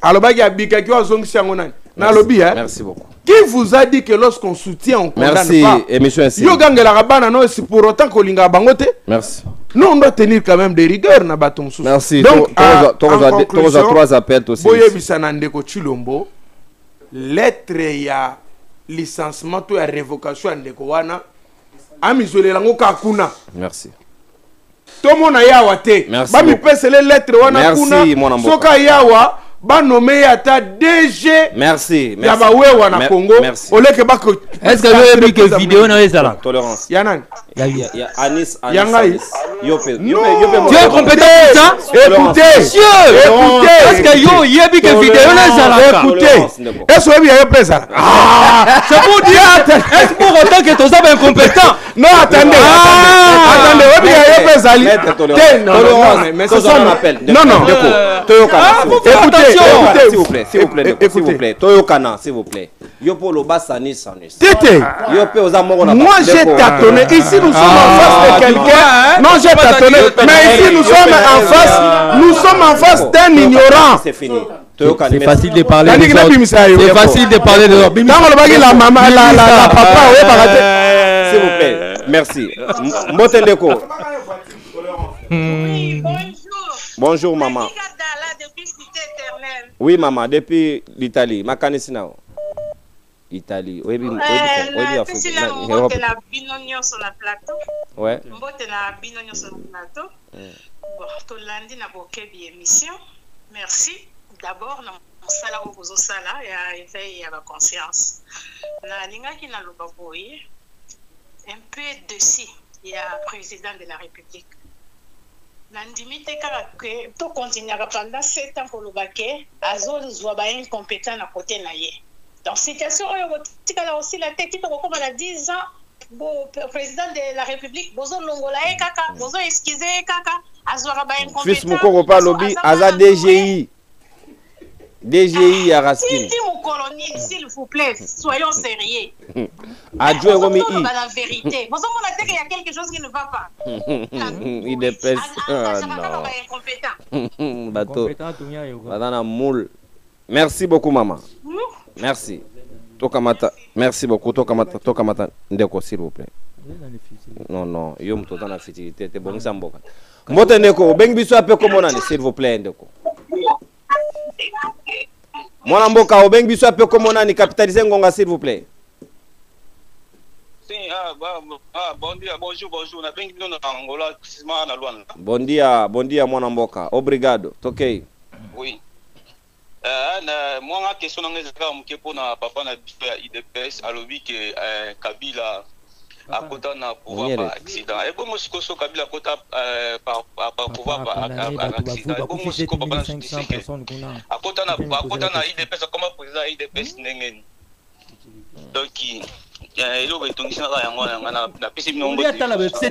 Alobagi abika ki wazongisi yango nani? Na lobi hein. Merci beaucoup. Qui vous a dit que lorsqu'on soutient on condamne pas? Merci émission ainsi. Yo gangela rabana no c'est pour autant ko linga bango te? Merci. Nous on doit tenir quand même des rigueurs na bato mususu. Merci. Donc trois appels aussi. Boye bisana ndeko Chilombo. Lettre ya licenciement to ya révocation ndeko wana amizole lango kakuna. Merci. Tomona yawa te. Ba mi pesele lettre wana kuna. Soka yawa ba nommé ata DG. Merci. Ya ba wewa na Congo. Oleke ba ko. Est-ce que vous avez que vidéo na ezala? Tolérance. Yanan. Ya Anis. Yangai. Yopé. Tu es compétent ça? Écoutez. Écoutez. Est-ce que yo yebi que vidéo na ezala? Écoutez. Est-ce que vous avez présent? Ah, c'est pour dire est-ce pour autant que tu es incompétent? Non, attendez. Attendez, vous avez présent. Non, mais c'est ça un appel. Non. Écoutez, s'il vous plaît. Toyokana, s'il vous plaît. Yopolo Bassani Sanis. Tété. Moi j'ai tâtonné. Ici nous sommes en face de quelqu'un. Non, j'ai tâtonné. Mais ici nous sommes en face. Nous sommes en face d'un ignorant. C'est fini. C'est facile de parler de c'est facile de parler de la maman, la papa, s'il vous plaît. Merci. Mbotendeko. Oui, bonjour. Bonjour maman. Oui maman, depuis l'Italie. Makanisina. Italie. Oui, oui, merci. D'abord, on sala au bozo sala et éveil à la conscience. Na linga qui na lobaboye un peu dessus, il y a président de la République. Nandimite kaka que to continuer pendant 7 ans pour le baquet, azo zwa ba incompétent à côté na ye. Dans situation tika aussi la tête qui comme à 10 ans, bon président de la République, bozo longola e kaka, bozo excuser kaka, azo ba incompétent. Fils moko pa lobby aza DGI. DGI à Raskin. Si mon colonier s'il vous plaît, soyons sérieux. Adjoint Romi I. La vérité. Vous savez qu'il y a quelque chose qui ne va pas. Il dépêche. Non. Bateau. Madame Moule. Merci beaucoup, maman. Merci. Tokamata. Merci beaucoup. Tokamata. Ndeko, s'il vous plaît. Non, non. Yo m'to dans la fertilité. T'es bon, ça m'boka. Mbote Ndeko. Beng biso ape komonani, s'il vous plaît, Ndeko. Mwana mboka, o beng biso ape komonani, capitaliser ngonga, s'il vous plaît. Bon dia, bonjour. Na bengi no na Angola, sima na Luanda. Bon dia, mwana mboka. Obrigado. Tokei. Oui. Moi, question na ngezaka mkepo na papa na biso ya IDPS alobi ke Kabila akota na pouvoir par accident. Et bon musiko Kabila akota par pouvoir par accident. Et bon musiko papa na sike. Akota na IDPS comme président IDPS ndengeni. Donc ilo betongisa yango na pesi nombo.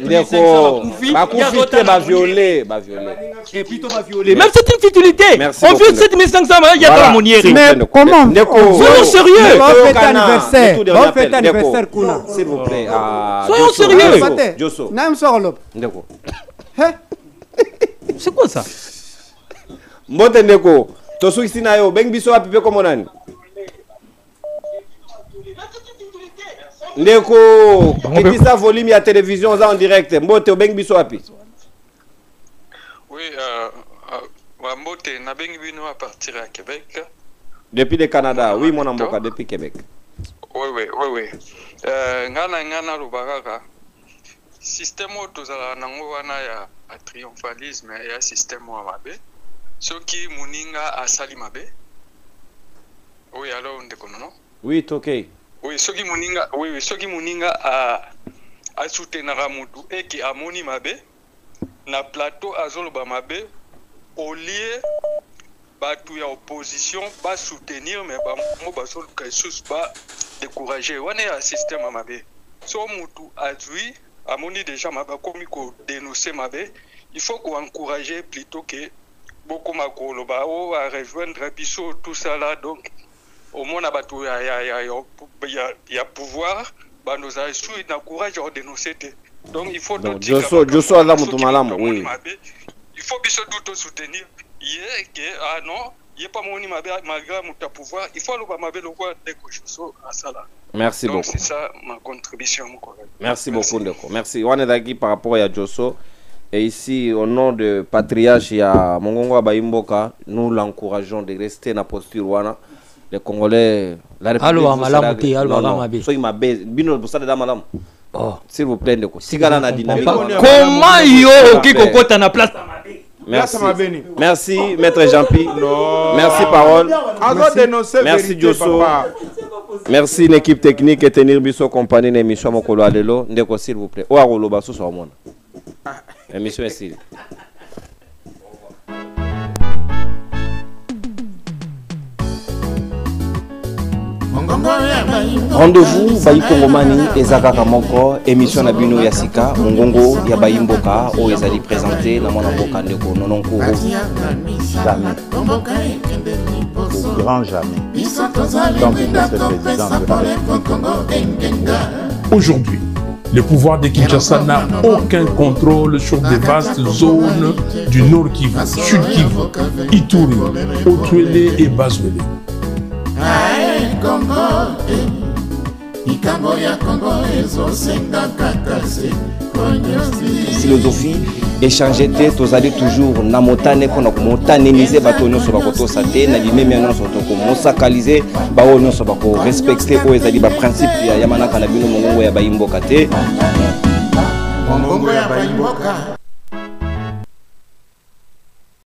Ndeko, bakufite ba violer. Et plutôt va violer. Même c'est une futilité. On viole 7500, il y a pas mon yéri. Mais comment? Soyons sérieux. On fait anniversaire, Kuna. S'il vous plaît. Soyons sérieux. Josso. Nam Sorlop. Ndeko. C'est quoi ça? Mbote Ndeko. Tosu isina yo, beng biso apipe komonani. Ndeko, ketisa volume ya télévision en direct. Mbote beng biso api. Oui, Mbote na bengi bino à partir à Québec. Depuis le Canada, oui mon amboka depuis Québec. Oui. Ngana lubagaka. Système tozala nango wana ya triomphalisme ya système wa mabe. Soki muninga asali mabe. Oui, alors ndeko non? Oui, c'est OK. Oui, soki muninga a soutenara mutu eki amoni mabe na plateau azoloba mabe au lieu batu ya opposition ba soutenir mais ba mo ba so kasus ba décourager wana ya système mabe so mutu azui amoni déjà mabe komi ko dénoncer mabe il faut qu'on encourager plutôt que beaucoup makolo ba o à rejoindre biso tout ça là donc au moins batu ya pouvoir ba nous a su na courage de dénoncer donc il faut donc Josso ala mutu malamu oui il faut biso tout soutenir que non il est pas moni mabe malgré muta pouvoir il faut le ba mabe le quoi de Josso à ça là. Merci beaucoup. C'est ça ma contribution mon collègue. Merci beaucoup Ndeko. Merci. On est d'accord par rapport à Josso. Et ici, au nom de Patriarche ya Mongongo Abayimboka, nous l'encourageons de rester dans la posture wana. Les Congolais, la République. S'il vous plaît, Ndeko. Comment yo qui kokota na place? Merci, Maître Jean-Pi. Merci, Parole. Merci, Josso. Merci, l'équipe technique et tenir biso compagnie d'émission Mokolo Alelo. Ndeko, s'il vous plaît. Oarolo baso sur mon. Émission ici. Rendez-vous Bayi Kongomani ezaka moko émission na bino ya sika mongongo ya Bayi Mboka o ezali présenté na mwana mboka ndeko nononkuru jamais au grand jamais donc le président de la République. Aujourd'hui, le pouvoir de Kinshasa n'a aucun contrôle sur des vastes zones du Nord Kivu, Sud Kivu, Ituri, Otuele et Bazwele. Philosophie échanger te tozali toujours na motane kona ko motaneniser bato nyonso bakoto sate na limemi nyonso to ko mosakaliser bawo nyonso bako respecter o ezali ba principe ya manaka na bino mongongo ya Bayi Mboka te. Mongongo ya Bayi Mboka